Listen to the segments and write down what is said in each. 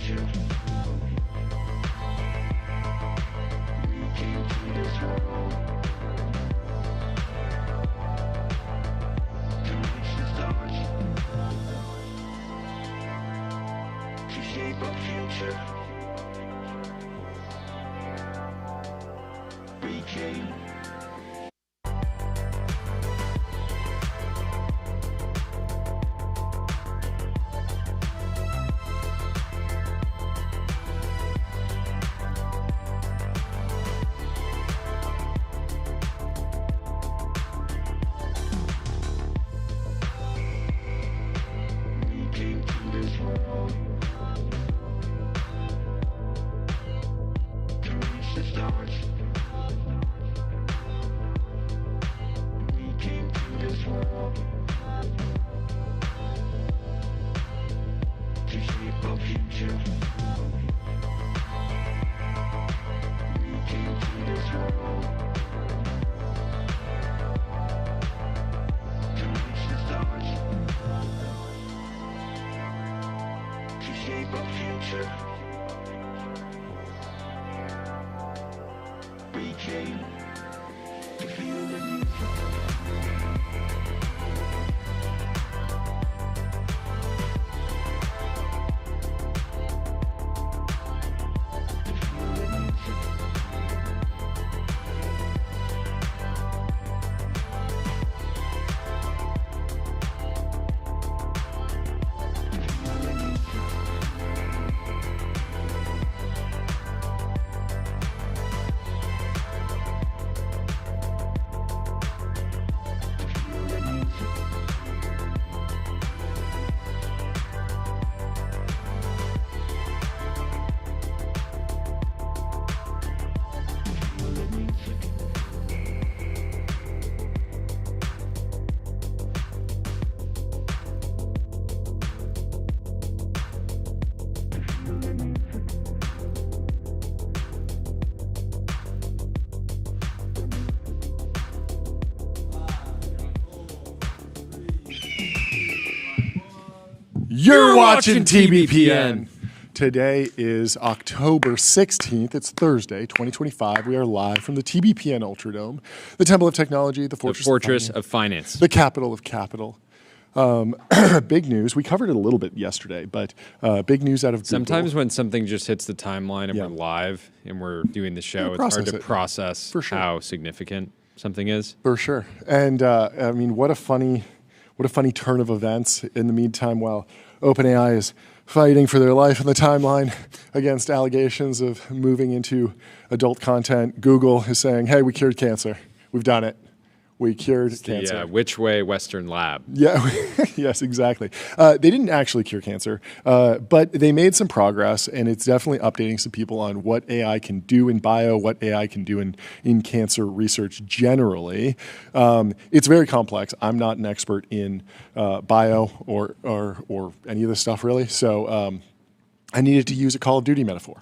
future. We came to this world to reach the stars, to shape our future. We came. You're watching TBPN. Today is October 16th. It's Thursday, 2025. We are live from the TBPN Ultradome, the Temple of Technology, the Fortress of Finance, the capital of capital. Big news. We covered it a little bit yesterday, but big news out of Google. Sometimes when something just hits the timeline and we're live and we're doing the show, it's hard to process how significant something is. For sure. And I mean, what a funny turn of events. In the meantime, while OpenAI is fighting for their life in the timeline against allegations of moving into adult content, Google is saying, hey, we cured cancer. We've done it. We cured cancer. Yeah, which way Western lab? Yeah, yes, exactly. They didn't actually cure cancer, but they made some progress, and it's definitely updating some people on what AI can do in bio, what AI can do in cancer research generally. It's very complex. I'm not an expert in bio or any of this stuff really, so I needed to use a Call of Duty metaphor.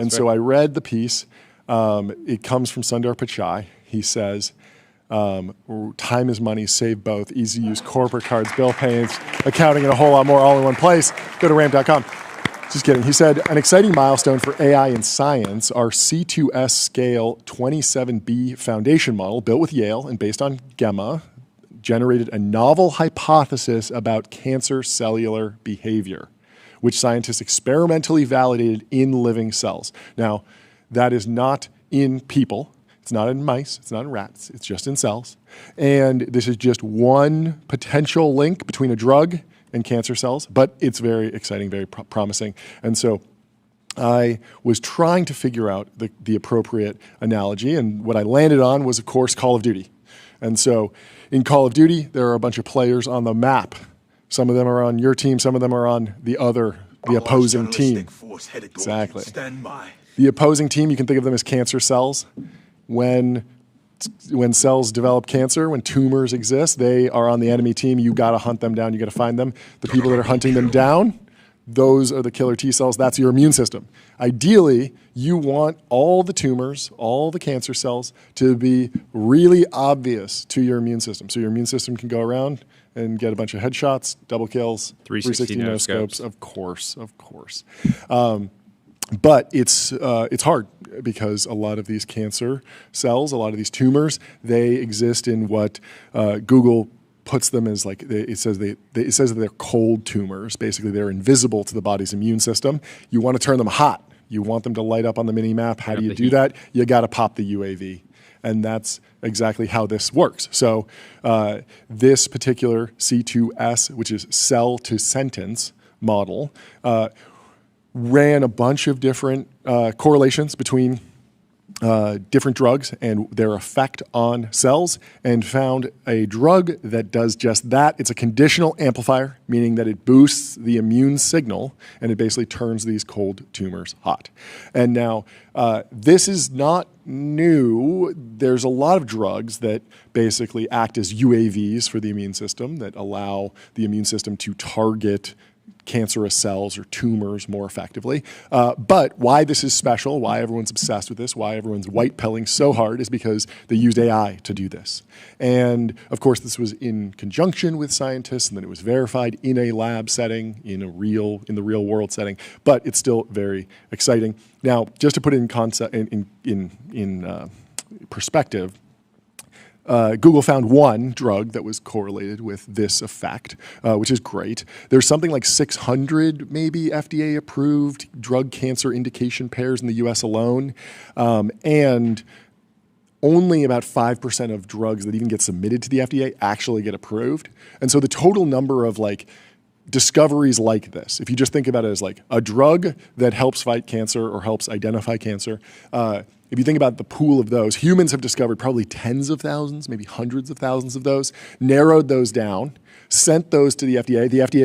So I read the piece. It comes from Sundar Pichai. He says, time is money, save both, easy use corporate cards, bill payments, accounting, and a whole lot more all in one place. Go to ramp.com. Just kidding. He said, an exciting milestone for AI in science, our C2S scale 27B foundation model built with Yale and based on Gemma generated a novel hypothesis about cancer cellular behavior, which scientists experimentally validated in living cells. Now, that is not in people. It's not in mice, it's not in rats, it's just in cells. And this is just one potential link between a drug and cancer cells, but it's very exciting, very promising. And so I was trying to figure out the appropriate analogy, and what I landed on was, of course, Call of Duty. And so in Call of Duty, there are a bunch of players on the map. Some of them are on your team, some of them are on the opposing team. Exactly. The opposing team, you can think of them as cancer cells. When cells develop cancer, when tumors exist, they are on the enemy team. You got to hunt them down. You got to find them. The people that are hunting them down, those are the killer T cells. That's your immune system. Ideally, you want all the tumors, all the cancer cells to be really obvious to your immune system. So your immune system can go around and get a bunch of headshots, double kills, 360 no scopes. Of course. But it's hard because a lot of these cancer cells, a lot of these tumors, they exist in what Google puts them as like, it says that they're cold tumors. Basically, they're invisible to the body's immune system. You want to turn them hot. You want them to light up on the mini map. How do you do that? You got to pop the UAV. And that's exactly how this works. So this particular C2S, which is cell to sentence model, ran a bunch of different correlations between different drugs and their effect on cells, and found a drug that does just that. It's a conditional amplifier, meaning that it boosts the immune signal and it basically turns these cold tumors hot. And now this is not new. There's a lot of drugs that basically act as UAVs for the immune system that allow the immune system to target cancerous cells or tumors more effectively. But why this is special, why everyone's obsessed with this, why everyone's white pilling so hard is because they used AI to do this. And of course, this was in conjunction with scientists, and then it was verified in a lab setting, in the real world setting. But it's still very exciting. Now, just to put it in concept, in perspective, Google found one drug that was correlated with this effect, which is great. There's something like 600 maybe FDA-approved drug cancer indication pairs in the US alone, and only about 5% of drugs that even get submitted to the FDA actually get approved. And so the total number of discoveries like this, if you just think about it as like a drug that helps fight cancer or helps identify cancer, if you think about the pool of those, humans have discovered probably tens of thousands, maybe hundreds of thousands of those, narrowed those down, sent those to the FDA. The FDA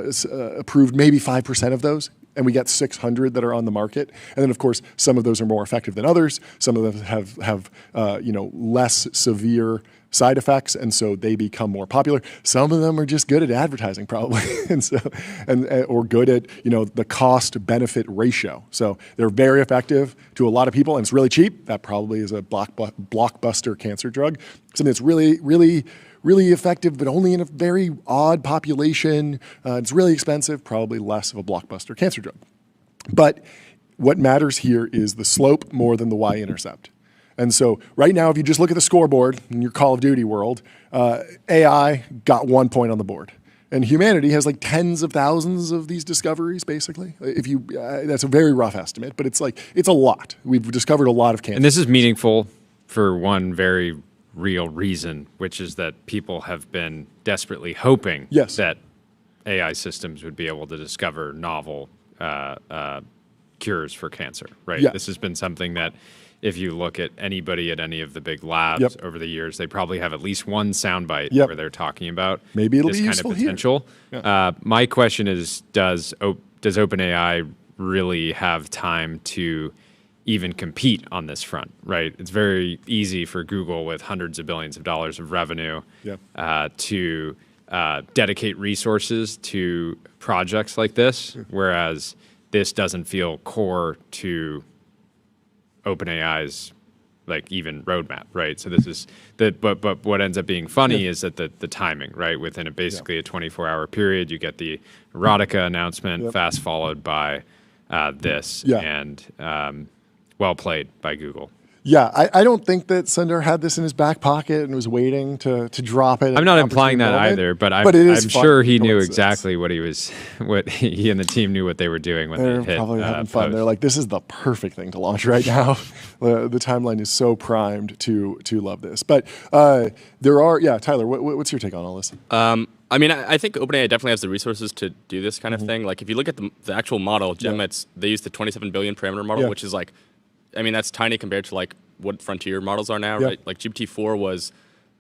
has approved maybe 5% of those, and we get 600 that are on the market. And then, of course, some of those are more effective than others. Some of them have less severe side effects, and so they become more popular. Some of them are just good at advertising, probably, or good at the cost-benefit ratio. So they're very effective to a lot of people, and it's really cheap. That probably is a blockbuster cancer drug. Something that's really, really, really effective, but only in a very odd population. It's really expensive, probably less of a blockbuster cancer drug. But what matters here is the slope more than the y-intercept. And so right now, if you just look at the scoreboard in your Call of Duty world, AI got 1 point on the board. And humanity has like tens of thousands of these discoveries, basically. That's a very rough estimate, but it's a lot. We've discovered a lot of cancer. And this is meaningful for one very real reason, which is that people have been desperately hoping that AI systems would be able to discover novel cures for cancer, right? Yeah. This has been something that, if you look at anybody at any of the big labs over the years, they probably have at least one soundbite where they're talking about maybe it'll this be kind of potential. My question is, does OpenAI really have time to even compete on this front, right? It's very easy for Google with hundreds of billions of dollars of revenue to dedicate resources to projects like this, whereas this doesn't feel core to OpenAI's even roadmap, right? So this is but what ends up being funny is that the timing, right? Within basically a 24-hour period, you get the erotica announcement, fast followed by this, and well played by Google. Yeah, I don't think that Sundar had this in his back pocket and was waiting to drop it. I'm not implying that either, but I'm sure he knew exactly what he and the team knew what they were doing when they hit. Probably having fun. They're like, this is the perfect thing to launch right now. The timeline is so primed to love this. But there are, Tyler, what's your take on all this? I think OpenAI definitely has the resources to do this kind of thing. Like, if you look at the actual model, they use the 27 billion parameter model, which is that's tiny compared to what frontier models are now, right? Like GPT-4 was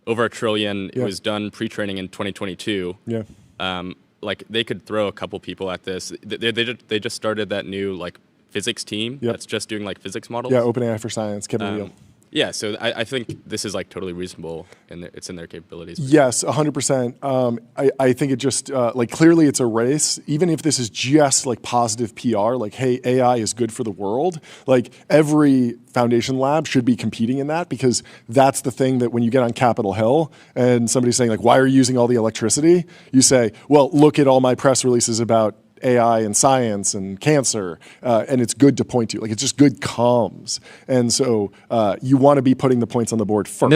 over 1 trillion. It was done pre-training in 2022. They could throw a couple people at this. They just started that new physics team that's just doing physics models. Yeah, OpenAI for Science, Kevin Wheel. Yeah, so I think this is like totally reasonable, and it's in their capabilities. Yes, 100%. I think it just like clearly it's a race. Even if this is just like positive PR, like hey, AI is good for the world. Like every foundation lab should be competing in that, because that's the thing that when you get on Capitol Hill and somebody's saying like, why are you using all the electricity? You say, well, look at all my press releases about AI and science and cancer, and it's good to point to. Like it's just good comms, and so you want to be putting the points on the board first. And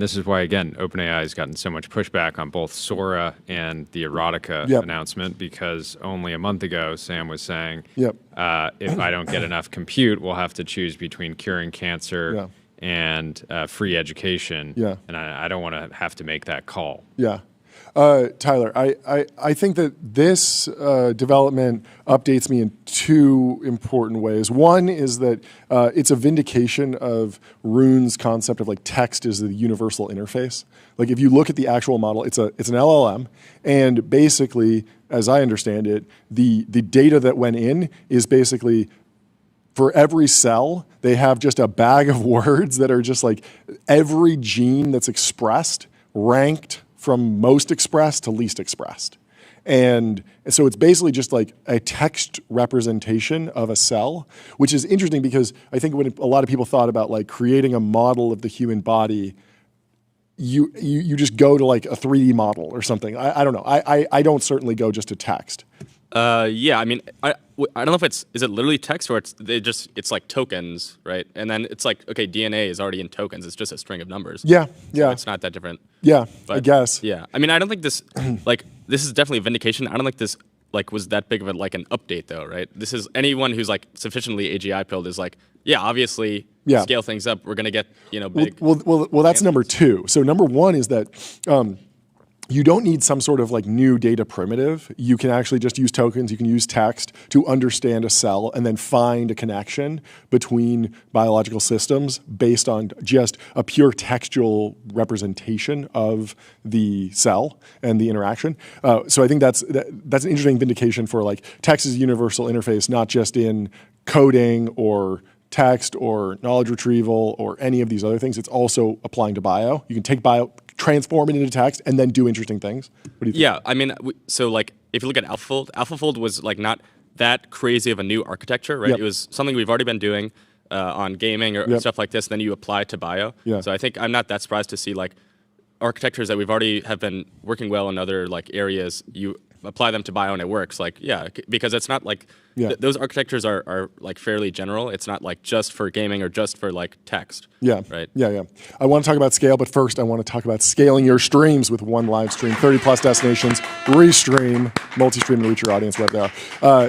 this is why again OpenAI has gotten so much pushback on both Sora and the erotica announcement, because only a month ago Sam was saying, if I don't get enough compute, we'll have to choose between curing cancer and free education. And I don't want to have to make that call. Tyler, I think that this development updates me in two important ways. One is that it's a vindication of Rune's concept of like text is the universal interface. Like if you look at the actual model, it's an LLM, and basically, as I understand it, the data that went in is basically for every cell, they have just a bag of words that are just like every gene that's expressed ranked from most expressed to least expressed. And so it's basically just like a text representation of a cell, which is interesting because I think when a lot of people thought about like creating a model of the human body, you just go to like a 3D model or something. I don't know. I don't certainly go just to text. Yeah, I mean, I don't know if is it literally text or it's like tokens, right? And then it's like, okay, DNA is already in tokens. It's just a string of numbers. Yeah. So it's not that different. Yeah, but, I guess. Yeah, I mean, I don't think this, like, this is definitely a vindication. I don't think this, like, was that big of an update though, right? This is anyone who's like sufficiently AGI pilled is like, yeah, obviously scale things up. We're gonna get, big. Well, that's number two. So number one is that, you don't need some sort of like new data primitive. You can actually just use tokens. You can use text to understand a cell and then find a connection between biological systems based on just a pure textual representation of the cell and the interaction. So I think that's an interesting vindication for like text is a universal interface, not just in coding or text or knowledge retrieval or any of these other things. It's also applying to bio. You can take bio, transform it into text, and then do interesting things. What do you think? Yeah, I mean, so like if you look at AlphaFold was like not that crazy of a new architecture, right? It was something we've already been doing on gaming or stuff like this, and then you apply it to bio. So I think I'm not that surprised to see like architectures that we've already have been working well in other like areas, you apply them to bio and it works. Like, yeah, because it's not like those architectures are like fairly general. It's not like just for gaming or just for like text. Right. Yeah. I want to talk about scale, but first I want to talk about scaling your streams with one live stream, 30 plus destinations, restream, multi-stream to reach your audience right there.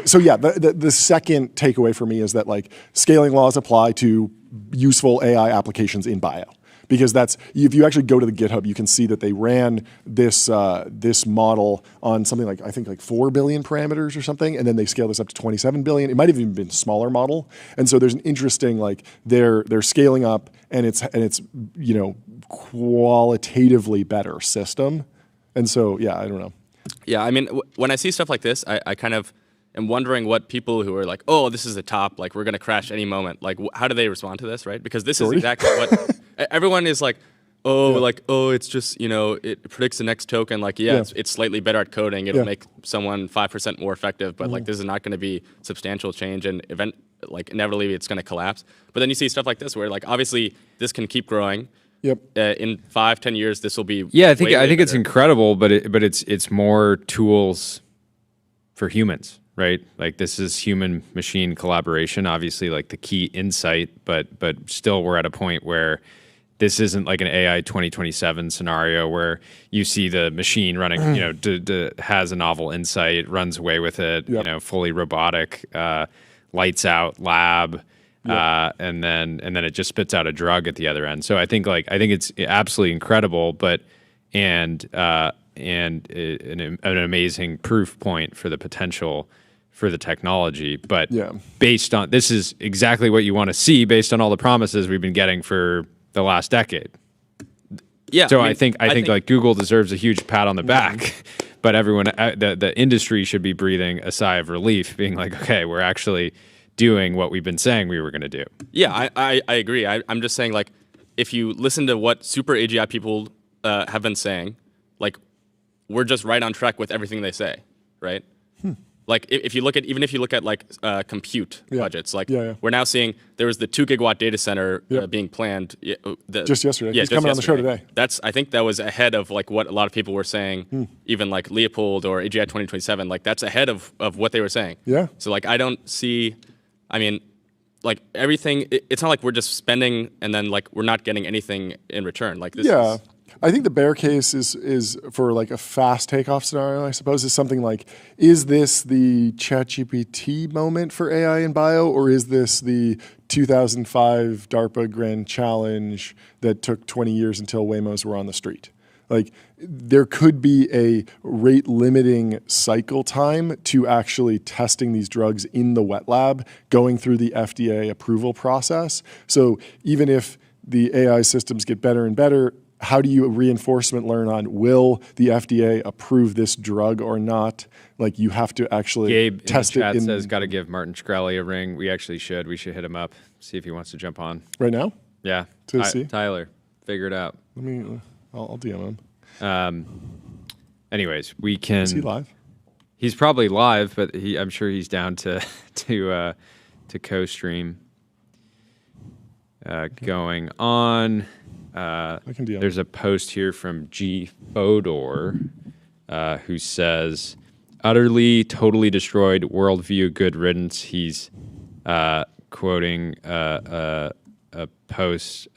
So yeah, the second takeaway for me is that like scaling laws apply to useful AI applications in bio. Because that's, if you actually go to the GitHub, you can see that they ran this this model on something like, I think like 4 billion parameters or something, and then they scaled this up to 27 billion. It might have even been a smaller model. And so there's an interesting, like they're scaling up, and it's qualitatively better system. And so, yeah, I don't know. Yeah, I mean, when I see stuff like this, I kind of am wondering what people who are like, oh, this is the top, like we're going to crash any moment, like how do they respond to this, right? Because this is exactly what everyone is like, it's just, it predicts the next token, like, it's slightly better at coding, it'll make someone 5% more effective, but like this is not going to be substantial change, and inevitably it's going to collapse. But then you see stuff like this where like obviously this can keep growing. In 5-10 years, this will be I think it's incredible, but it's more tools for humans, right? Like this is human machine collaboration, obviously like the key insight, but still we're at a point where this isn't like an AI 2027 scenario where you see the machine running, has a novel insight, runs away with it, fully robotic, lights out lab. And then it just spits out a drug at the other end. So I think it's absolutely incredible, and an amazing proof point for the potential for the technology. But based on, this is exactly what you want to see based on all the promises we've been getting for the last decade. Yeah. So I think like Google deserves a huge pat on the back, but everyone, the industry should be breathing a sigh of relief, being like, okay, we're actually doing what we've been saying we were going to do. Yeah, I agree. I'm just saying like, if you listen to what super AGI people have been saying, like we're just right on track with everything they say, right? Like if you look at like compute budgets, like we're now seeing there was the 2 gigawatt data center being planned just yesterday. Yeah, He's coming on the show today. I think that was ahead of like what a lot of people were saying, even like Leopold or AGI 2027. Like that's ahead of what they were saying. Yeah. So like I don't see, I mean, like everything. It's not like we're just spending and then like we're not getting anything in return. Like this. Yeah. I think the bear case is for like a fast takeoff scenario, I suppose, is something like, is this the ChatGPT moment for AI in bio, or is this the 2005 DARPA Grand Challenge that took 20 years until Waymos were on the street? Like, there could be a rate limiting cycle time to actually testing these drugs in the wet lab, going through the FDA approval process. So even if the AI systems get better and better, how do you reinforcement learn on will the FDA approve this drug or not? Like you have to actually Gabe test in the chat it. Says got to give Martin Shkreli a ring. We should hit him up, see if he wants to jump on right now. Yeah, see? Tyler, figure it out. I'll DM him. Anyways, we can. Is he live? He's probably live, but I'm sure he's down to co-stream. Going on. There's a post here from G. Fodor who says, utterly, totally destroyed worldview, good riddance. He's quoting a post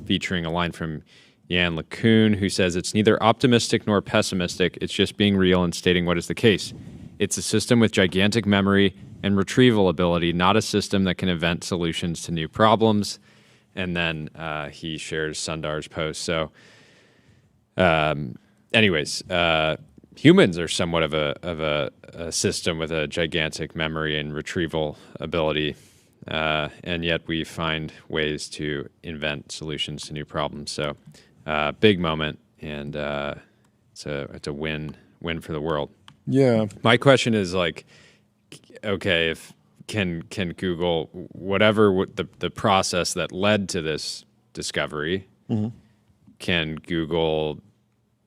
featuring a line from Jan LeCun, who says, it's neither optimistic nor pessimistic. It's just being real and stating what is the case. It's a system with gigantic memory and retrieval ability, not a system that can invent solutions to new problems. And then he shares Sundar's post. So, anyways, humans are somewhat of a system with a gigantic memory and retrieval ability, and yet we find ways to invent solutions to new problems. So, big moment, and it's a win for the world. Yeah. My question is like, okay, if Can Google, the process that led to this discovery, can Google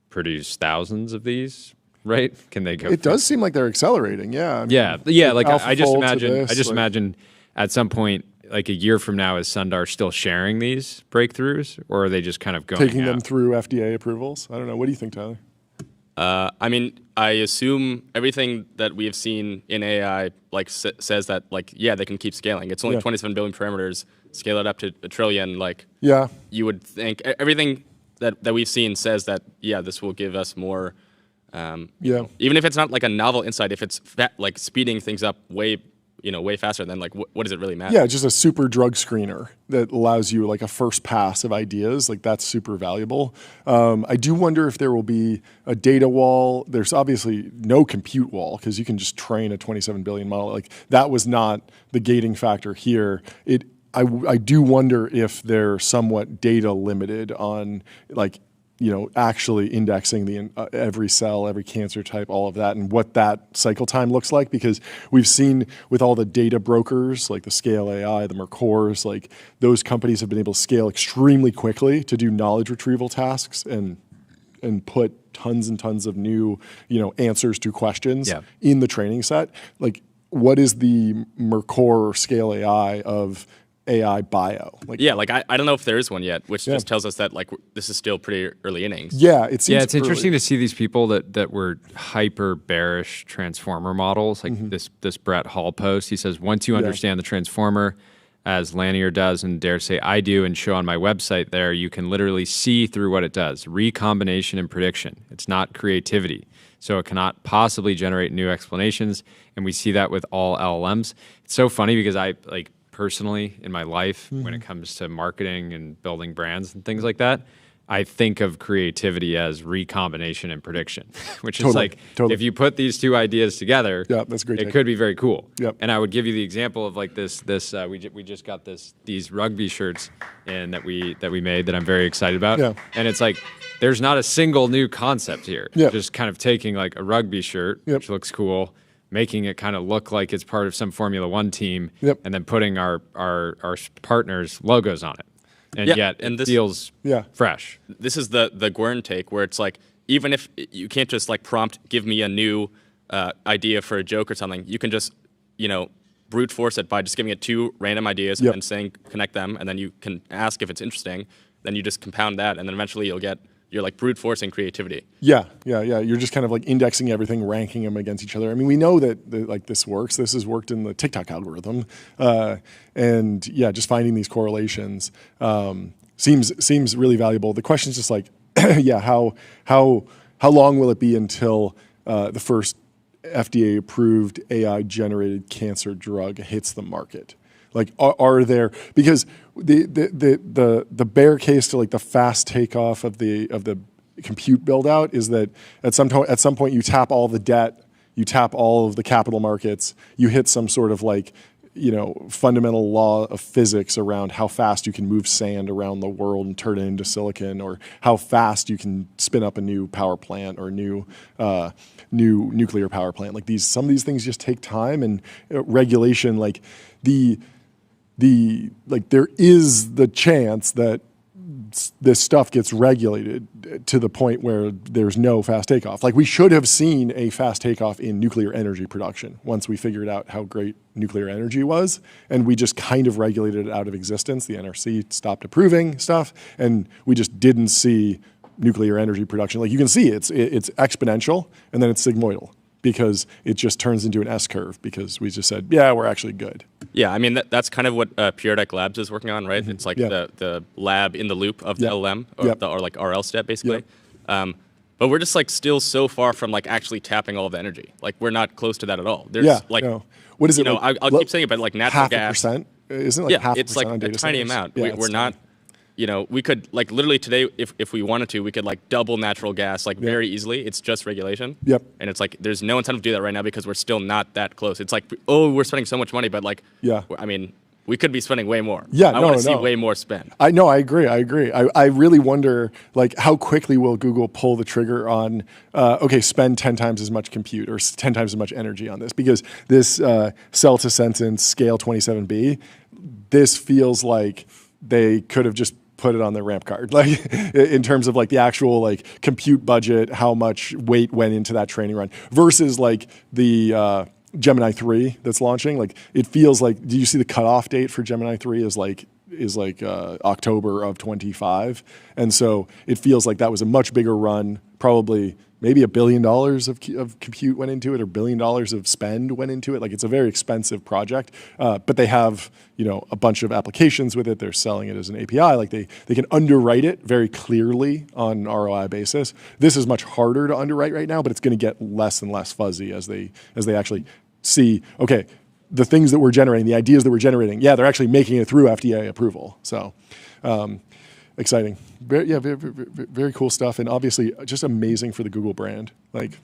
produce thousands of these, right? Can they go? It does seem like they're accelerating, yeah. I mean, yeah. Like I just AlphaFold to this, imagine at some point, like a year from now, is Sundar still sharing these breakthroughs, or are they just kind of going taking them through FDA approvals? I don't know. What do you think, Tyler? I mean, I assume everything that we have seen in AI like says that like they can keep scaling. It's only 27 billion parameters. Scale it up to a trillion. Like you would think everything that we've seen says that this will give us more. Even if it's not like a novel insight, if it's like speeding things up way faster, then like what does it really matter? Yeah, just a super drug screener that allows you like a first pass of ideas. Like that's super valuable. I do wonder if there will be a data wall. There's obviously no compute wall because you can just train a 27 billion model. Like that was not the gating factor here. I do wonder if they're somewhat data limited on like actually indexing the every cell, every cancer type, all of that, and what that cycle time looks like. Because we've seen with all the data brokers, like the Scale AI, the Mercors, like those companies have been able to scale extremely quickly to do knowledge retrieval tasks and put tons and tons of new, answers to questions in the training set. Like, what is the Mercor or Scale AI of AI bio? I don't know if there is one yet, which just tells us that like this is still pretty early innings. Yeah, it seems it's interesting to see these people that were hyper bearish transformer models, like this Brett Hall post. He says, once you understand the transformer, as Lanier does and dare say I do and show on my website there, you can literally see through what it does. Recombination and prediction. It's not creativity. So it cannot possibly generate new explanations. And we see that with all LLMs. It's so funny because I personally in my life, when it comes to marketing and building brands and things like that, I think of creativity as recombination and prediction, which is if you put these two ideas together, that's great. It could be very cool. Yep. And I would give you the example of like this we just got these rugby shirts in that we made that I'm very excited about. Yeah. And it's like there's not a single new concept here. Yeah. Just kind of taking like a rugby shirt, which looks cool, making it kind of look like it's part of some Formula One team, and then putting our partners' logos on it. and Yeah, yet and it this- feels Yeah. fresh. This is the Gwern take, where it's like, even if you can't just like prompt, give me a new idea for a joke or something, you can just, brute force it by just giving it 2 random ideas Yep. and saying connect them, and then you can ask if it's interesting. Then you just compound that, and then eventually you're like brute forcing creativity. Yeah. You're just kind of like indexing everything, ranking them against each other. I mean, we know that like this works. This has worked in the TikTok algorithm, and yeah, just finding these correlations seems really valuable. The question is just like, yeah, how long will it be until the first FDA-approved AI-generated cancer drug hits the market? Like, are there, because the bear case to like the fast takeoff of the compute build out is that at some point you tap all the debt, you tap all of the capital markets, you hit some sort of like fundamental law of physics around how fast you can move sand around the world and turn it into silicon, or how fast you can spin up a new power plant or new nuclear power plant. Like some of these things just take time, and regulation, like there is the chance that this stuff gets regulated to the point where there's no fast takeoff. Like we should have seen a fast takeoff in nuclear energy production once we figured out how great nuclear energy was, and we just kind of regulated it out of existence. The NRC stopped approving stuff, and we just didn't see nuclear energy production. Like you can see it's exponential, and then it's sigmoidal, because it just turns into an S curve, because we just said, yeah, we're actually good. Yeah, I mean, that's kind of what Periodic Labs is working on, right? It's like the lab in the loop of the LLM, or like RL step, basically. But we're just like still so far from like actually tapping all of the energy. Like we're not close to that at all. There's like, what is it? I'll keep saying it, but like natural gas. 0.5%? Isn't it like half it's a percent like on data a tiny centers? amount. Yeah, We're not, we could like literally today, if we wanted to, we could like double natural gas like very easily. It's just regulation. Yep. And it's like there's no incentive to do that right now because we're still not that close. It's like, oh, we're spending so much money, but like, I mean, we could be spending way more. Yeah, I want to see way more spend. I agree. I really wonder, like, how quickly will Google pull the trigger on, spend 10 times as much compute or 10 times as much energy on this? Because this cell to sentence scale 27B, this feels like they could have just put it on their ramp card, like in terms of like the actual like compute budget, how much weight went into that training run versus like the Gemini 3 that's launching. Like it feels like, do you see the cutoff date for Gemini 3 is like October of 25, and so it feels like that was a much bigger run. Probably maybe $1 billion of compute went into it, or $1 billion of spend went into it. Like it's a very expensive project, but they have a bunch of applications with it. They're selling it as an API. Like they can underwrite it very clearly on an ROI basis. This is much harder to underwrite right now, but it's going to get less and less fuzzy as they actually see, okay, the things that we're generating, the ideas that we're generating, they're actually making it through FDA approval. So exciting. Very cool stuff. And obviously just amazing for the Google brand. Like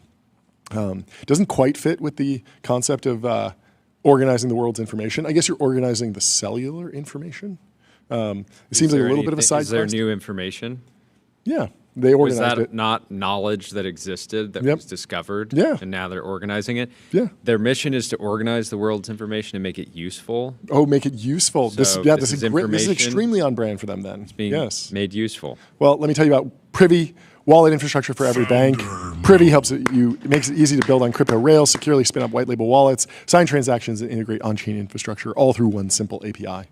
doesn't quite fit with the concept of organizing the world's information. I guess you're organizing the cellular information. It seems like a little bit of a side quest. Is there quest. new information? Yeah. They Was organized that it. not knowledge that existed that was discovered? Yeah. And now they're organizing it? Yeah. Their mission is to organize the world's information and make it useful. Oh, make it useful. So This this is is information extremely on brand for them then. It's being made useful. Well, let me tell you about Privy, wallet infrastructure for every bank. Privy it makes it easy to build on crypto rails, securely spin up white label wallets, sign transactions, and integrate on-chain infrastructure all through one simple API.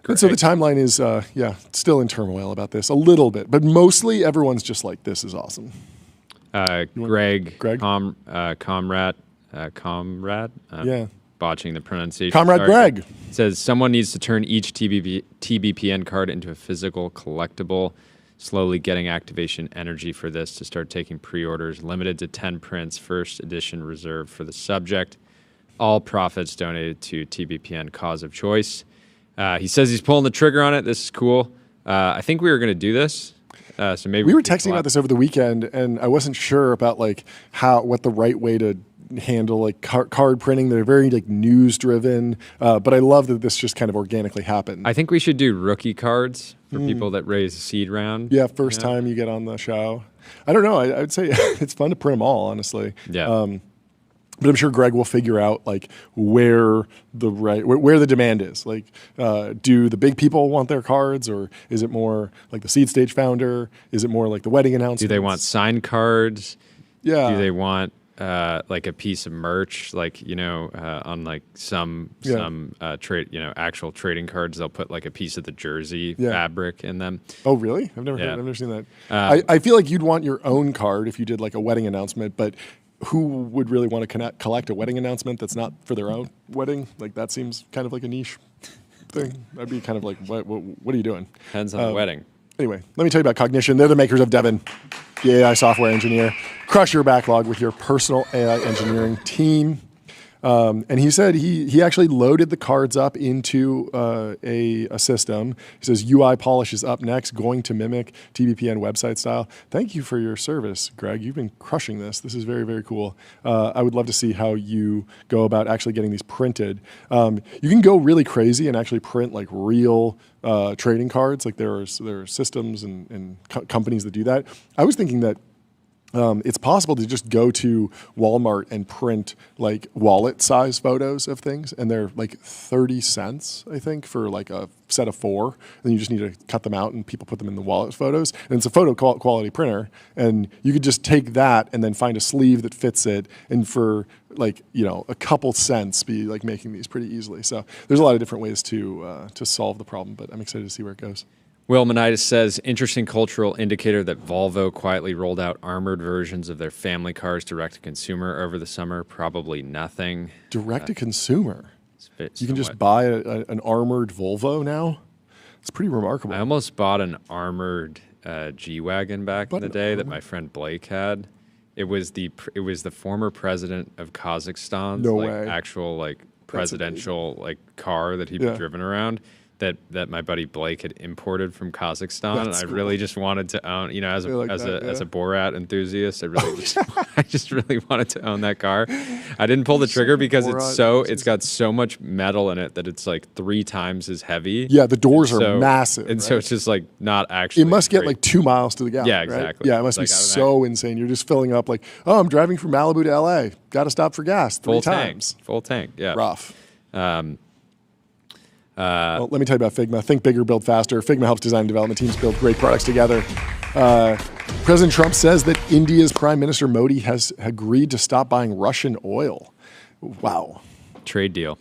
And so the timeline is, still in turmoil about this a little bit, but mostly everyone's just like, this is awesome. Greg? Comrade, botching the pronunciation. Comrade Greg says someone needs to turn each TBPN card into a physical collectible, slowly getting activation energy for this to start taking pre-orders, limited to 10 prints, first edition reserved for the subject. All profits donated to TBPN cause of choice. He says he's pulling the trigger on it. This is cool. I think we were going to do this. So maybe we were texting about this over the weekend, and I wasn't sure about like what the right way to handle like card printing. They're very like news driven, but I love that this just kind of organically happened. I think we should do rookie cards for people that raise a seed round. Yeah, first time you get on the show. I don't know. I would say it's fun to print them all, honestly. Yeah. But I'm sure Greg will figure out like where the demand is. Like, do the big people want their cards, or is it more like the seed stage founder? Is it more like the wedding announcements? Do they want signed cards? Yeah. Do they want like a piece of merch, like on like some trade, actual trading cards? They'll put like a piece of the jersey fabric in them. Oh, really? I've never seen that. I feel like you'd want your own card if you did like a wedding announcement, but who would really want to collect a wedding announcement that's not for their own wedding? Like, that seems kind of like a niche thing. I'd be kind of like, what are you doing? Depends on the wedding. Anyway, let me tell you about Cognition. They're the makers of Devin, the AI software engineer. Crush your backlog with your personal AI engineering team. And he said he actually loaded the cards up into a system. He says UI polish is up next, going to mimic TBPN website style. Thank you for your service, Greg. You've been crushing this. This is very, very cool. I would love to see how you go about actually getting these printed. You can go really crazy and actually print like real trading cards. Like there are systems and companies that do that. I was thinking that it's possible to just go to Walmart and print like wallet size photos of things, and they're like 30 cents, I think, for like a set of 4. And then you just need to cut them out and people put them in the wallet photos. And it's a photo quality printer, and you could just take that and then find a sleeve that fits it, and for like, a couple cents be like making these pretty easily. So there's a lot of different ways to solve the problem, but I'm excited to see where it goes. Will Monitis says, interesting cultural indicator that Volvo quietly rolled out armored versions of their family cars direct to consumer over the summer. Probably nothing. Direct to consumer? You can just buy an armored Volvo now? It's pretty remarkable. I almost bought an armored G-Wagon back in the day that my friend Blake had. It was the former president of Kazakhstan's actual presidential car that he'd driven around. That my buddy Blake had imported from Kazakhstan, and I really just wanted to own. As a Borat enthusiast, I just really wanted to own that car. I didn't pull the trigger because it's got so much metal in it that it's like 3 times as heavy. Yeah, the doors are massive, and so it's just like not actually. It must get like 2 miles to the gallon. Yeah, exactly. Right? Yeah, it must be so insane. You're just filling up like, oh, I'm driving from Malibu to LA. Got to stop for gas 3 times. Full tank. Yeah. Rough. Well, let me tell you about Figma. Think bigger, build faster. Figma helps design and development teams build great products together. President Trump says that India's Prime Minister Modi has agreed to stop buying Russian oil. Wow. Trade deal.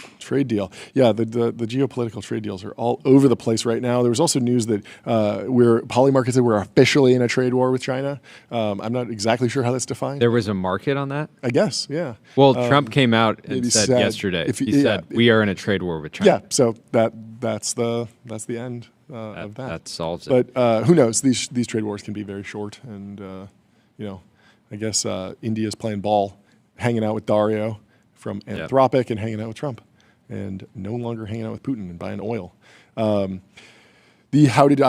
Yeah, the geopolitical trade deals are all over the place right now. There was also news that Polymarket said we're officially in a trade war with China. I'm not exactly sure how that's defined. There was a market on that? I guess, yeah. Well, Trump came out and said yesterday, he said, we are in a trade war with China. Yeah, so that's the end of that. That solves it. But who knows? These trade wars can be very short. And, I guess India's playing ball, hanging out with Dario from Anthropic and hanging out with Trump, and no longer hanging out with Putin and buying oil. The how did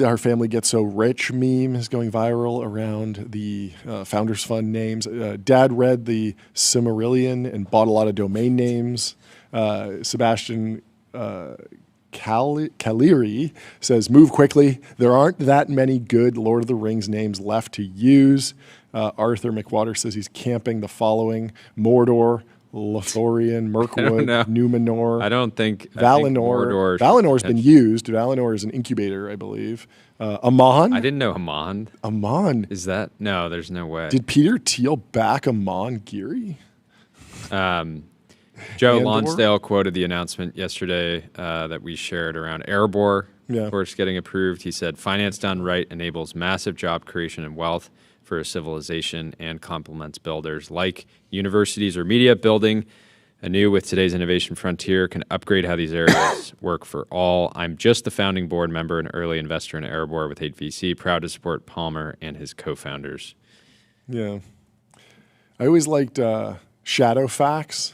our family get so rich meme is going viral around the Founders Fund names. Dad read the Silmarillion and bought a lot of domain names. Sebastian Caleri says, move quickly. There aren't that many good Lord of the Rings names left to use. Arthur McWater says he's camping the following: Mordor, Lothlorien, Mirkwood, Numenor. I don't think Valinor. Valinor's been used. Valinor is an incubator, I believe. Amon. I didn't know Amon. Amon. Is that? No, there's no way. Did Peter Thiel back Amon Geary? Joe Lonsdale quoted the announcement yesterday that we shared around Erebor, of course, getting approved. He said, finance done right enables massive job creation and wealth for a civilization and complements builders like universities or media. Building anew with today's innovation frontier can upgrade how these areas work for all. I'm just the founding board member and early investor in Erebor with 8VC, proud to support Palmer and his co-founders. Yeah. I always liked Shadowfax.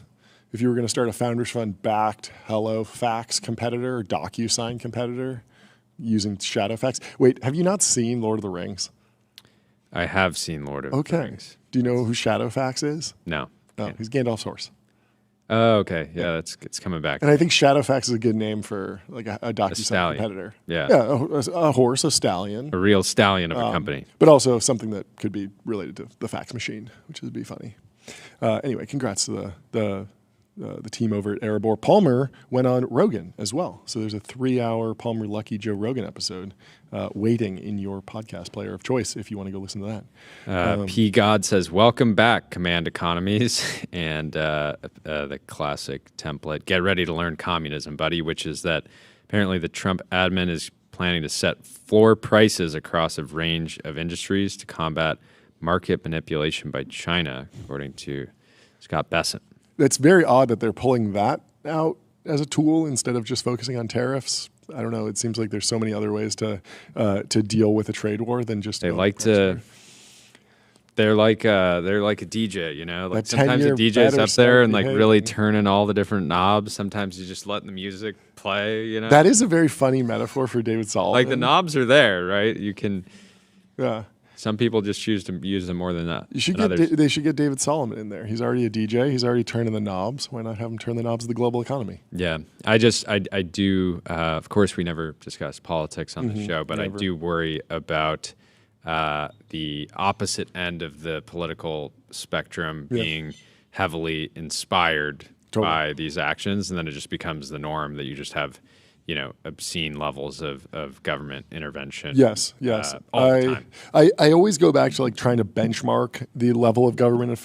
If you were going to start a Founders Fund-backed HelloFax competitor or DocuSign competitor using Shadowfax. Wait, have you not seen Lord of the Rings? I have seen Lord of the Rings. Do you know who Shadowfax is? No. No, he's Gandalf's horse. Oh, okay. Yeah, it's coming back. And I think Shadowfax is a good name for like a DocuSign competitor. Yeah. Yeah, a horse, a stallion. A real stallion of a company. But also something that could be related to the fax machine, which would be funny. Anyway, congrats to the team over at Erebor. Palmer went on Rogan as well. So there's a 3-hour Palmer Lucky Joe Rogan episode waiting in your podcast player of choice if you want to go listen to that. P God says, welcome back, Command Economies. And the classic template, get ready to learn communism, buddy, which is that apparently the Trump admin is planning to set floor prices across a range of industries to combat market manipulation by China, according to Scott Bessent. It's very odd that they're pulling that out as a tool instead of just focusing on tariffs. I don't know. It seems like there's so many other ways to deal with a trade war than just. They like to. They're like a DJ, you know. Like sometimes the DJ's up there and like really turning all the different knobs. Sometimes you just let the music play, you know. That is a very funny metaphor for David Solomon. Like the knobs are there, right? You can. Yeah. Some people just choose to use them more than that. They should get David Solomon in there. He's already a DJ. He's already turning the knobs. Why not have him turn the knobs of the global economy? Yeah, I do. Of course, we never discuss politics on the show, but never. I do worry about the opposite end of the political spectrum being heavily inspired by these actions, and then it just becomes the norm that you just have, you know, obscene levels of government intervention. Yes. All the time. I always go back to like trying to benchmark the level of government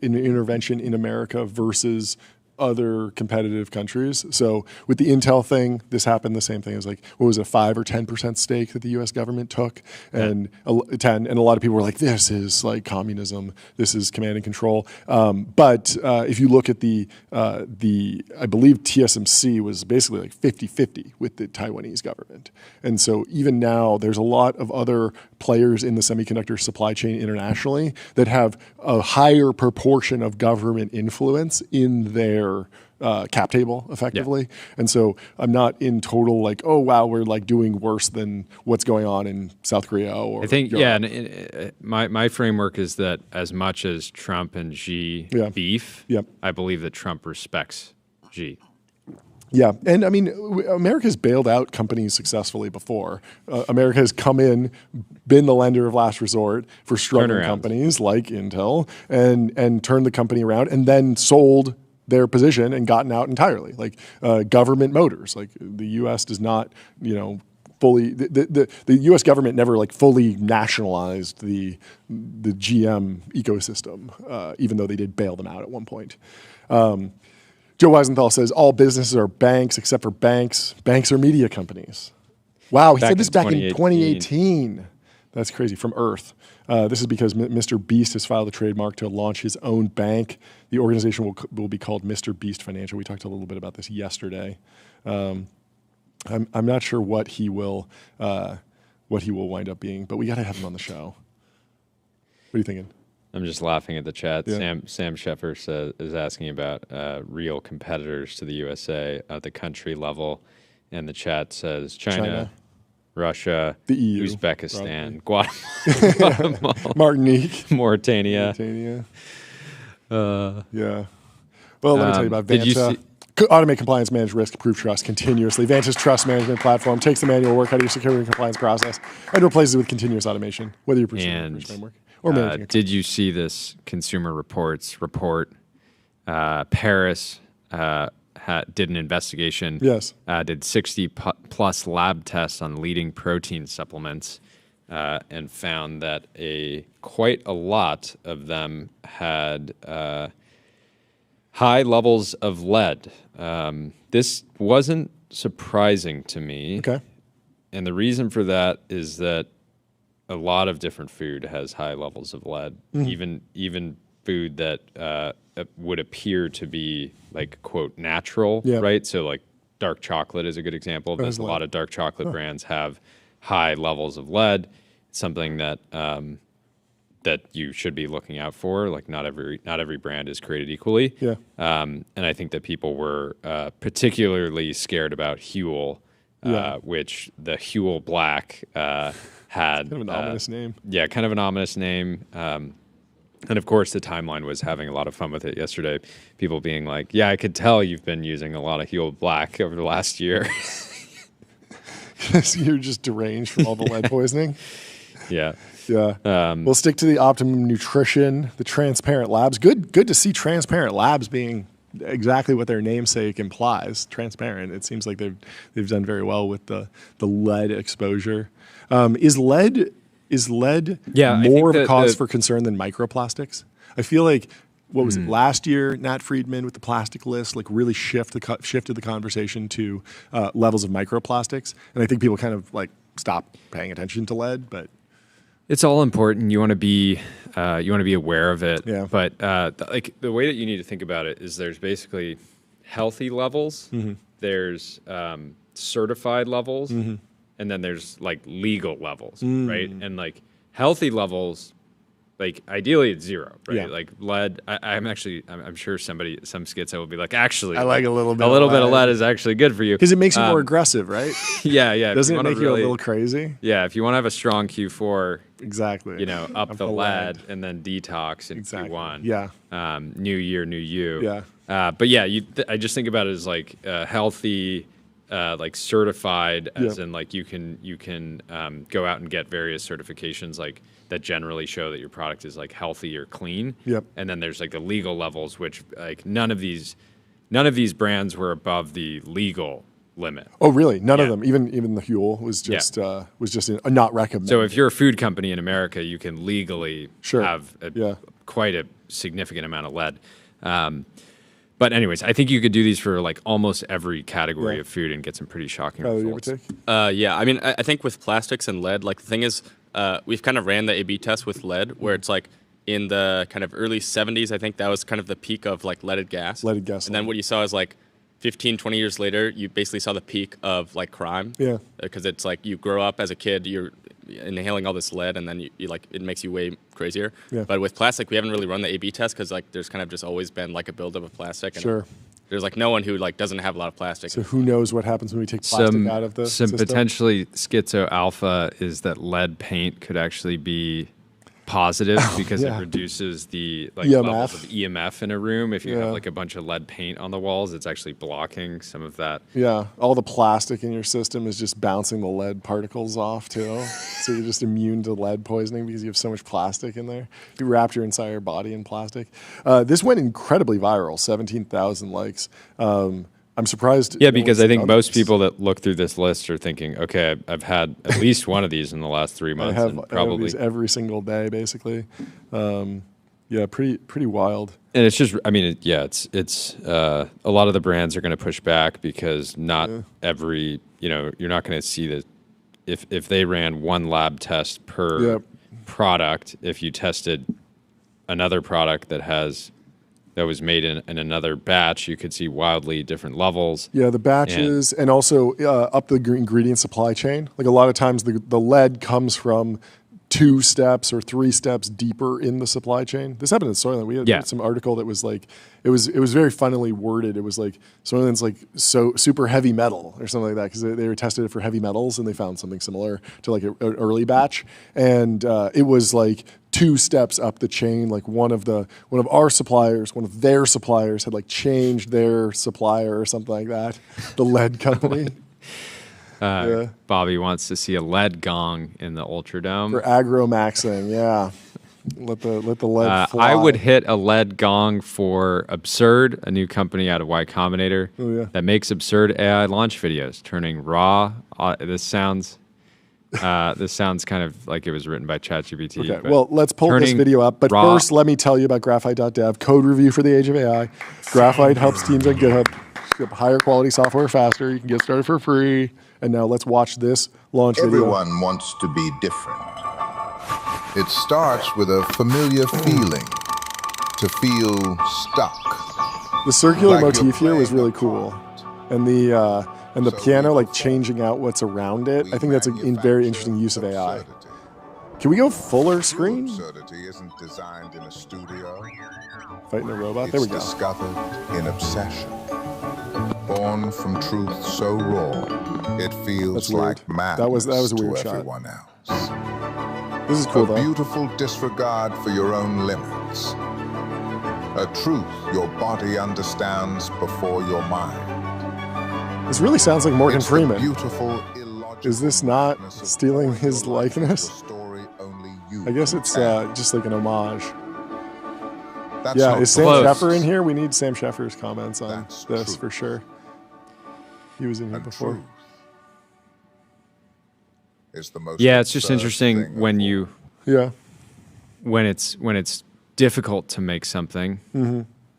intervention in America versus other competitive countries. So with the Intel thing, this happened the same thing. It was like, what was it, 5 or 10% stake that the U.S. government took, and 10. And a lot of people were like, this is like communism. This is command and control. But if you look at the I believe TSMC was basically like 50-50 with the Taiwanese government. And so even now, there's a lot of other players in the semiconductor supply chain internationally that have a higher proportion of government influence in their cap table effectively. And so I'm not in total like, oh wow, we're like doing worse than what's going on in South Korea or I think Europe. and my framework is that as much as Trump and Xi beef, I believe that Trump respects Xi. Yeah, and I mean, America's bailed out companies successfully before. America has come in, been the lender of last resort for struggling companies like Intel, and turned the company around, and then sold their position and gotten out entirely. Like government motors, like the U.S. does not, you know, fully. The U.S. government never like fully nationalized the GM ecosystem, even though they did bail them out at one point. Joe Weisenthal says all businesses are banks except for banks. Banks are media companies. Wow, he said this back in 2018. That's crazy. From Earth. This is because Mr. Beast has filed a trademark to launch his own bank. The organization will be called Mr. Beast Financial. We talked a little bit about this yesterday. I'm not sure what he will wind up being, but we got to have him on the show. What are you thinking? I'm just laughing at the chat. Yeah. Sam Sheffer is asking about real competitors to the USA at the country level, and the chat says China. Russia, the EU, Uzbekistan, Guatemala, Martinique, Mauritania. Yeah. Well, let me tell you about Vanta. Automate compliance, manage risk, improve trust continuously. Vanta's trust management platform takes the manual work out of your security and compliance process and replaces it with continuous automation, whether you're pursuing a framework or managing. Did you see this Consumer Reports report? Paris did an investigation. Yes. Did 60 plus lab tests on leading protein supplements and found that quite a lot of them had high levels of lead. This wasn't surprising to me. Okay. And the reason for that is that a lot of different food has high levels of lead, even food that would appear to be like, quote, natural, right? So like dark chocolate is a good example of this. A lot of dark chocolate brands have high levels of lead. It's something that that you should be looking out for. Like not every brand is created equally. Yeah. And I think that people were particularly scared about Huel, which the Huel Black had kind of an ominous name. Yeah, kind of an ominous name. And of course, the timeline was having a lot of fun with it yesterday. People being like, "Yeah, I could tell you've been using a lot of Huel Black over the last year." You're just deranged from all the lead poisoning. Yeah. Yeah. We'll stick to the optimum nutrition, the transparent labs. Good to see transparent labs being exactly what their namesake implies. Transparent. It seems like they've done very well with the lead exposure. Is lead more of a cause for concern than microplastics? I feel like what was it last year? Nat Friedman with the plastic list like really shifted the conversation to levels of microplastics, and I think people kind of like stopped paying attention to lead, but. It's all important. You want to be aware of it. Yeah. But like the way that you need to think about it is there's basically healthy levels, there's certified levels, and then there's like legal levels, right? And like healthy levels, like ideally it's 0, right? Yeah. Like lead. I'm sure some schizo will be like, actually, I like a little bit. A little bit of lead is actually good for you because it makes you more aggressive, right? Yeah. Doesn't it make you a little crazy? Yeah, if you want to have a strong Q4. Exactly. You know, up the lead and then detox in Q1. Yeah. New year, new you. Yeah. But yeah, I just think about it as like healthy, like certified, as in like you can go out and get various certifications like that generally show that your product is like healthy or clean. Yep. And then there's like the legal levels, which like none of these brands were above the legal limit. Oh, really? None of them. Even the Huel was just not recommended. So if you're a food company in America, you can legally have quite a significant amount of lead. But anyways, I think you could do these for like almost every category of food and get some pretty shocking results. Yeah, I mean, I think with plastics and lead, like the thing is, we've kind of ran the A/B test with lead, where it's like in the kind of early 70s, I think that was kind of the peak of like leaded gas. Leaded gas. And then what you saw is like 15, 20 years later, you basically saw the peak of like crime. Yeah. Because it's like you grow up as a kid, you're inhaling all this lead, and then you like it makes you way crazier. Yeah. But with plastic, we haven't really run the A/B test because like there's kind of just always been like a buildup of plastic. And there's like no one who like doesn't have a lot of plastic. So who knows what happens when we take plastic out of the system? Potentially schizo alpha is that lead paint could actually be positive because it reduces the like levels of EMF in a room. If you have like a bunch of lead paint on the walls, it's actually blocking some of that. Yeah, all the plastic in your system is just bouncing the lead particles off too. So you're just immune to lead poisoning because you have so much plastic in there. You wrapped your entire body in plastic. This went incredibly viral, 17,000 likes. I'm surprised. Yeah, because I think most people that look through this list are thinking, okay, I've had at least one of these in the last 3 months. I have these every single day, basically. Yeah, pretty wild. And it's just, I mean, it's a lot of the brands are going to push back because not every, you're not going to see that if they ran one lab test per product, if you tested another product that was made in another batch, you could see wildly different levels. Yeah, the batches and also up the ingredient supply chain. Like a lot of times the lead comes from 2 steps or 3 steps deeper in the supply chain. This happened in Soylent. We had some article that was like, it was very funnily worded. It was like, Soylent's like so super heavy metal or something like that because they were tested it for heavy metals and they found something similar to like an early batch. And it was like 2 steps up the chain. Like one of our suppliers, one of their suppliers had like changed their supplier or something like that. The lead company. Bobby wants to see a lead gong in the Ultradome. For agromaxing, let the lead fly. I would hit a lead gong for Absurd, a new company out of Y Combinator that makes absurd AI launch videos, turning raw. This sounds kind of like it was written by ChatGPT. Okay, well, let's pull this video up. But first, let me tell you about Graphite.dev, code review for the age of AI. Graphite helps teams on GitHub ship higher quality software faster. You can get started for free. And now let's watch this launch video. Everyone wants to be different. It starts with a familiar feeling, to feel stuck. The circular motif here was really cool. And the piano like changing out what's around it. I think that's a very interesting use of AI. Can we go fuller screen? Absurdity isn't designed in a studio. Fighting a robot? There we go. It's discovered in obsession. Born from truth so raw, it feels like madness that was a weird to everyone else. This is cool, though. A beautiful disregard for your own limits. A truth your body understands before your mind. This really sounds like Morgan Freeman. Beautiful, is this not stealing his likeness? Story I guess it's just like an homage. That's Yeah, not is Sam close. Sheffer in here? We need Sam Sheffer's comments on That's this truth. for sure. He was in here and before. truth is the most Yeah, it's just absurd interesting thing when of you Yeah. when it's difficult to make something,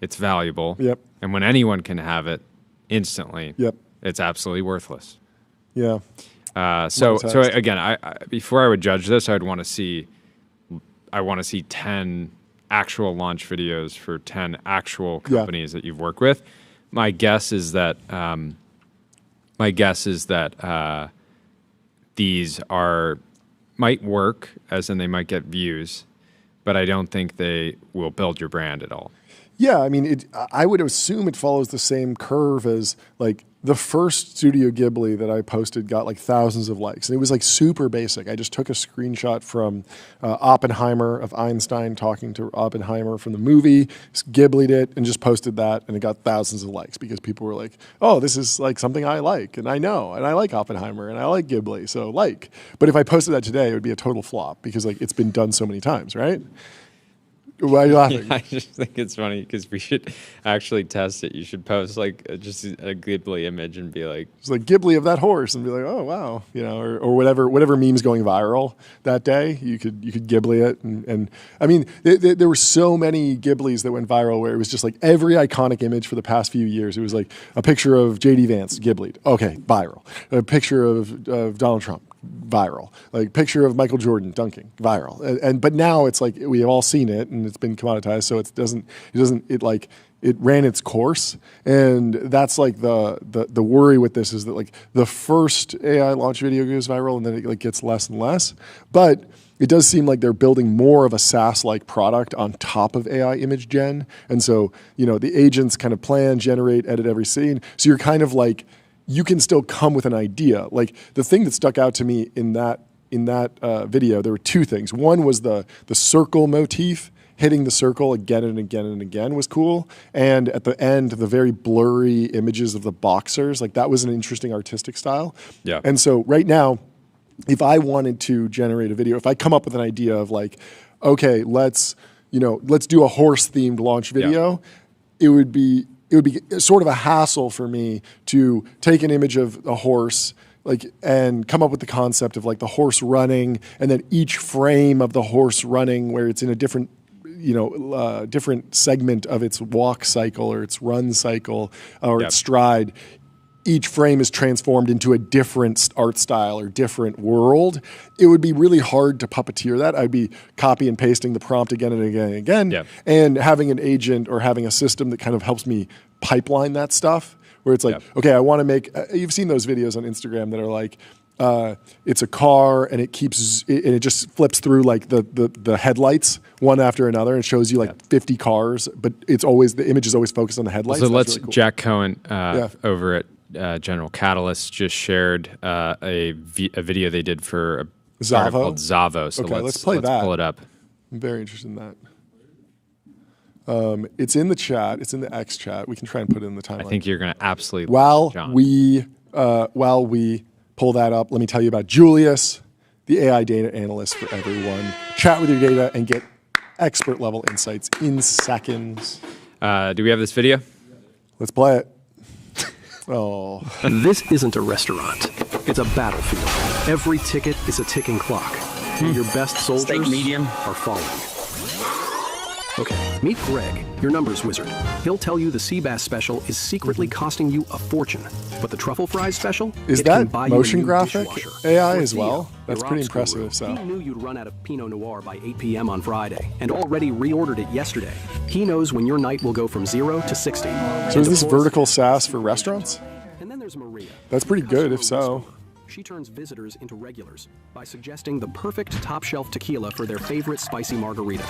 it's valuable. Yep. And when anyone can have it instantly, Yep. it's absolutely worthless. Yeah. So Monetized. again, I before I would judge this, I want to see 10 actual launch videos for 10 actual companies that you've worked with. My guess is that these might work, as in they might get views, but I don't think they will build your brand at all. Yeah, I mean, I would assume it follows the same curve as like the first Studio Ghibli that I posted got like thousands of likes. And it was like super basic. I just took a screenshot from Oppenheimer of Einstein talking to Oppenheimer from the movie, Ghibli'd it, and just posted that. And it got thousands of likes because people were like, oh, this is like something I like. And I know. And I like Oppenheimer. And I like Ghibli. So like. But if I posted that today, it would be a total flop because like it's been done so many times, right? Why are you laughing? I just think it's funny because we should actually test it. You should post like just a Ghibli image and be like, It's like Ghibli of that horse, and be like, oh wow, you know, or whatever meme's going viral that day. You could Ghibli it, and I mean, there were so many Ghiblis that went viral where it was just like every iconic image for the past few years. It was like a picture of JD Vance Ghibli'd, okay, viral. A picture of Donald Trump, viral. Like picture of Michael Jordan dunking, viral. But now it's like we have all seen it and it's been commoditized, so it ran its course. And that's like the worry with this is that like the first AI launch video goes viral and then it like gets less and less. But it does seem like they're building more of a SaaS-like product on top of AI image gen. And so, you know, the agents kind of plan, generate, edit every scene. So you're kind of like, you can still come with an idea. Like the thing that stuck out to me in that video, there were two things. One was the circle motif. Hitting the circle again and again and again was cool. And at the end, the very blurry images of the boxers, like that was an interesting artistic style. Yeah. And so right now, if I wanted to generate a video, if I come up with an idea of like, okay, let's do a horse-themed launch video, it would be sort of a hassle for me to take an image of a horse and come up with the concept of like the horse running and then each frame of the horse running where it's in a different different segment of its walk cycle or its run cycle or its stride. Each frame is transformed into a different art style or different world. It would be really hard to puppeteer that. I'd be copy and pasting the prompt again and again and again, and having an agent or having a system that kind of helps me pipeline that stuff. Where it's like, okay, I want to make. You've seen those videos on Instagram that are like, it's a car and it just flips through like the headlights one after another and shows you like 50 cars, but the image is always focused on the headlights. So That's really cool. Jack Cohen over at General Catalyst just shared a video they did for a startup called Zavo. So let's play that. Pull it up. I'm very interested in that. It's in the chat. It's in the X chat. We can try and put it in the timeline. I think you're going to absolutely while John. we pull that up, let me tell you about Julius, the AI data analyst for everyone. Chat with your data and get expert level insights in seconds. Do we have this video? Let's play it. Oh, This isn't a restaurant. It's a battlefield. Every ticket is a ticking clock. And your best soldiers are falling. Okay, meet Greg, your numbers wizard. He'll tell you the sea bass special is secretly costing you a fortune. But the truffle fries special, is it can that buy you a motion new graphic dishwasher. AI as Tortilla, well? That's your pretty ops impressive guru. if so. He knew you'd run out of Pinot Noir by 8 p.m. on Friday and already reordered it yesterday. He knows when your night will go from 0 to 60. So is this vertical SaaS for restaurants? And then there's Maria. That's pretty good if so. She turns visitors into regulars by suggesting the perfect top-shelf tequila for their favorite spicy margarita.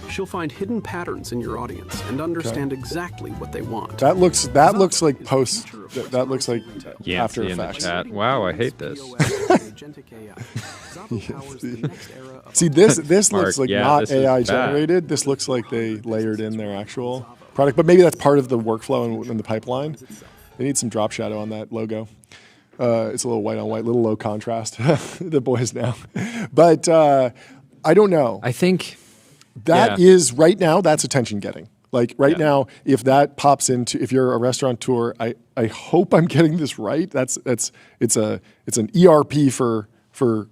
She'll find hidden patterns in your audience and understand exactly what they want. That looks like post. That looks like After in the Effects. chat. Wow, I hate this. See, this Mark, looks like yeah, not this is AI bad. generated. This looks like they layered in their actual product, but maybe that's part of the workflow in the pipeline. They need some drop shadow on that logo. It's a little white on white, little low contrast. The boys now, but I don't know. I think That is right now. That's attention getting. Like right now, if that pops into, if you're a restaurateur, I hope I'm getting this right. It's an ERP for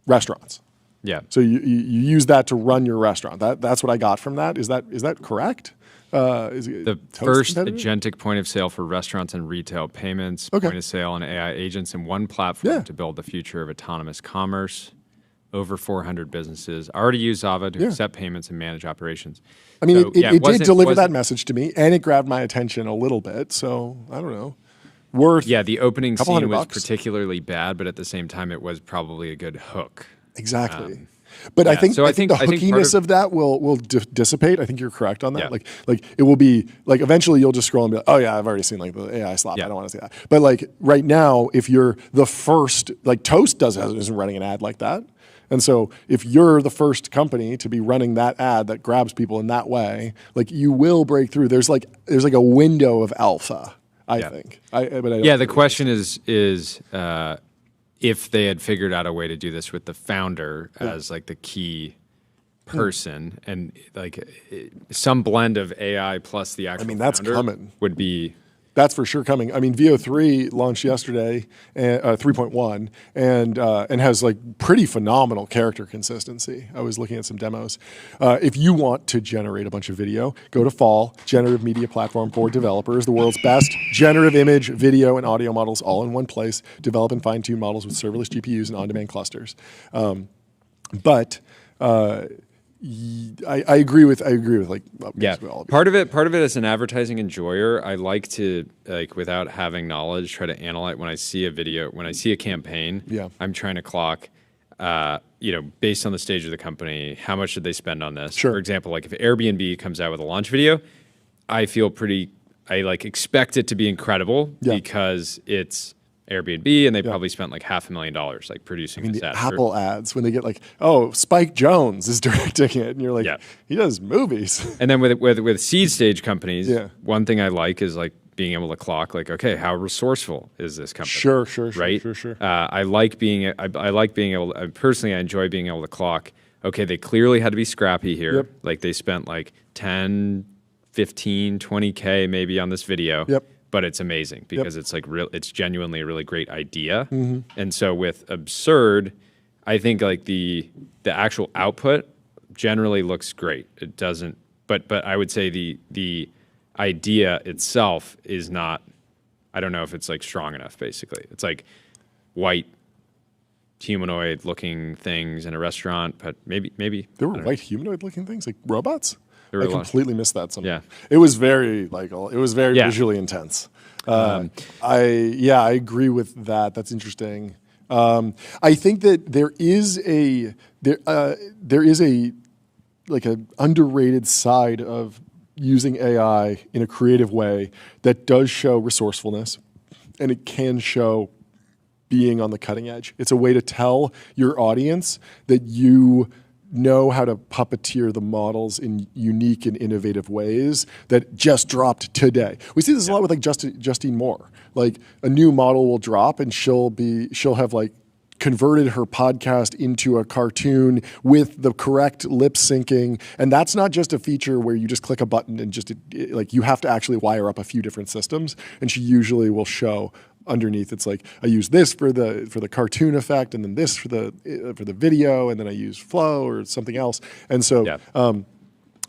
restaurants. Yeah. So you use that to run your restaurant. That's what I got from that. Is that correct? Is it The first agentic point of sale for restaurants and retail payments, Okay. point of sale and AI agents in one platform Yeah. to build the future of autonomous commerce. Over 400 businesses already use Zava to accept payments and manage operations. I mean, So, it did deliver that wasn't- message to me, and it grabbed my attention a little bit. So I don't know. Worth Yeah, the opening couple scene $100 was bucks. particularly bad, but at the same time, it was probably a good hook. Exactly. But I yeah, think so I I think the think part hookiness of- of that will dissipate. I think you're correct on that. Yeah. Like it will be like eventually you'll just scroll and be like, oh yeah, I've already seen like the AI slop. Yeah. I don't want to see that. But like right now, if you're the first, like Toast isn't running an ad like that. And so if you're the first company to be running that ad that grabs people in that way, like you will break through. There's like a window of alpha, I think. But I don't Yeah, the think question is if they had figured out a way to do this with the founder as like the key person and like some blend of AI plus the actual that's founder coming. would be. That's for sure coming. I mean, VO3 launched yesterday, 3.1, and has like pretty phenomenal character consistency. I was looking at some demos. If you want to generate a bunch of video, go to Fall, generative media platform for developers, the world's best generative image, video, and audio models all in one place. Develop and fine-tune models with serverless GPUs and on-demand clusters. I agree with like basically all of you. Part of it as an advertising enjoyer, I like to like without having knowledge try to analyze when I see a video, when I see a campaign. Yeah. I'm trying to clock, based on the stage of the company, how much did they spend on this? Sure. For example, like if Airbnb comes out with a launch video, I expect it to be incredible because it's Airbnb and they probably spent like $500,000 like producing this The ad. Apple ads when they get like, oh, Spike Jones is directing it, and you're like, Yeah. he does movies. And then with seed stage companies, Yeah. one thing I like is like being able to clock like, okay, how resourceful is this company? Sure, right? Sure. I like being able. Personally, I enjoy being able to clock. Okay, they clearly had to be scrappy here. Yep. Like they spent like 10, 15, 20K maybe on this video. Yep. But it's amazing because it's like it's genuinely a really great idea. Mm-hmm. And so with Absurd, I think like the actual output generally looks great. It doesn't, but I would say the idea itself is not. I don't know if it's like strong enough. Basically, it's like white humanoid looking things in a restaurant, but maybe There were white humanoid looking things like robots. There I were a lot. completely missed that somehow. Yeah. It was very Yeah. visually intense. I agree with that. That's interesting. I think that there is a like an underrated side of using AI in a creative way that does show resourcefulness, and it can show being on the cutting edge. It's a way to tell your audience that you know how to puppeteer the models in unique and innovative ways that just dropped today. We see this a lot with like Justine Moore. Like a new model will drop and she'll have like converted her podcast into a cartoon with the correct lip syncing. And that's not just a feature where you just click a button and like you have to actually wire up a few different systems. And she usually will show underneath it's like I use this for the cartoon effect and then this for the video and then I use flow or something else. And so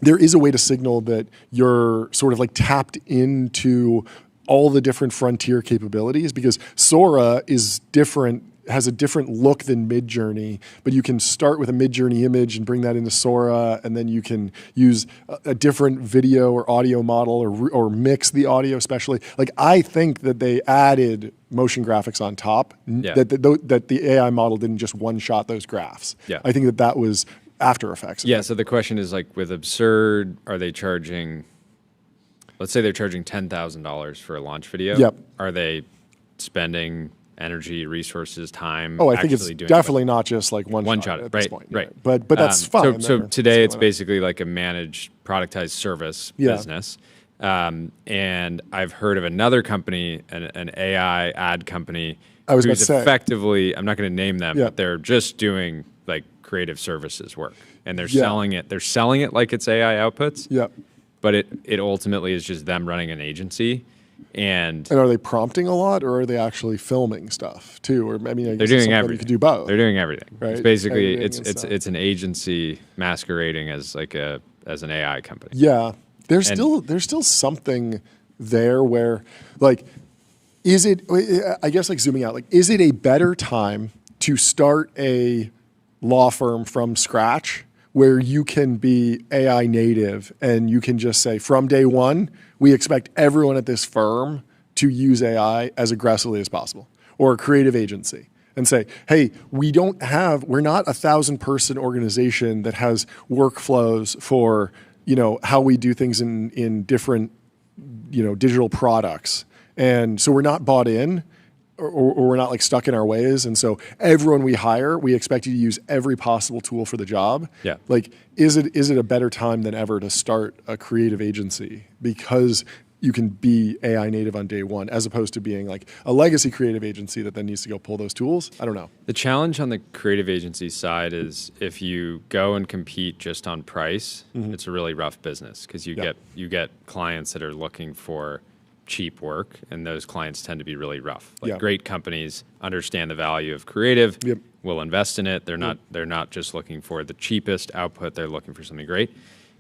there is a way to signal that you're sort of like tapped into all the different frontier capabilities because Sora is different, has a different look than Midjourney, but you can start with a Midjourney image and bring that into Sora, and then you can use a different video or audio model or mix the audio especially. Like I think that they added motion graphics on top, that the AI model didn't just one-shot those graphs. Yeah. I think that was After Effects. Yeah, so the question is like with Absurd, are they charging, let's say they're charging $10,000 for a launch video. Yep. Are they spending energy, resources, time? Oh, I think it's actually doing definitely not just like one one shot shot, at this right? point. Right. But that's fine. So They're today it's scaling up. basically like a managed, productized service business. And I've heard of another company, an AI ad company, I was about who's to say. effectively, I'm not going to name them, Yeah. but they're just doing like creative services work, and they're Yeah. selling it. They're selling it like it's AI outputs. Yep. But it ultimately is just them running an agency, and And are they prompting a lot, or are they actually filming stuff too? Or I mean, I they're guess doing something everything. you could do both. They're doing everything. Right? It's basically Editing and stuff. it's an agency masquerading as as an AI company. Yeah, there's And- still something there where, like, is it? I guess like zooming out, like, is it a better time to start a law firm from scratch where you can be AI native and you can just say from day one we expect everyone at this firm to use AI as aggressively as possible, or a creative agency? And say, hey, we're not 1,000-person organization that has workflows for, how we do things in different, digital products. And so we're not bought in, or we're not like stuck in our ways. And so everyone we hire, we expect you to use every possible tool for the job. Yeah. Like, is it a better time than ever to start a creative agency because you can be AI native on day one, as opposed to being like a legacy creative agency that then needs to go pull those tools? I don't know. The challenge on the creative agency side is if you go and compete just on price, it's a really rough business, because you get clients that are looking for cheap work, and those clients tend to be really rough. Like, great companies understand the value of creative, will invest in it. They're not just looking for the cheapest output. They're looking for something great.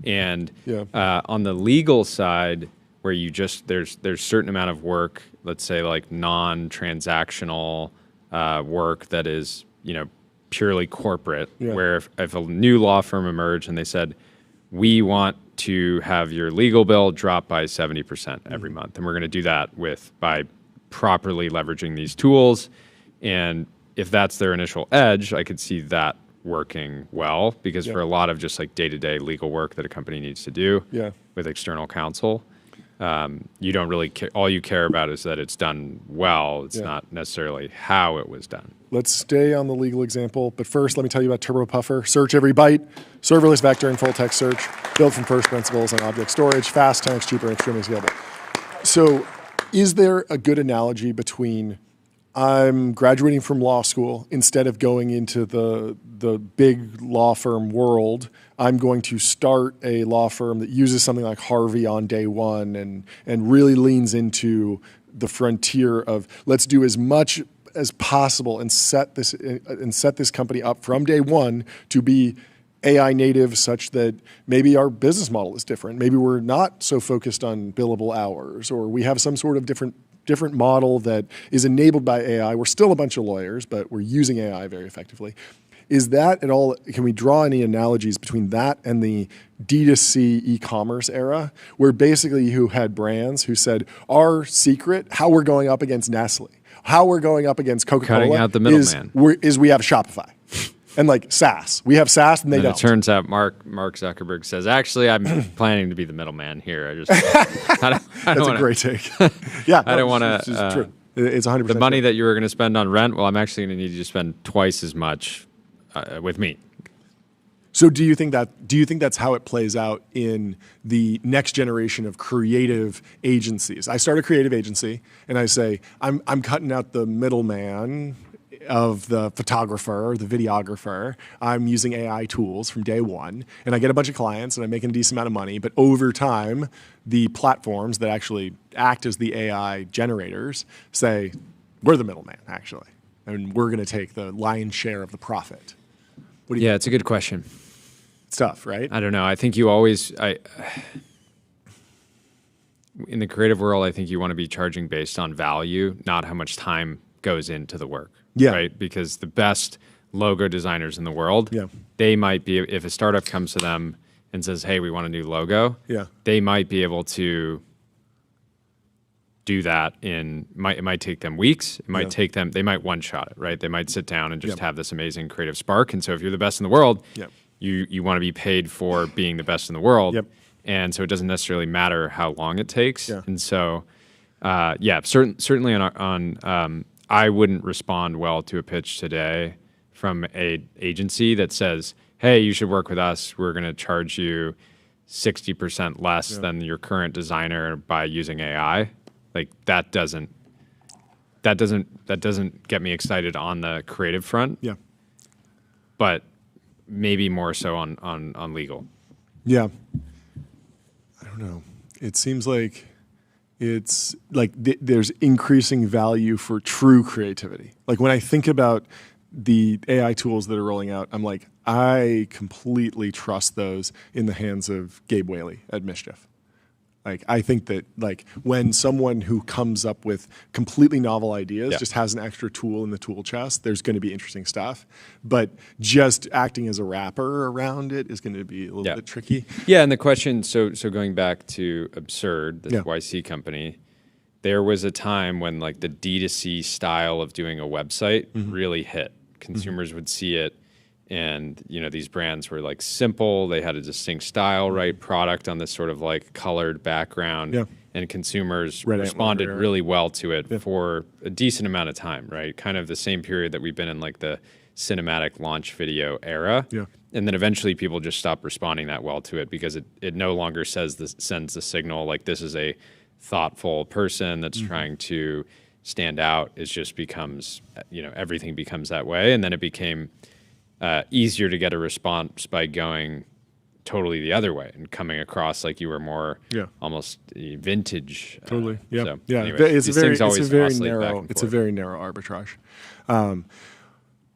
And on the legal side, where there's certain amount of work, let's say like non-transactional work that is purely corporate, where if a new law firm emerged and they said, we want to have your legal bill drop by 70% every month, and we're going to do that by properly leveraging these tools, and if that's their initial edge, I could see that working well, because for a lot of just like day-to-day legal work that a company needs to do with external counsel, you don't really care. All you care about is that it's done well. It's not necessarily how it was done. Let's stay on the legal example, but first let me tell you about Turbo Puffer. Search every byte, serverless vector and full text search, built from first principles and object storage, fast, 10x cheaper, and extremely scalable. So is there a good analogy between I'm graduating from law school, instead of going into the big law firm world, I'm going to start a law firm that uses something like Harvey on day one and really leans into the frontier of let's do as much as possible and set this company up from day one to be AI native, such that maybe our business model is different. Maybe we're not so focused on billable hours, or we have some sort of different model that is enabled by AI. We're still a bunch of lawyers, but we're using AI very effectively. Is that at all, can we draw any analogies between that and the D2C e-commerce era, where basically you had brands who said, our secret, how we're going up against Nestle, how we're going up against Coca-Cola, Cutting out the middleman. is we have Shopify. And like SaaS. We have SaaS and they don't. It turns out Mark Zuckerberg says, actually, I'm planning to be the middleman here. That's a great take. Yeah. I don't want to. It's true. It's 100%. The money true. that you were going to spend on rent, well, I'm actually going to need you to spend twice as much with me. So do you think that's how it plays out in the next generation of creative agencies? I start a creative agency and I say, I'm cutting out the middleman of the photographer, the videographer. I'm using AI tools from day one, and I get a bunch of clients and I'm making a decent amount of money. But over time, the platforms that actually act as the AI generators say, we're the middleman, actually, and we're going to take the lion's share of the profit. What do you think? It's a good question. It's tough, right? I don't know. I think you always, in the creative world, I think you want to be charging based on value, not how much time goes into the work. Yeah. Right? Because the best logo designers in the world, Yeah. they might be, if a startup comes to them and says, hey, we want a new logo, Yeah. they might be able to do that it might take them weeks. It might take them, they might one-shot it, right? They might sit down and just have this amazing creative spark. And so if you're the best in the world, you want to be paid for being the best in the world. And so it doesn't necessarily matter how long it takes. And so, certainly on I wouldn't respond well to a pitch today from an agency that says, hey, you should work with us. We're going to charge you 60% less than your current designer by using AI. Like that doesn't get me excited on the creative front. Yeah. But maybe more so on legal. Yeah. I don't know. It seems like it's like there's increasing value for true creativity. Like when I think about the AI tools that are rolling out, I'm like, I completely trust those in the hands of Gabe Whaley at Mischief. Like, I think that like when someone who comes up with completely novel ideas just has an extra tool in the tool chest, there's going to be interesting stuff. But just acting as a wrapper around it is going to be a little bit tricky. Yeah, and the question, so going back to Absurd, this YC company, there was a time when like the D2C style of doing a website really hit. Consumers would see it. And, you know, these brands were like simple. They had a distinct style, right? Product on this sort of like colored background. Yeah. And consumers responded really well to it for a decent amount of time, right? Kind of the same period that we've been in like the cinematic launch video era. Yeah. And then eventually people just stopped responding that well to it because it no longer sends the signal like this is a thoughtful person that's trying to stand out. It just becomes, you know, everything becomes that way. And then it became easier to get a response by going totally the other way and coming across like you were more almost vintage. Totally. Yeah. So, yeah. Anyway, it's a very narrow arbitrage.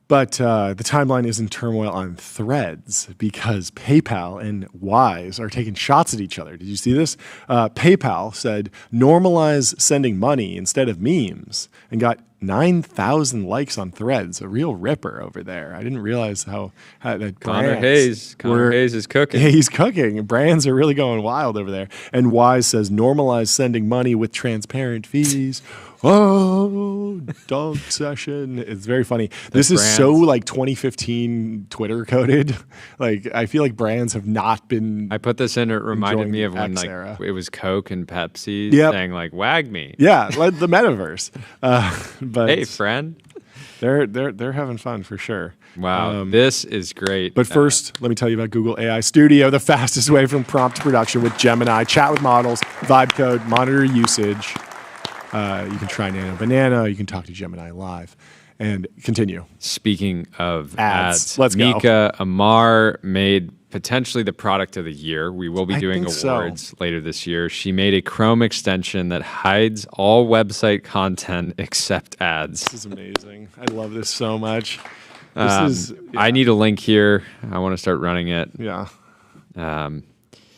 But the timeline is in turmoil on Threads because PayPal and Wise are taking shots at each other. Did you see this? PayPal said normalize sending money instead of memes and got 9,000 likes on Threads. A real ripper over there. I didn't realize how that Connor Hayes is cooking. He's cooking. Brands are really going wild over there. And Wise says normalize sending money with transparent fees. Oh, dog session. It's very funny. This is so like 2015 Twitter coded. Like I feel like brands have not been. I put this in. It reminded me of when like it was Coke and Pepsi saying like "wag me." Yeah, like the metaverse. But hey, friend, they're having fun for sure. Wow, this is great. But first, let me tell you about Google AI Studio, the fastest way from prompt to production with Gemini. Chat with models, vibe code, monitor usage. You can try Nano Banana. You can talk to Gemini live. And continue. Speaking of ads, let's go. Mika Amar made potentially the product of the year. We will be doing awards later this year. She made a Chrome extension that hides all website content except ads. This is amazing. I love this so much. I need a link here. I want to start running it. Yeah.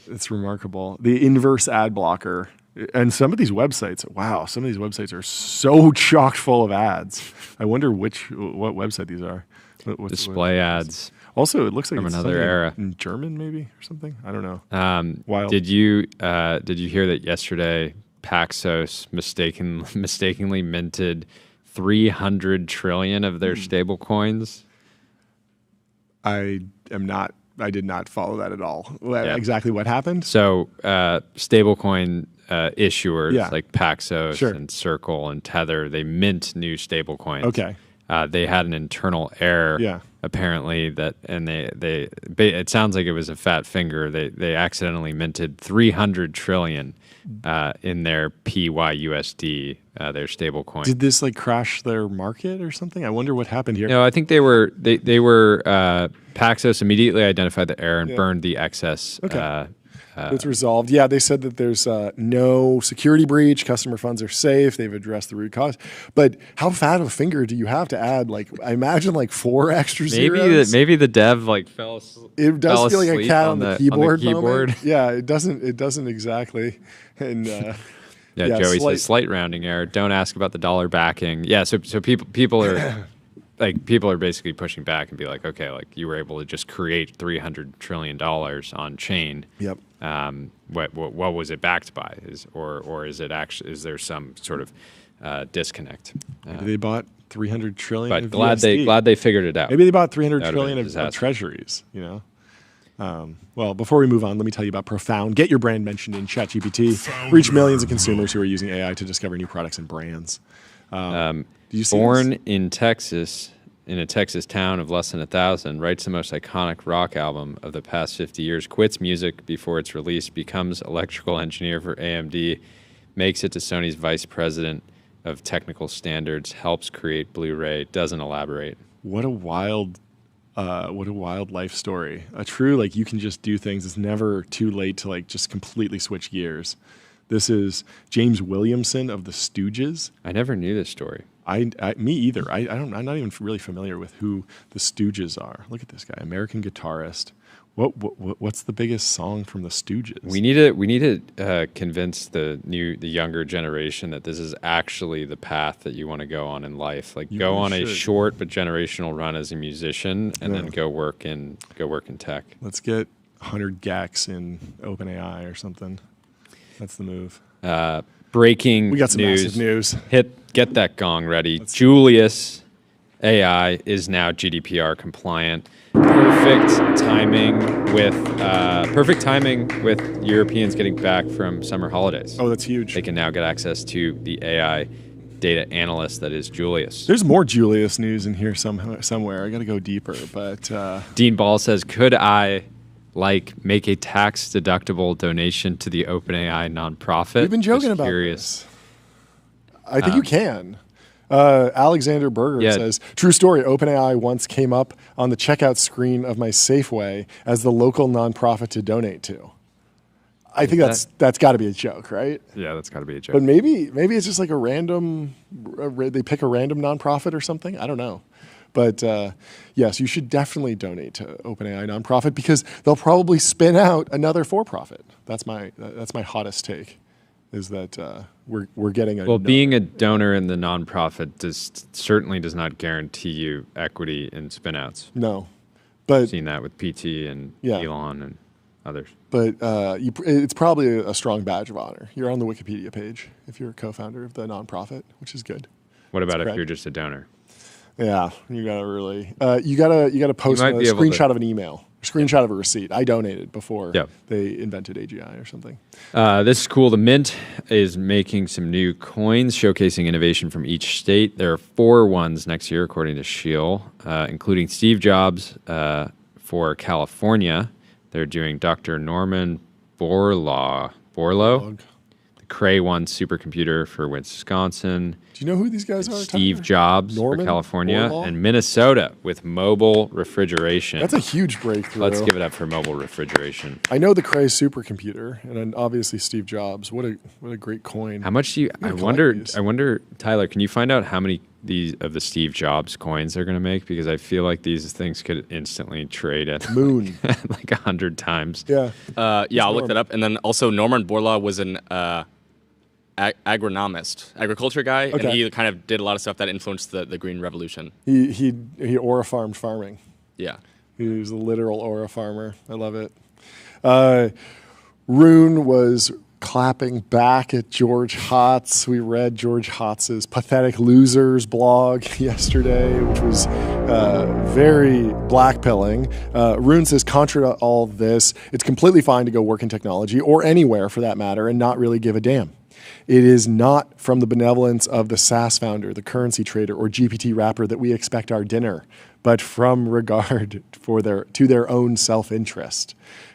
It's remarkable. The inverse ad blocker. And some of these websites, wow, some of these websites are so chock full of ads. I wonder what website these are. Display ads. Also, it looks like from it's another era in German, maybe or something. I don't know. Wild. Did you hear that yesterday? Paxos mistakenly minted 300 trillion of their stable coins. I did not follow that at all. Exactly what happened? So stablecoin issuers like Paxos and Circle and Tether, they mint new stablecoins. Okay. They had an internal error apparently and it sounds like it was a fat finger. They accidentally minted 300 trillion in their PYUSD, their stablecoin. Did this like crash their market or something? I wonder what happened here. No, I think they were Paxos immediately identified the error and burned the excess. Okay. It's resolved. Yeah, they said that there's no security breach. Customer funds are safe. They've addressed the root cause. But how fat of a finger do you have to add? Like, I imagine like 4 extra zeros. Maybe the dev like fell asleep. It does feel like a cat on the keyboard. Yeah, it doesn't exactly. And Joey says slight rounding error. Don't ask about the dollar backing. Yeah, so people are. Like people are basically pushing back and be like, okay, like you were able to just create $300 trillion on chain. Yep. What was it backed by? Or is it actually? Is there some sort of disconnect? Maybe they bought 300 trillion. But of glad USD. they figured it out. Maybe they bought 300 trillion of treasuries. You know. Well, before we move on, let me tell you about Profound. Get your brand mentioned in ChatGPT. Reach millions of consumers who are using AI to discover new products and brands. Born in Texas, in a Texas town of less than 1,000, writes the most iconic rock album of the past 50 years, quits music before it's released, becomes electrical engineer for AMD, makes it to Sony's vice president of technical standards, helps create Blu-ray, doesn't elaborate. What a wild What a wild life story. A true, like, you can just do things. It's never too late to, like, just completely switch gears. This is James Williamson of the Stooges. I never knew this story. Me either. I'm not even really familiar with who the Stooges are. Look at this guy, American guitarist. What's the biggest song from the Stooges? We need to convince the younger generation that this is actually the path that you want to go on in life. Like, go on a short but generational run as a musician, and then go work in tech. Let's get 100 gacs in OpenAI or something. That's the move. Breaking We got some news. massive news. Get that gong ready. Julius AI is now GDPR compliant. Perfect timing with Europeans getting back from summer holidays. Oh, that's huge. They can now get access to the AI data analyst that is Julius. There's more Julius news in here somewhere. I got to go deeper, but Dean Ball says, could I make a tax deductible donation to the OpenAI nonprofit? we've been joking Just about curious. this. I think you can. Alexander Berger says, true story, OpenAI once came up on the checkout screen of my Safeway as the local nonprofit to donate to. I think that's got to be a joke, right? Yeah, that's got to be a joke. But maybe it's just like a random, they pick a random nonprofit or something. I don't know. But yes, you should definitely donate to OpenAI nonprofit because they'll probably spin out another for-profit. That's my hottest take, is that we're getting a being a donor in the nonprofit certainly does not guarantee you equity in spinouts. No, but I've seen that with PT and Elon and others. But it's probably a strong badge of honor. You're on the Wikipedia page if you're a co-founder of the nonprofit, which is good. What about if you're just a donor? Yeah, you gotta really you gotta post a screenshot of an email, a screenshot of a receipt. I donated before they invented AGI or something. This is cool. The Mint is making some new coins showcasing innovation from each state. There are 4 ones next year, according to Shield, including Steve Jobs for California. They're doing Dr. Norman Borlaug, the Cray 1 supercomputer for Wisconsin. Do you know who these guys are? Steve Jobs for California, and Minnesota with mobile refrigeration. That's a huge breakthrough. Let's give it up for mobile refrigeration. I know the Cray supercomputer, and then obviously Steve Jobs. What a great coin. How much do you? I wonder, Tyler. Can you find out how many of the Steve Jobs coins they're going to make? Because I feel like these things could instantly trade at moon like 100 times. Yeah. I'll look that up. And then also Norman Borlaug was an agronomist, agriculture guy, and he kind of did a lot of stuff that influenced the Green Revolution. He aura farmed farming. Yeah. He was a literal aura farmer. I love it. Rune was clapping back at George Hotz. We read George Hotz's Pathetic Losers blog yesterday, which was very blackpilling. Rune says, contra to all this, it's completely fine to go work in technology, or anywhere for that matter, and not really give a damn. It is not from the benevolence of the SaaS founder, the currency trader, or GPT rapper that we expect our dinner, but from regard to their own self-interest.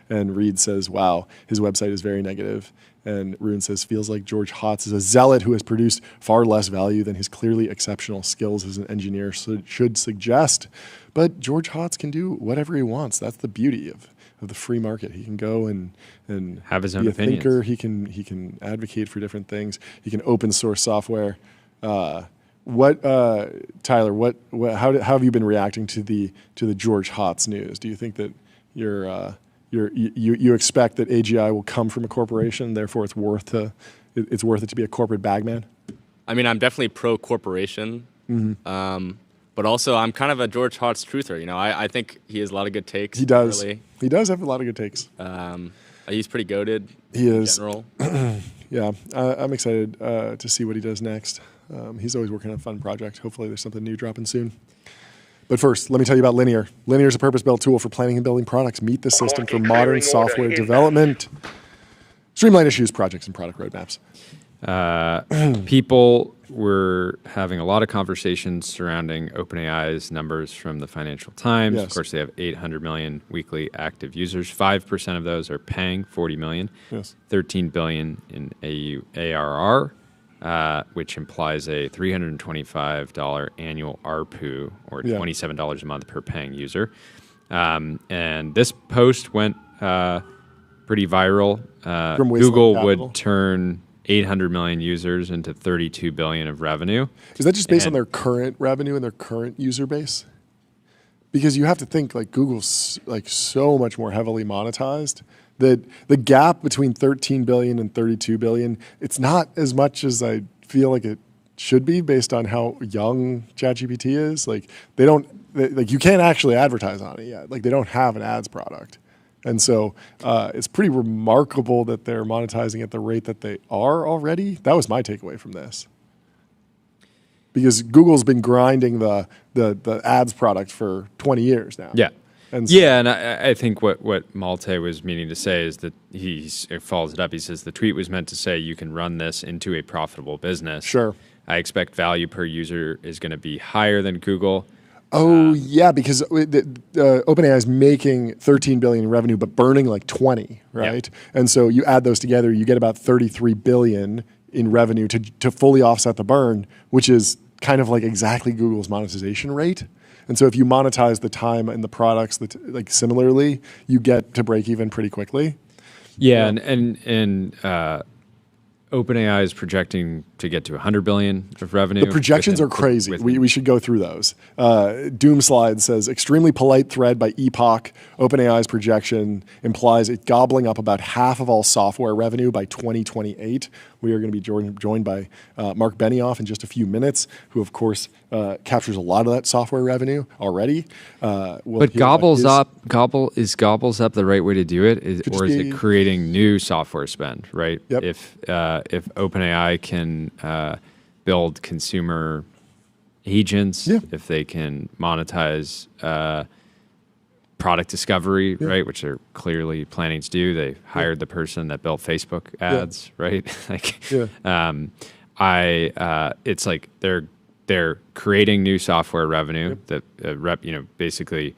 And Reed says, wow, his website is very negative. And Rune says, feels like George Hotz is a zealot who has produced far less value than his clearly exceptional skills as an engineer should suggest. But George Hotz can do whatever he wants. That's the beauty of the free market. He can go and have his own be a opinions. thinker. He can advocate for different things. He can open source software. Tyler? How have you been reacting to the George Hotz news? Do you think that you expect that AGI will come from a corporation, therefore it's worth it to be a corporate bagman? I mean, I'm definitely pro corporation. Mm-hmm. But also, I'm kind of a George Hotz truther. You know, I think he has a lot of good takes. He does. Really. He does have a lot of good takes. He's pretty goated. He in is. General. Yeah, I'm excited to see what he does next. He's always working on a fun project. Hopefully, there's something new dropping soon. But first, let me tell you about Linear. Linear is a purpose-built tool for planning and building products. Meet the system for modern software development. Streamline issues, projects, and product roadmaps. People were having a lot of conversations surrounding OpenAI's numbers from the Financial Times. Yes. Of course, they have 800 million weekly active users. 5% of those are paying, 40 million. Yes. 13 billion in ARR. which implies a $325 annual ARPU, or $27 a month per paying user. And this post went pretty viral. Google would turn 800 million users into 32 billion of revenue. Is that just based on their current revenue and their current user base? Because you have to think like Google's like so much more heavily monetized that the gap between 13 billion and 32 billion, it's not as much as I feel like it should be based on how young ChatGPT is. Like like you can't actually advertise on it yet. Like they don't have an ads product. And so it's pretty remarkable that they're monetizing at the rate that they are already. That was my takeaway from this. Because Google's been grinding the ads product for 20 years now. Yeah. And so, and I think what Malte was meaning to say is that he follows it up. He says the tweet was meant to say you can run this into a profitable business. Sure. I expect value per user is going to be higher than Google. Oh, yeah, because OpenAI is making 13 billion in revenue, but burning like 20, right? Yeah. And so you add those together, you get about 33 billion in revenue to fully offset the burn, which is kind of like exactly Google's monetization rate. And so if you monetize the time and the products like similarly, you get to break even pretty quickly. Yeah, and OpenAI is projecting to get to 100 billion of revenue. The projections are crazy. We should go through those. Doomslide says, extremely polite thread by Epoch. OpenAI's projection implies it gobbling up about half of all software revenue by 2028. We are going to be joined by Marc Benioff in just a few minutes, who, of course, captures a lot of that software revenue already. But gobbles up the right way to do it, or is it creating new software spend? Right. Yep. If OpenAI can build consumer agents, if they can monetize product discovery, right, which they're clearly planning to do. They hired the person that built Facebook ads, right? It's like they're creating new software revenue that basically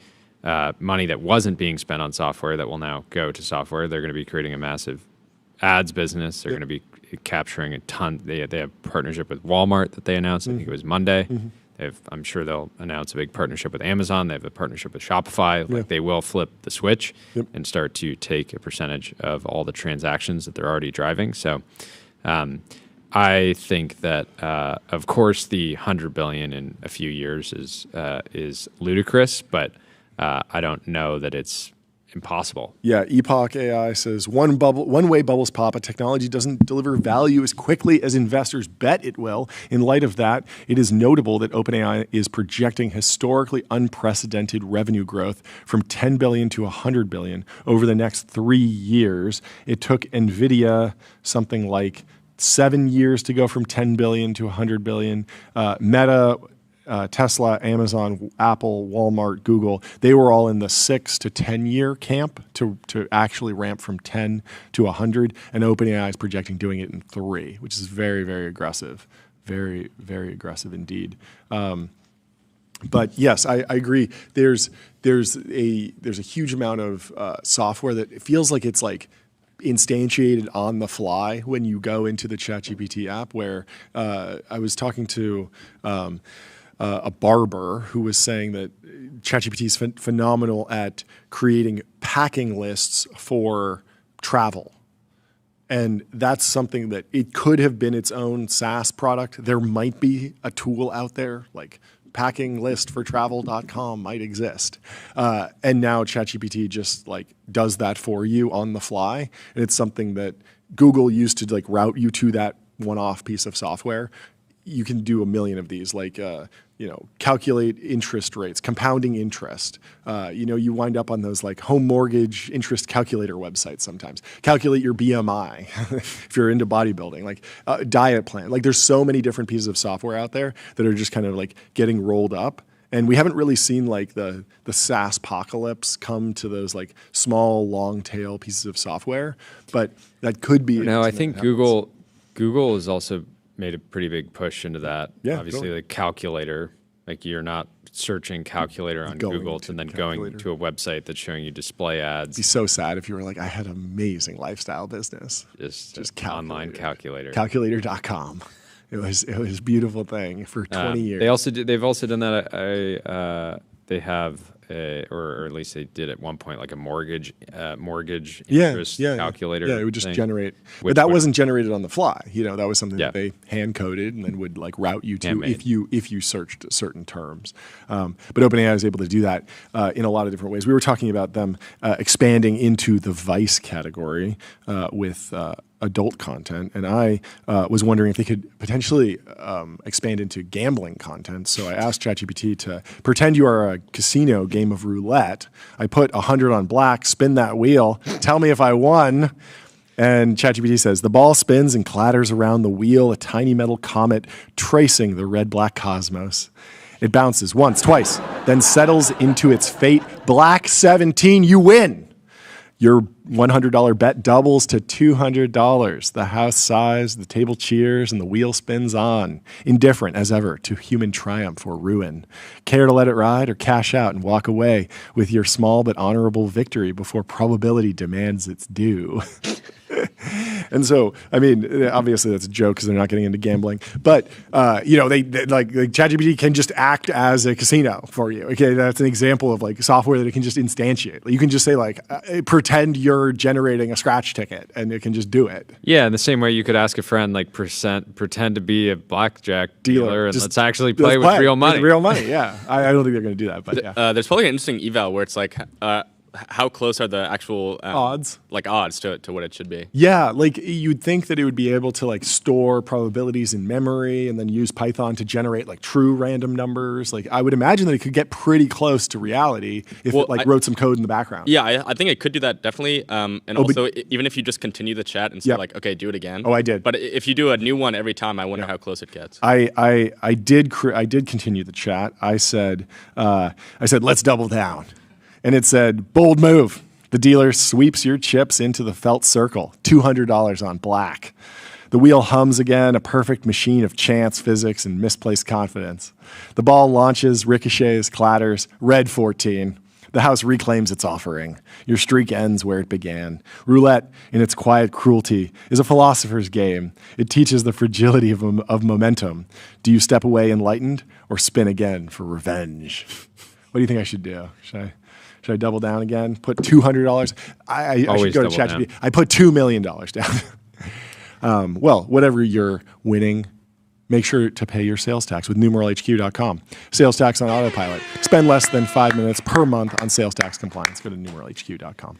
money that wasn't being spent on software that will now go to software. They're going to be creating a massive ads business. They're going to be capturing a ton. They have a partnership with Walmart that they announced. I think it was Monday. I'm sure they'll announce a big partnership with Amazon. They have a partnership with Shopify. Like they will flip the switch and start to take a percentage of all the transactions that they're already driving. So I think that, of course, the 100 billion in a few years is ludicrous, but I don't know that it's impossible. Yeah, Epoch AI says one way bubbles pop. A technology doesn't deliver value as quickly as investors bet it will. In light of that, it is notable that OpenAI is projecting historically unprecedented revenue growth from 10 billion to 100 billion over the next 3 years. It took NVIDIA something like 7 years to go from 10 billion to 100 billion. Meta, Tesla, Amazon, Apple, Walmart, Google, they were all in the 6 to 10 year camp to actually ramp from 10 to 100. And OpenAI is projecting doing it in 3, which is very, very aggressive. Very, very aggressive indeed. But yes, I agree. There's a huge amount of software that it feels like it's like instantiated on the fly when you go into the ChatGPT app, where I was talking to a barber who was saying that ChatGPT is phenomenal at creating packing lists for travel. And that's something that it could have been its own SaaS product. There might be a tool out there like packing list for travel.com might exist. And now ChatGPT just like does that for you on the fly. And it's something that Google used to like route you to that one-off piece of software. You can do a million of these, like, calculate interest rates, compounding interest. You wind up on those like home mortgage interest calculator websites sometimes. Calculate your BMI if you're into bodybuilding, like diet plan. Like there's so many different pieces of software out there that are just kind of like getting rolled up. And we haven't really seen like the SaaS apocalypse come to those like small, long tail pieces of software, but that could be. No, I think Google has also made a pretty big push into that. Yeah, obviously the calculator, like you're not searching calculator on Google and then going to a website that's showing you display ads. It'd be so sad if you were like, I had an amazing lifestyle business. Just online calculator. Calculator.com. It was a beautiful thing for 20 years. They've also done that. They have or at least they did at one point, like a mortgage interest calculator. Yeah, it would just generate. Which But that wasn't generated on the fly. That was something Yeah. that they hand coded and then would like route you to Handmade. if you searched certain terms. But OpenAI is able to do that in a lot of different ways. We were talking about them expanding into the Vice category with adult content, and I was wondering if they could potentially expand into gambling content. So I asked ChatGPT to pretend you are a casino game of roulette. I put 100 on black, spin that wheel, tell me if I won. And ChatGPT says, the ball spins and clatters around the wheel, a tiny metal comet tracing the red-black cosmos. It bounces once, twice, then settles into its fate. Black 17, you win. Your $100 bet doubles to $200. The house sighs, the table cheers, and the wheel spins on, indifferent as ever to human triumph or ruin. Care to let it ride or cash out and walk away with your small but honorable victory before probability demands its due? And so, I mean, obviously that's a joke because they're not getting into gambling. But they like ChatGPT can just act as a casino for you. Okay, that's an example of like software that it can just instantiate. You can just say like, pretend you're generating a scratch ticket, and it can just do it. Yeah, in the same way you could ask a friend like pretend to be a blackjack dealer and let's actually play with real money. With real money, yeah. I don't think they're going to do that, but yeah. There's probably an interesting eval where it's like, how close are the actual odds to what it should be? Yeah, like you'd think that it would be able to like store probabilities in memory and then use Python to generate like true random numbers. Like I would imagine that it could get pretty close to reality if it like wrote some code in the background. Yeah, I think it could do that definitely. Also, even if you just continue the chat and say like, okay, do it again. Oh, I did. But if you do a new one every time, I wonder how close it gets. I did continue the chat. I said let's double down. And it said, bold move. The dealer sweeps your chips into the felt circle. $200 on black. The wheel hums again, a perfect machine of chance, physics, and misplaced confidence. The ball launches, ricochets, clatters. Red 14. The house reclaims its offering. Your streak ends where it began. Roulette, in its quiet cruelty, is a philosopher's game. It teaches the fragility of momentum. Do you step away enlightened or spin again for revenge? What do you think I should do? Should I double down again? Put $200? I should go to ChatGPT. I put $2 million down. Well, whatever you're winning, make sure to pay your sales tax with numeralhq.com. Sales tax on autopilot. Spend less than 5 minutes per month on sales tax compliance. Go to numeralhq.com.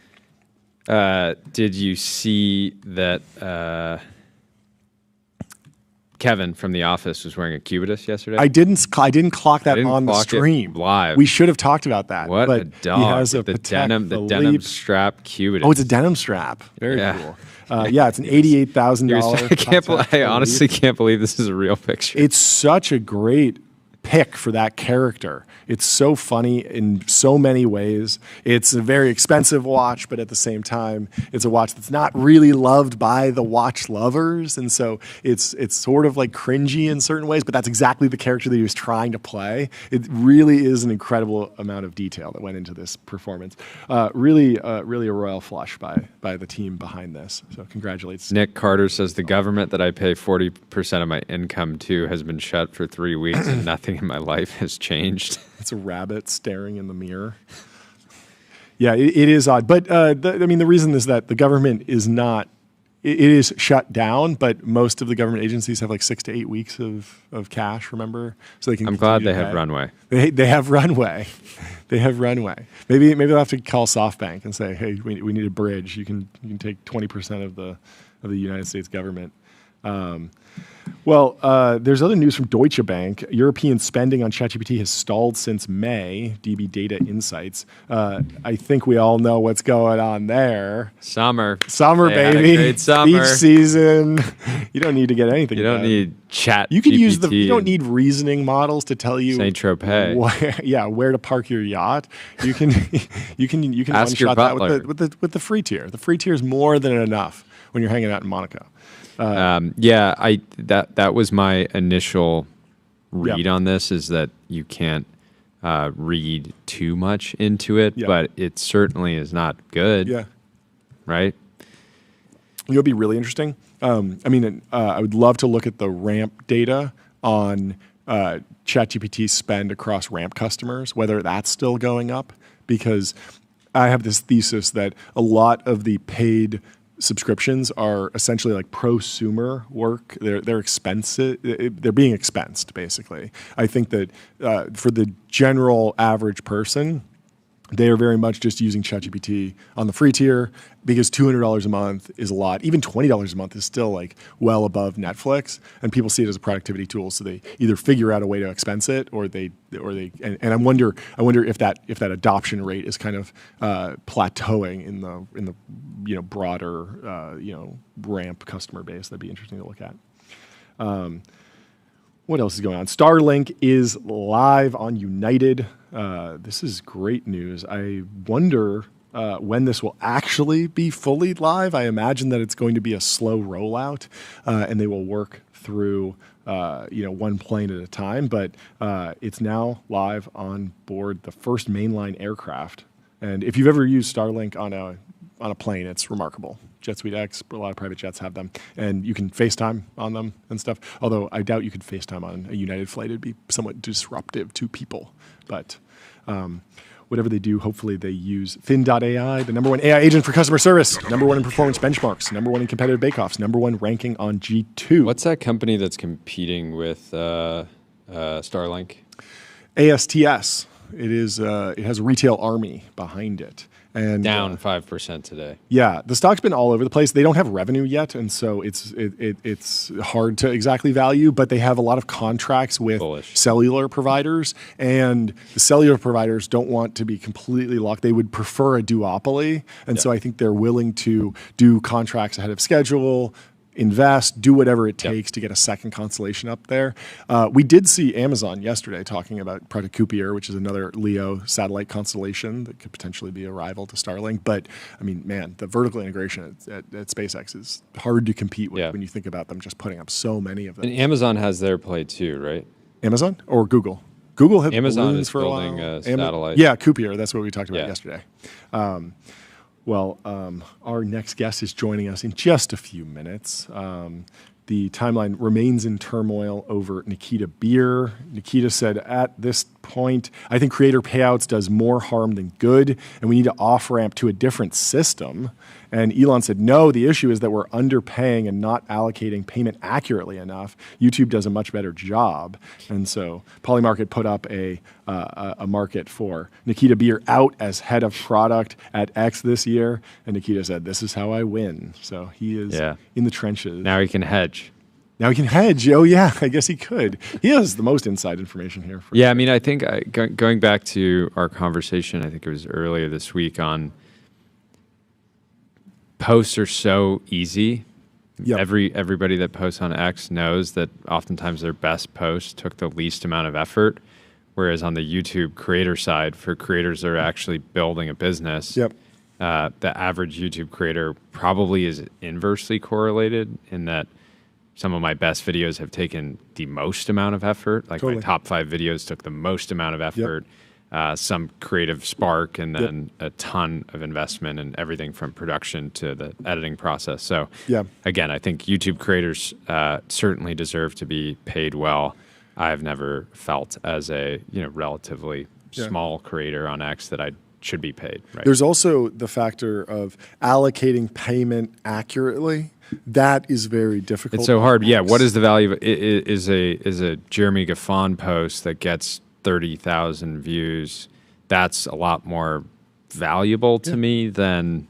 Did you see that Kevin from The Office was wearing a Cubitus yesterday? I didn't clock that on the stream live. We should have talked about that. What but a dog! He has a the denim strap Cubitus. Oh, it's a denim strap. Very cool. It's an $88,000. I honestly can't believe this is a real picture. It's such a great pick for that character. It's so funny in so many ways. It's a very expensive watch, but at the same time, it's a watch that's not really loved by the watch lovers. And so it's sort of like cringy in certain ways, but that's exactly the character that he was trying to play. It really is an incredible amount of detail that went into this performance. Really a royal flush by the team behind this. So congratulations. Nick Carter says the government that I pay 40% of my income to has been shut for 3 weeks and nothing in my life has changed. It's a rabbit staring in the mirror. Yeah, it is odd. But the reason is that the government is not, it is shut down, but most of the government agencies have like 6 to 8 weeks of cash, remember? So they can. I'm glad they have runway. They have runway. They have runway. Maybe they'll have to call SoftBank and say, hey, we need a bridge. You can take 20% of the United States government. There's other news from Deutsche Bank. European spending on ChatGPT has stalled since May, DB Data Insights. I think we all know what's going on there. Summer, baby. Had a great summer. Beach season. You don't need to get anything You don't done. need chat You could use GPT you don't need reasoning models to tell you Saint Tropez. where to park your yacht. You can Ask your one-shot that butler. with the free tier. The free tier is more than enough when you're hanging out in Monaco. That was my initial read on this, is that you can't read too much into it, but it certainly is not good. Yeah. Right? would be really interesting? I would love to look at the ramp data on ChatGPT spend across ramp customers, whether that's still going up, because I have this thesis that a lot of the paid subscriptions are essentially like prosumer work. They're expensive. They're being expensed, basically. I think that for the general average person, they are very much just using ChatGPT on the free tier because $200 a month is a lot. Even $20 a month is still like well above Netflix, and people see it as a productivity tool. So they either figure out a way to expense it, or they. And I wonder if that adoption rate is kind of plateauing in the broader ramp customer base. That'd be interesting to look at. What else is going on? Starlink is live on United. This is great news. I wonder when this will actually be fully live. I imagine that it's going to be a slow rollout, and they will work through one plane at a time. But it's now live on board the first mainline aircraft. And if you've ever used Starlink on a plane, it's remarkable. Jet Suite X, a lot of private jets have them, and you can FaceTime on them and stuff. Although I doubt you could FaceTime on a United flight; it'd be somewhat disruptive to people. But whatever they do, hopefully they use Fin.ai, the #1 AI agent for customer service, #1 in performance benchmarks, #1 in competitive bake-offs, #1 ranking on G2. What's that company that's competing with Starlink? ASTS. It is. It has a retail army behind it. And down 5% today. Yeah, the stock's been all over the place. They don't have revenue yet, and so it's hard to exactly value. But they have a lot of contracts with cellular providers, and the cellular providers don't want to be completely locked. They would prefer a duopoly, and so I think they're willing to do contracts ahead of schedule, invest, do whatever it takes to get a second constellation up there. We did see Amazon yesterday talking about Project Kuiper, which is another LEO satellite constellation that could potentially be a rival to Starlink. But I mean, man, the vertical integration at SpaceX is hard to compete with when you think about them just putting up so many of them. And Amazon has their play too, right? Amazon or Google? Google had Amazon balloons is for building a while. a satellite. Yeah, Kuiper. That's what we talked about yesterday. Our next guest is joining us in just a few minutes. The timeline remains in turmoil over Nikita Beer. Nikita said, at this point, I think creator payouts does more harm than good, and we need to off-ramp to a different system. And Elon said, no, the issue is that we're underpaying and not allocating payment accurately enough. YouTube does a much better job. And so Polymarket put up a market for Nikita Beer out as head of product at X this year. And Nikita said, this is how I win. So he is in the trenches. Now he can hedge. Now he can hedge. Oh, yeah, I guess he could. He has the most inside information here. I mean, I think going back to our conversation, I think it was earlier this week on posts are so easy. Yep. Everybody that posts on X knows that oftentimes their best post took the least amount of effort, whereas on the YouTube creator side, for creators that are actually building a business, the average YouTube creator probably is inversely correlated in that some of my best videos have taken the most amount of effort. Like my top 5 videos took the most amount of effort. Some creative spark, and then a ton of investment in everything from production to the editing process. So again, I think YouTube creators certainly deserve to be paid well. I've never felt as a relatively small creator on X that I should be paid. Right? There's also the factor of allocating payment accurately. That is very difficult. It's so hard. Yeah. What is the value of it? Is a Jeremy Gaffon post that gets 30,000 views? That's a lot more valuable to me than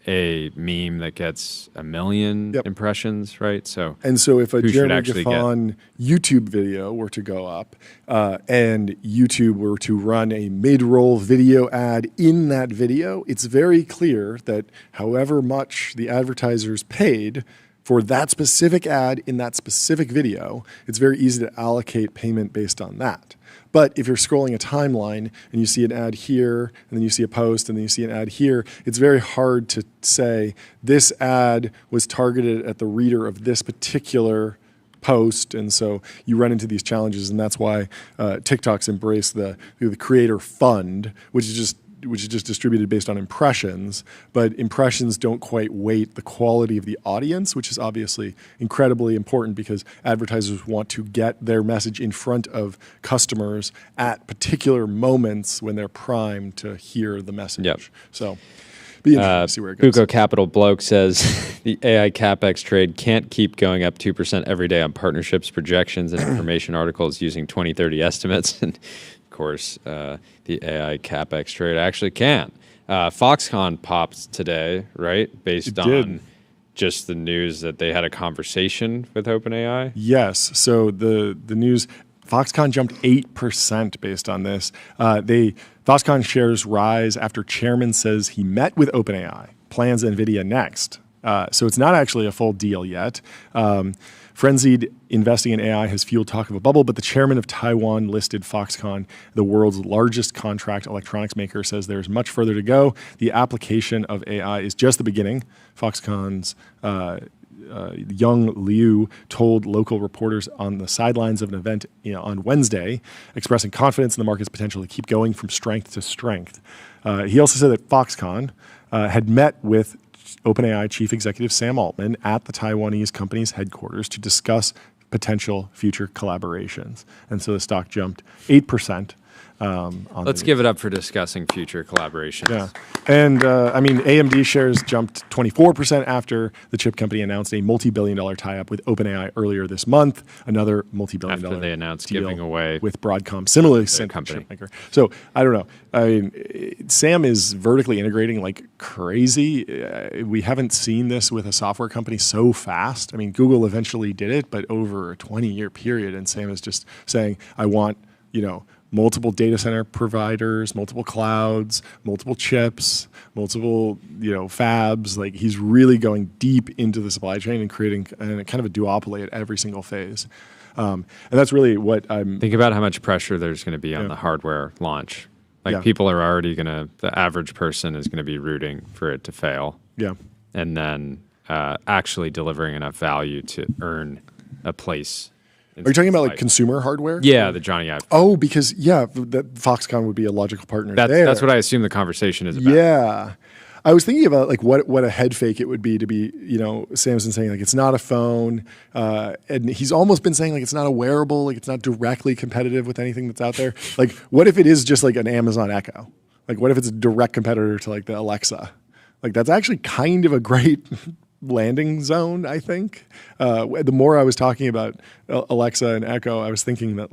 a meme that gets 1 million impressions, right? So if a Jeremy Gaffon YouTube video were to go up and YouTube were to run a mid-roll video ad in that video, it's very clear that however much the advertisers paid for that specific ad in that specific video, it's very easy to allocate payment based on that. But if you're scrolling a timeline and you see an ad here, and then you see a post, and then you see an ad here, it's very hard to say this ad was targeted at the reader of this particular post. And so you run into these challenges, and that's why TikTok's embraced the creator fund, which is just just distributed based on impressions, but impressions don't quite weight the quality of the audience, which is obviously incredibly important because advertisers want to get their message in front of customers at particular moments when they're primed to hear the message. Yep. So be interesting to see where it goes. Buco Capital Bloke says the AI CapEx trade can't keep going up 2% every day on partnerships, projections, and information articles using 2030 estimates. And of course, the AI CapEx trade actually can. Foxconn popped today, right? Based on just the news that they had a conversation with OpenAI. Yes. So the news, Foxconn jumped 8% based on this. Foxconn shares rise after chairman says he met with OpenAI, plans NVIDIA next. So it's not actually a full deal yet. Frenzied investing in AI has fueled talk of a bubble, but the chairman of Taiwan listed Foxconn, the world's largest contract electronics maker, says there's much further to go. The application of AI is just the beginning. Foxconn's Young Liu told local reporters on the sidelines of an event on Wednesday, expressing confidence in the market's potential to keep going from strength to strength. He also said that Foxconn had met with OpenAI chief executive Sam Altman at the Taiwanese company's headquarters to discuss potential future collaborations. And so the stock jumped 8%. Let's give it up for discussing future collaborations. Yeah. And AMD shares jumped 24% after the chip company announced a multi-billion-dollar tie-up with OpenAI earlier this month. Another multi-billion-dollar after they announced deal giving away with Broadcom, similarly company. chip maker. So I don't know. I mean, Sam is vertically integrating like crazy. We haven't seen this with a software company so fast. I mean, Google eventually did it, but over a 20-year period. And Sam is just saying, I want, multiple data center providers, multiple clouds, multiple chips, multiple fabs. Like he's really going deep into the supply chain and creating kind of a duopoly at every single phase. And that's really what I'm. Think about how much pressure there's going to be on the hardware launch. Like people are already the average person is going to be rooting for it to fail. Yeah. And then actually delivering enough value to earn a place. Are you talking about like consumer hardware? Yeah, the Johnny Ive. Oh, because that Foxconn would be a logical partner there. That's what I assume the conversation is about. Yeah. I was thinking about like what a head fake it would be to be, Sam's been saying like it's not a phone. And he's almost been saying like it's not a wearable, like it's not directly competitive with anything that's out there. Like what if it is just like an Amazon Echo? Like what if it's a direct competitor to like the Alexa? Like that's actually kind of a great landing zone, I think. The more I was talking about Alexa and Echo, I was thinking that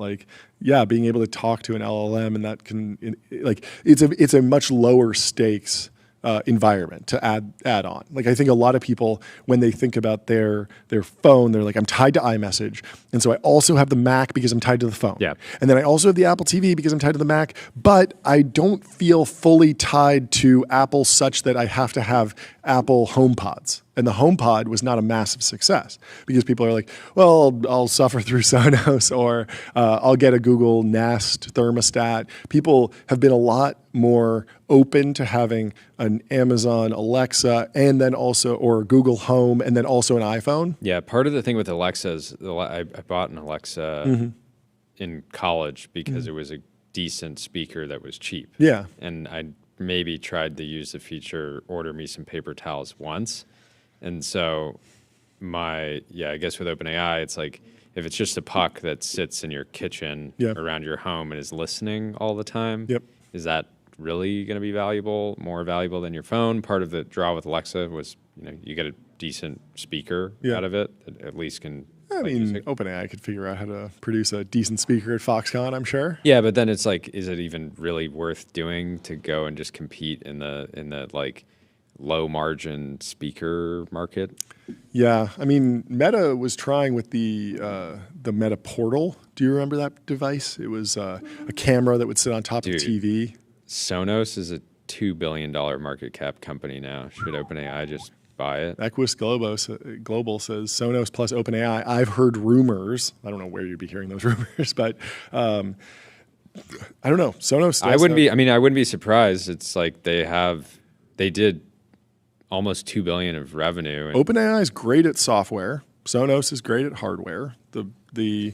being able to talk to an LLM and that can it's a much lower stakes environment to add on. Like I think a lot of people when they think about their phone, they're like, I'm tied to iMessage, and so I also have the Mac because I'm tied to the phone. Yeah. And then I also have the Apple TV because I'm tied to the Mac, but I don't feel fully tied to Apple such that I have to have Apple HomePods. And the HomePod was not a massive success because people are like, well, I'll suffer through Sonos or I'll get a Google Nest thermostat. People have been a lot more open to having an Amazon Alexa and then also, or Google Home and then also an iPhone. Yeah, part of the thing with Alexa is I bought an Alexa in college because it was a decent speaker that was cheap. Yeah. And I maybe tried to use the feature, order me some paper towels once. And so I guess with OpenAI, it's like if it's just a puck that sits in your kitchen around your home and is listening all the time, is that really going to be more valuable than your phone? Part of the draw with Alexa was, you get a decent speaker out of it that at least can. I mean, OpenAI could figure out how to produce a decent speaker at Foxconn, I'm sure. Yeah, but then it's like, is it even really worth doing to go and just compete in the like low margin speaker market? Yeah, I mean, Meta was trying with the Meta Portal. Do you remember that device? It was a camera that would sit on top of the TV. Sonos is a $2 billion market cap company now. Should OpenAI just buy it? Equus Global says Sonos plus OpenAI. I've heard rumors. I don't know where you'd be hearing those rumors, but I don't know. Sonos. I wouldn't be surprised. It's like they did almost $2 billion of revenue. OpenAI is great at software. Sonos is great at hardware. The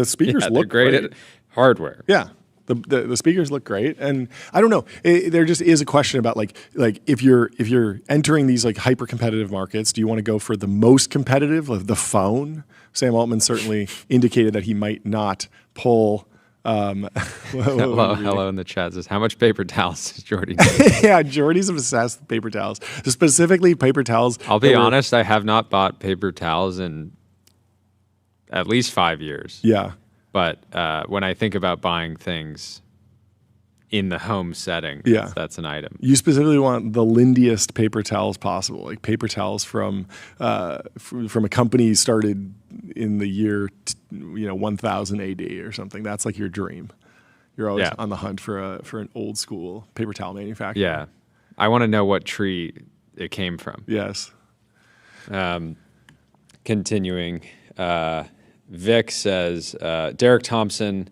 speakers look great at hardware. Yeah. The speakers look great, and I don't know. There just is a question about like if you're entering these like hyper competitive markets, do you want to go for the most competitive, like the phone? Sam Altman certainly indicated that he might not pull. Hello in the chat says, how much paper towels does Jordy need? Yeah, Jordy's obsessed with paper towels. So specifically paper towels. I'll be honest, I have not bought paper towels in at least 5 years. Yeah. But when I think about buying things in the home setting, that's an item. You specifically want the lindiest paper towels possible, like paper towels from a company started in the year 1000 AD or something. That's like your dream. You're always on the hunt for an old school paper towel manufacturer. Yeah, I want to know what tree it came from. Yes. Continuing, Vic says, Derek Thompson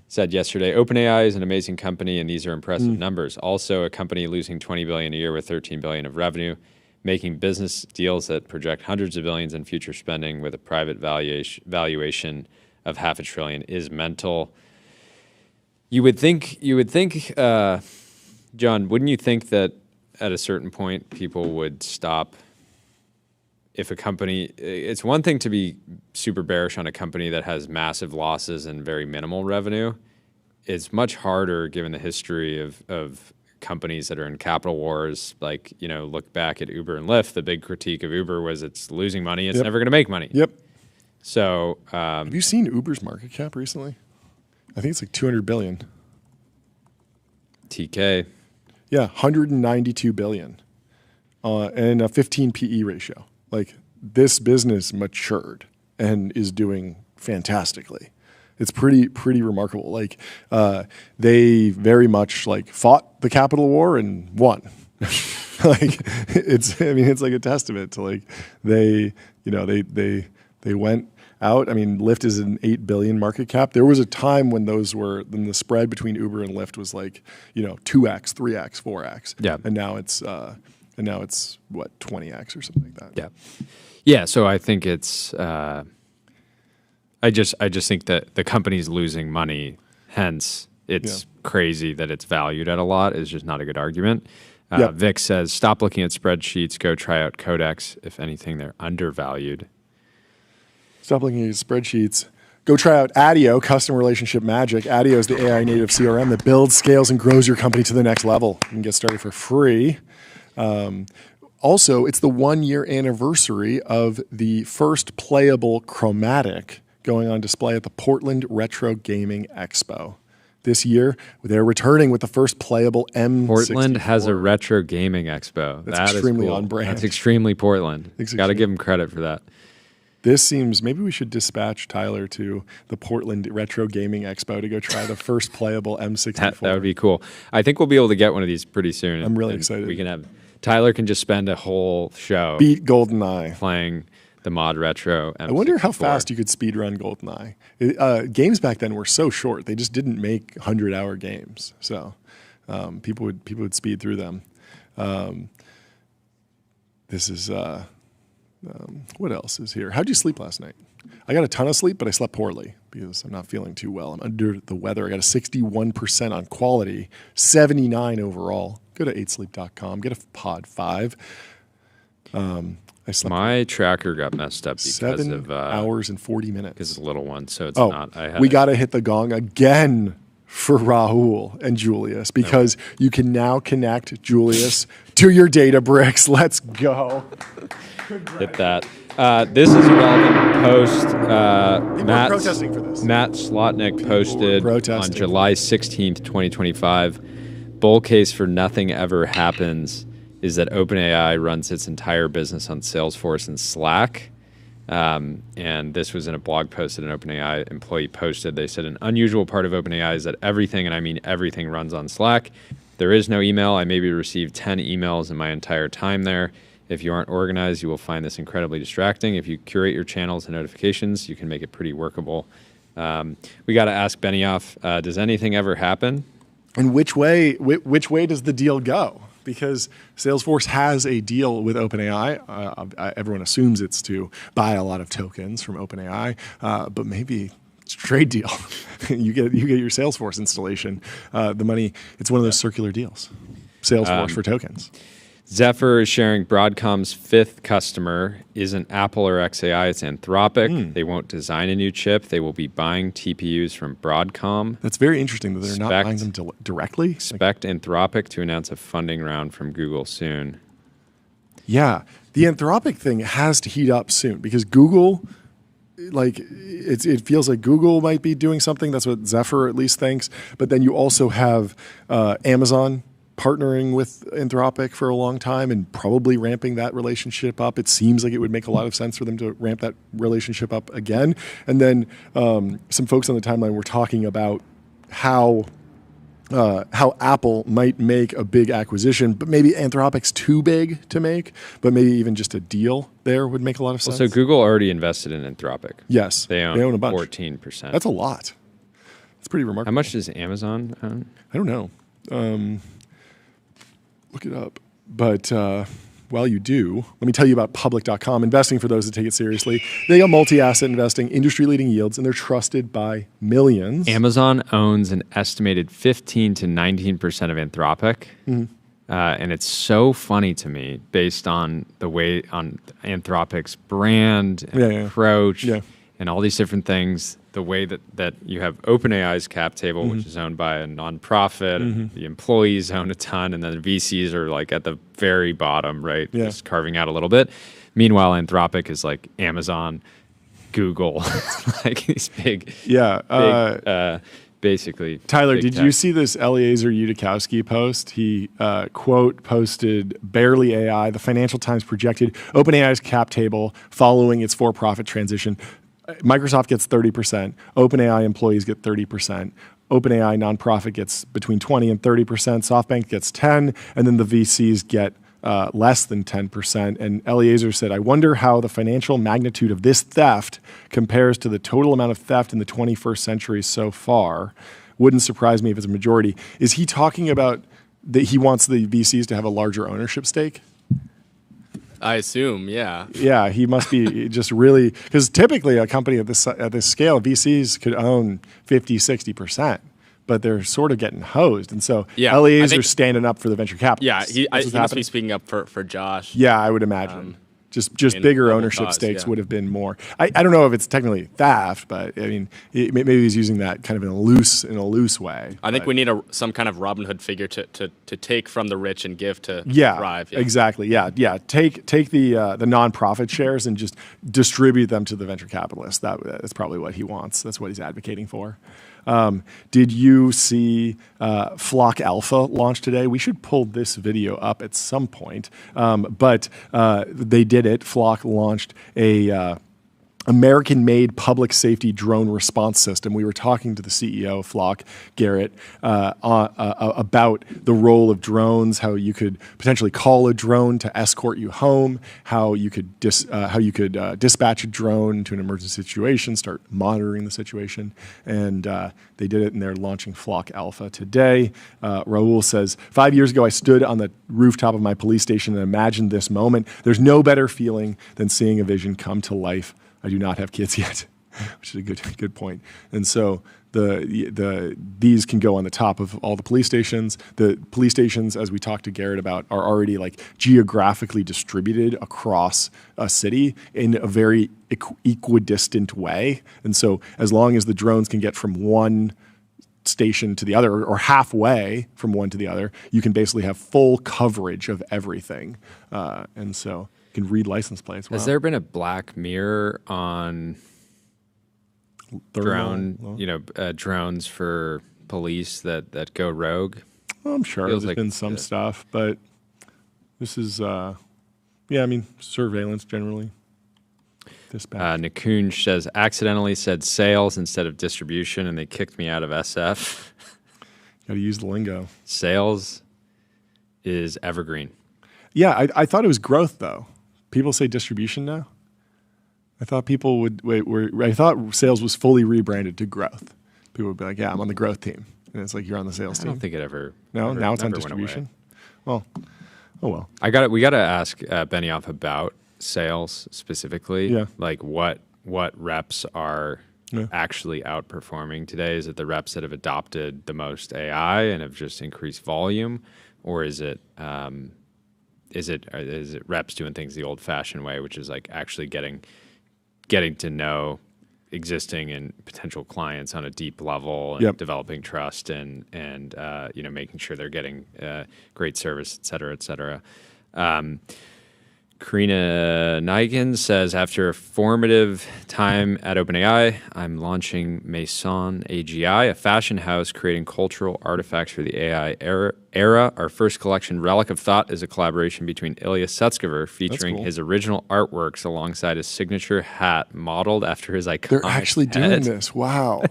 said yesterday, OpenAI is an amazing company, and these are impressive numbers. Also, a company losing $20 billion a year with $13 billion of revenue, making business deals that project hundreds of billions in future spending with a private valuation of $500 billion is mental. You would think, John, wouldn't you think that at a certain point people would stop? If a company, it's one thing to be super bearish on a company that has massive losses and very minimal revenue. It's much harder given the history of companies that are in capital wars. Like, look back at Uber and Lyft. The big critique of Uber was it's losing money. It's never going to make money. Yep. So, have you seen Uber's market cap recently? I think it's like 200 billion. TK. Yeah, 192 billion, and a 15 PE ratio. Like, this business matured and is doing fantastically. It's pretty remarkable. Like, they very much like fought the capital war and won. Like, it's like a testament to like they went out. I mean, Lyft is an 8 billion market cap. There was a time when the spread between Uber and Lyft was like 2x, 3x, 4x. Yeah, and now it's what, 20x or something like that. Yeah, yeah. So I think it's. I just think that the company's losing money. Hence, it's crazy that it's valued at a lot. Is just not a good argument. Vic says, stop looking at spreadsheets. Go try out Codex. If anything, they're undervalued. Stop looking at spreadsheets. Go try out ADIO, Customer Relationship Magic. ADIO is the AI native CRM that builds, scales, and grows your company to the next level. You can get started for free. Also, it's the 1-year anniversary of the first playable chromatic going on display at the Portland Retro Gaming Expo. This year, they're returning with the first playable M64. Portland has a retro gaming expo. That's extremely on brand. That's extremely Portland. Got to give them credit for that. This seems, maybe we should dispatch Tyler to the Portland Retro Gaming Expo to go try the first playable M64. That would be cool. I think we'll be able to get one of these pretty soon. I'm really excited. We can have, Tyler can just spend a whole show. Beat GoldenEye. Playing the mod retro M64. I wonder how fast you could speedrun GoldenEye. Games back then were so short. They just didn't make 100-hour games. So people would speed through them. This is... what else is here? How'd you sleep last night? I got a ton of sleep, but I slept poorly because I'm not feeling too well. I'm under the weather. I got a 61% on quality, 79 overall. Go to 8sleep.com. Get a pod 5. I slept my tracker got messed up because 7 of hours and 40 minutes. Because it's a little one, so it's not. We got to hit the gong again for Rahul and Julius because you can now connect Julius to your Databricks. Let's go. Hit that. This is a relevant post. People are protesting for this. Matt Slotnick posted on July 16th, 2025. Bull case for nothing ever happens is that OpenAI runs its entire business on Salesforce and Slack. And this was in a blog post that an OpenAI employee posted. They said an unusual part of OpenAI is that everything, and I mean everything, runs on Slack. There is no email. I maybe received 10 emails in my entire time there. If you aren't organized, you will find this incredibly distracting. If you curate your channels and notifications, you can make it pretty workable. We got to ask Benioff, does anything ever happen? And which way does the deal go? Because Salesforce has a deal with OpenAI. Everyone assumes it's to buy a lot of tokens from OpenAI, but maybe It's a trade deal. you get your Salesforce installation. The money. It's one of those circular deals. Salesforce for tokens. Zephyr is sharing Broadcom's 5th customer isn't Apple or XAI, it's Anthropic. They won't design a new chip. They will be buying TPUs from Broadcom. That's very interesting that they're not buying them directly. Expect Anthropic to announce a funding round from Google soon. Yeah, the Anthropic thing has to heat up soon because Google, like, it feels like Google might be doing something. That's what Zephyr at least thinks. But then you also have Amazon partnering with Anthropic for a long time and probably ramping that relationship up. It seems like it would make a lot of sense for them to ramp that relationship up again. And then some folks on the timeline were talking about how Apple might make a big acquisition, but maybe Anthropic's too big to make, but maybe even just a deal there would make a lot of sense. So Google already invested in Anthropic. Yes. They own a bunch. 14%. That's a lot. It's pretty remarkable. How much does Amazon own? I don't know. Look it up. But while you do, let me tell you about public.com, investing for those that take it seriously. They are multi-asset investing, industry-leading yields, and they're trusted by millions. Amazon owns an estimated 15 to 19% of Anthropic. And it's so funny to me based on the way on Anthropic's brand and approach and all these different things. The way that you have OpenAI's cap table, which is owned by a nonprofit, and the employees own a ton, and then the VCs are like at the very bottom, right? Just carving out a little bit. Meanwhile, Anthropic is like Amazon, Google, like these big, basically. Tyler, did you see this Eliezer Yudikowsky post? He quote posted barely AI. The Financial Times projected OpenAI's cap table following its for-profit transition. Microsoft gets 30%. OpenAI employees get 30%. OpenAI nonprofit gets between 20 and 30%. SoftBank gets 10, and then the VCs get less than 10%. And Eliezer said, I wonder how the financial magnitude of this theft compares to the total amount of theft in the 21st century so far. Wouldn't surprise me if it's a majority. Is he talking about that he wants the VCs to have a larger ownership stake? I assume, yeah. Yeah, he must be just really, because typically a company at this scale, VCs could own 50, 60%, but they're sort of getting hosed. And so Eliezer's standing up for the venture capitalists. Yeah, he must be speaking up for Josh. Yeah, I would imagine. Just bigger ownership stakes would have been more. I don't know if it's technically theft, but I mean, maybe he's using that kind of in a loose way. I think we need some kind of Robin Hood figure to take from the rich and give to thrive. Yeah, exactly. Yeah. Take the nonprofit shares and just distribute them to the venture capitalists. That's probably what he wants. That's what he's advocating for. Did you see Flock Alpha launch today? We should pull this video up at some point. But they did it. Flock launched a American-made public safety drone response system. We were talking to the CEO of Flock, Garrett, about the role of drones, how you could potentially call a drone to escort you home, how you could dispatch a drone to an emergency situation, start monitoring the situation, and they did it, and they're launching Flock Alpha today. Raul says, 5 years ago, I stood on the rooftop of my police station and imagined this moment. There's no better feeling than seeing a vision come to life. I do not have kids yet, which is a good point. And so these can go on the top of all the police stations. The police stations, as we talked to Garrett about, are already like geographically distributed across a city in a very equidistant way. And so as long as the drones can get from one station to the other or halfway from one to the other, you can basically have full coverage of everything. And so can read license plates. Wow. Has there been a Black Mirror on drones for police that go rogue? Well, I'm sure there's been some stuff, but this is, surveillance generally. Nakunj says, accidentally said sales instead of distribution, and they kicked me out of SF. Got to use the lingo. Sales is evergreen. Yeah, I thought it was growth, though. People say distribution now. I thought people I thought sales was fully rebranded to growth. People would be like, "Yeah, I'm on the growth team," and it's like you're on the sales team. I don't think it ever. No, ever, now it's on distribution. Well, oh well. We got to ask Benioff about sales specifically. Yeah. Like what reps are actually outperforming today? Is it the reps that have adopted the most AI and have just increased volume, or is it reps doing things the old-fashioned way, which is like actually getting to know existing and potential clients on a deep level and developing trust and making sure they're getting great service, et cetera, et cetera. Karina Nigan says, after a formative time at OpenAI, I'm launching Maison AGI, a fashion house creating cultural artifacts for the AI era. Our first collection, Relic of Thought, is a collaboration between Ilya Sutskever, featuring his original artworks alongside his signature hat modeled after his iconic They're actually doing this. Wow.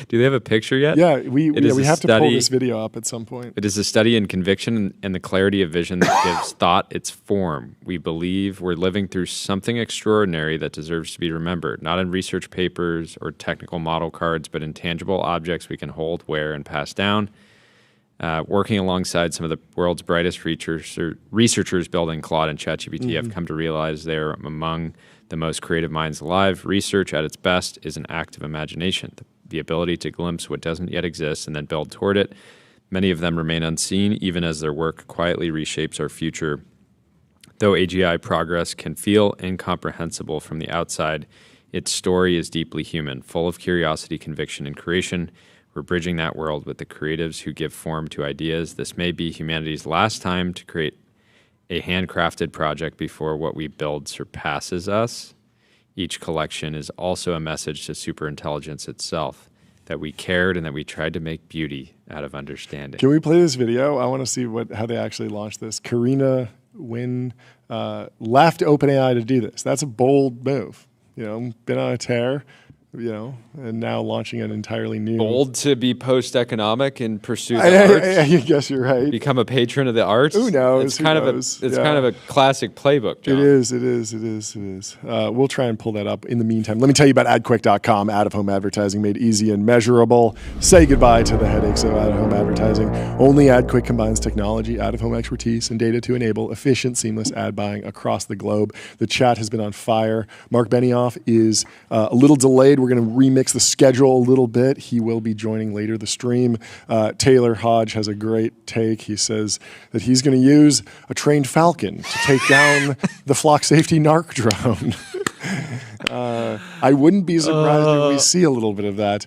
Do they have a picture yet? Yeah, we have to pull this video up at some point. It is a study in conviction and the clarity of vision that gives thought its form. We believe we're living through something extraordinary that deserves to be remembered, not in research papers or technical model cards, but in tangible objects we can hold, wear, and pass down. Working alongside some of the world's brightest researchers building Claude and ChatGPT, I've come to realize they're among the most creative minds alive. Research at its best is an act of imagination, the ability to glimpse what doesn't yet exist and then build toward it. Many of them remain unseen, even as their work quietly reshapes our future. Though AGI progress can feel incomprehensible from the outside, its story is deeply human, full of curiosity, conviction, and creation. We're bridging that world with the creatives who give form to ideas. This may be humanity's last time to create a handcrafted project before what we build surpasses us. Each collection is also a message to superintelligence itself, that we cared and that we tried to make beauty out of understanding. Can we play this video? I want to see how they actually launched this. Karina Wynn left OpenAI to do this. That's a bold move. Been on a tear, and now launching an entirely new. Bold to be post-economic and pursue the arts. I guess you're right. Become a patron of the arts. Who knows? It's kind of a classic playbook, John. It is. We'll try and pull that up. In the meantime, let me tell you about AdQuick.com. Out-of-home advertising made easy and measurable. Say goodbye to the headaches of out-of-home advertising. Only AdQuick combines technology, out-of-home expertise, and data to enable efficient, seamless ad buying across the globe. The chat has been on fire. Marc Benioff is a little delayed. We're going to remix the schedule a little bit. He will be joining later the stream. Taylor Hodge has a great take. He says that he's going to use a trained falcon to take down the flock safety narc drone. I wouldn't be surprised if we see a little bit of that.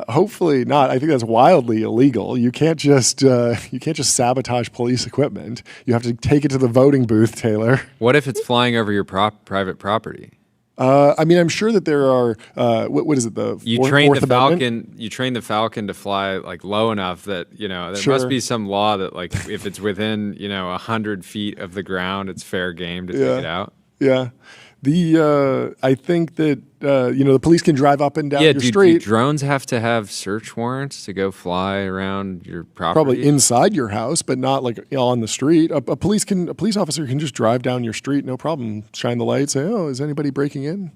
Hopefully not. I think that's wildly illegal. You can't just sabotage police equipment. You have to take it to the voting booth, Taylor. What if it's flying over your private property? I'm sure that there are. What is it? You train the falcon. You train the falcon to fly like low enough that there must be some law that like if it's within 100 feet of the ground, it's fair game to take it out. Yeah. I think that the police can drive up and down your street. Do drones have to have search warrants to go fly around your property? Probably inside your house, but not like on the street. A police officer can just drive down your street, no problem. Shine the light, say, "Oh, is anybody breaking in?"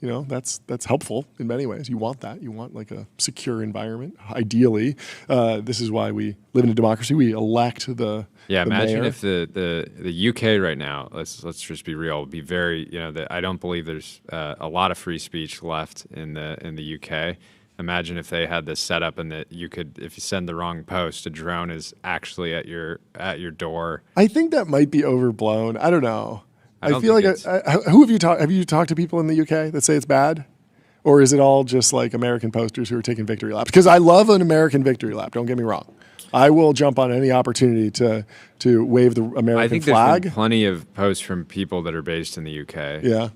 That's helpful in many ways. You want that. You want like a secure environment. Ideally, this is why we live in a democracy. We elect the imagine mayor. If the UK right now, let's just be real, would be very I don't believe there's a lot of free speech left in the UK. Imagine if they had this set up and that you could, if you send the wrong post, a drone is actually at your door. I think that might be overblown. I don't know. I feel like who have you talked? Have you talked to people in the UK that say it's bad, or is it all just like American posters who are taking victory laps? Because I love an American victory lap. Don't get me wrong. I will jump on any opportunity to wave the American flag. I think there's been plenty of posts from people that are based in the UK. Yeah.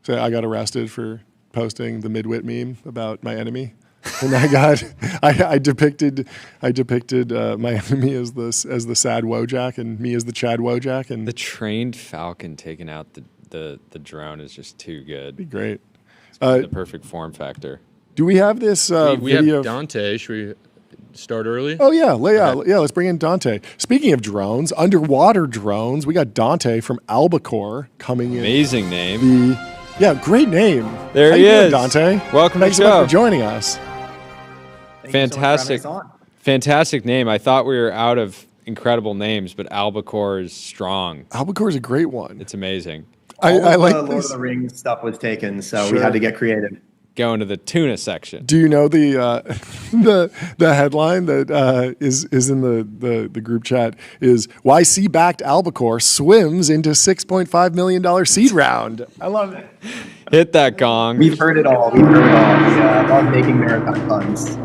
So I got arrested for posting the midwit meme about my enemy. And I depicted my enemy as the sad Wojak and me as the Chad Wojak. And the trained falcon taking out the drone is just too good. Be great. It's the perfect form factor. Do we have this we video? have Dante. Should we start early? Oh yeah, let's bring in Dante. Speaking of drones, underwater drones, we got Dante from Albacore coming in. Amazing name. Great name. There he is, Dante. Welcome Thanks to the so show. much for joining us. Fantastic, fantastic name. I thought we were out of incredible names, but Albacore is strong. Albacore is a great one. It's amazing. I like Lord of the Rings stuff was taken, so we had to get creative. going to the tuna section. Do you know the the headline that is in the group chat is YC-backed Albacore swims into $6.5 million seed round? I love it. Hit that gong. We've heard it all. We love making maritime funds.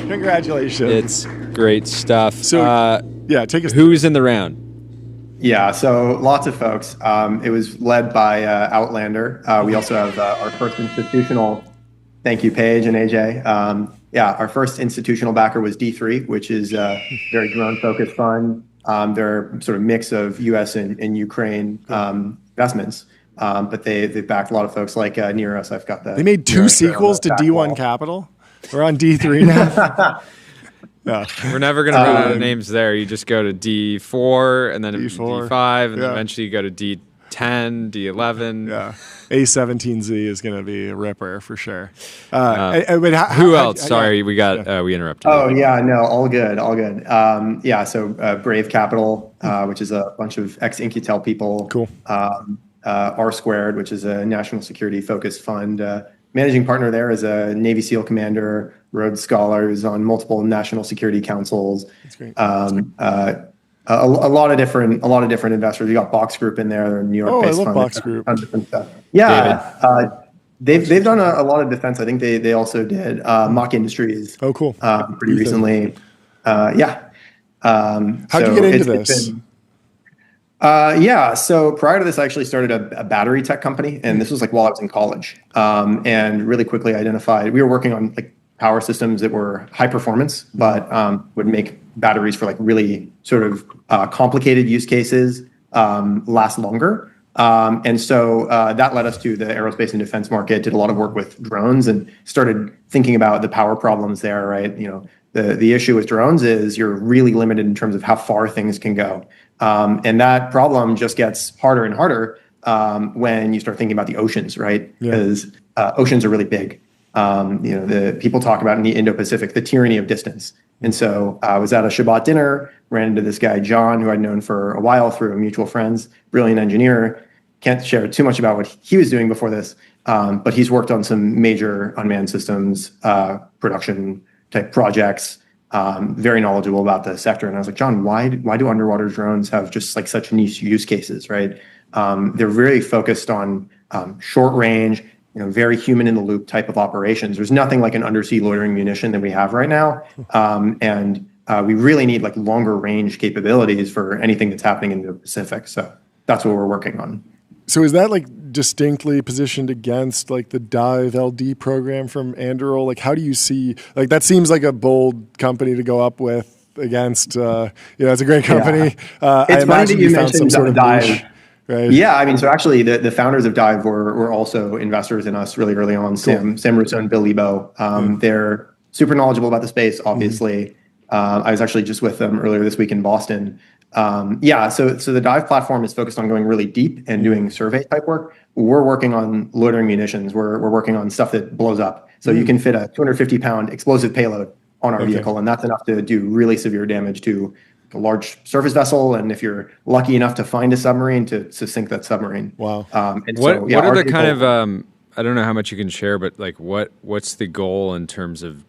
Congratulations. It's great stuff. So, yeah, take us. Who's in the round? Yeah, so lots of folks. It was led by Outlander. We also have our first institutional, thank you, Paige and AJ. Our first institutional backer was D3, which is a very drone-focused fund. They're sort of mix of U.S. and Ukraine investments, but they've backed a lot of folks like Neros. I've got the. They made 2 sequels to D1 Capital. We're on D3 now. Yeah. We're never going to run out of names there. You just go to D4 and then D4, D5 and then eventually you go to D10, D11. Yeah. A17Z is going to be a ripper for sure. Who else? Sorry, we interrupted. Oh, yeah, no, all good. So Brave Capital, which is a bunch of ex-Incutel people. Cool. R Squared, which is a national security focused fund. Managing partner there is a Navy SEAL commander, Rhodes Scholar, who's on multiple national security councils. That's great. A lot of different investors. You got Box Group in there, they're a New York-based fund. I love Box Group. Different stuff. Yeah, they've done a lot of defense. I think they also did Mock Industries. Oh, cool. Pretty recently. How'd you get into this? So prior to this, I actually started a battery tech company, and this was like while I was in college. And really quickly identified we were working on like power systems that were high performance, but would make batteries for like really sort of complicated use cases last longer. And so that led us to the aerospace and defense market. Did a lot of work with drones and started thinking about the power problems there. Right, the issue with drones is you're really limited in terms of how far things can go. And that problem just gets harder and harder when you start thinking about the oceans, right? Because oceans are really big. The people talk about in the Indo-Pacific, the tyranny of distance. And so I was at a Shabbat dinner, ran into this guy, John, who I'd known for a while through mutual friends, brilliant engineer. Can't share too much about what he was doing before this, but he's worked on some major unmanned systems, production type projects. Very knowledgeable about the sector. And I was like, John, why do underwater drones have just like such niche use cases, right? They're very focused on short range, very human in the loop type of operations. There's nothing like an undersea loitering munition that we have right now. And we really need like longer range capabilities for anything that's happening in the Pacific. So that's what we're working on. So is that like distinctly positioned against like the Dive LD program from Anduril? Like, how do you see, like, that seems like a bold company to go up with against, it's a great company. I imagine you found some sort of niche, right? Yeah, I mean, so actually the founders of Dive were also investors in us really early on. Cool. Sam Russo and Bill Lebo. They're super knowledgeable about the space, obviously. I was actually just with them earlier this week in Boston. So the Dive platform is focused on going really deep and doing survey type work. We're working on loitering munitions. We're working on stuff that blows up. So you can fit a 250-pound explosive payload on our vehicle, and that's enough to do really severe damage to a large surface vessel. And if you're lucky enough to find a submarine, to sink that submarine. Wow. What are the kind of I don't know how much you can share, but like what's the goal in terms of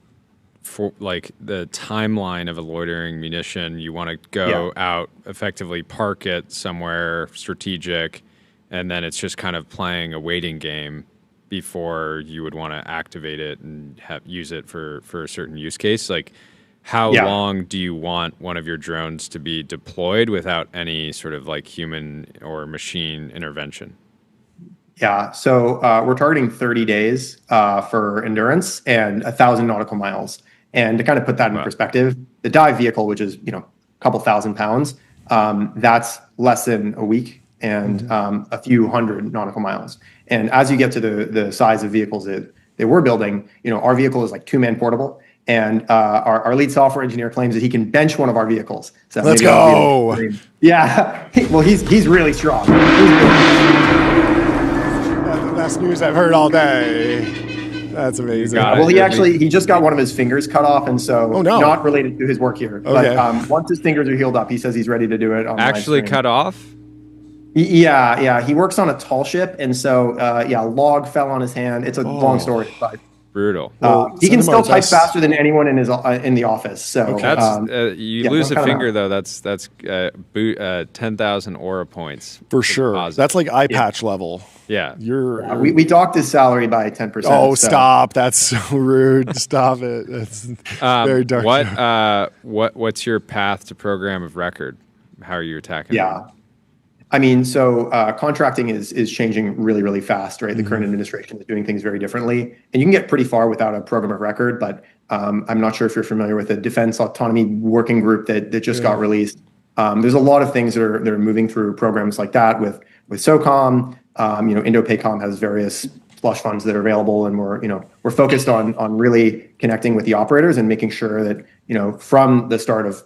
for like the timeline of a loitering munition? You want to go out, effectively park it somewhere strategic, and then it's just kind of playing a waiting game before you would want to activate it and use it for a certain use case. Like, how long do you want one of your drones to be deployed without any sort of like human or machine intervention? Yeah, so we're targeting 30 days for endurance and 1,000 nautical miles. And to kind of put that in perspective, the Dive vehicle, which is a couple thousand pounds, that's less than a week and a few hundred nautical miles. And as you get to the size of vehicles that we're building, our vehicle is like 2-man portable. And our lead software engineer claims that he can bench one of our vehicles. So let's go. Yeah, well, he's really strong. That's the best news I've heard all day. That's amazing. Well, he just got one of his fingers cut off, and so not related to his work here. Okay. But once his fingers are healed up, he says he's ready to do it on actually cut off. Yeah. He works on a tall ship, and so log fell on his hand. It's a long story, but Brutal. He send can him still our type best. faster than anyone in his in the office. So That's you yeah, lose a I'm kinda- finger though. That's 10,000 aura points For sure. Positive. That's like eye patch level. Yeah. we docked his salary by 10%. Oh, so- stop! That's so rude. Stop it. That's very dark. What's your path to program of record? How are you attacking? Yeah. I mean, so contracting is changing really, really fast, right? The current administration is doing things very differently, and you can get pretty far without a program of record. But I'm not sure if you're familiar with the Defense Autonomy Working Group that just got released. There's a lot of things that are moving through programs like that with SOCOM. Indo-PACOM has various slush funds that are available, and we're focused on really connecting with the operators and making sure that from the start of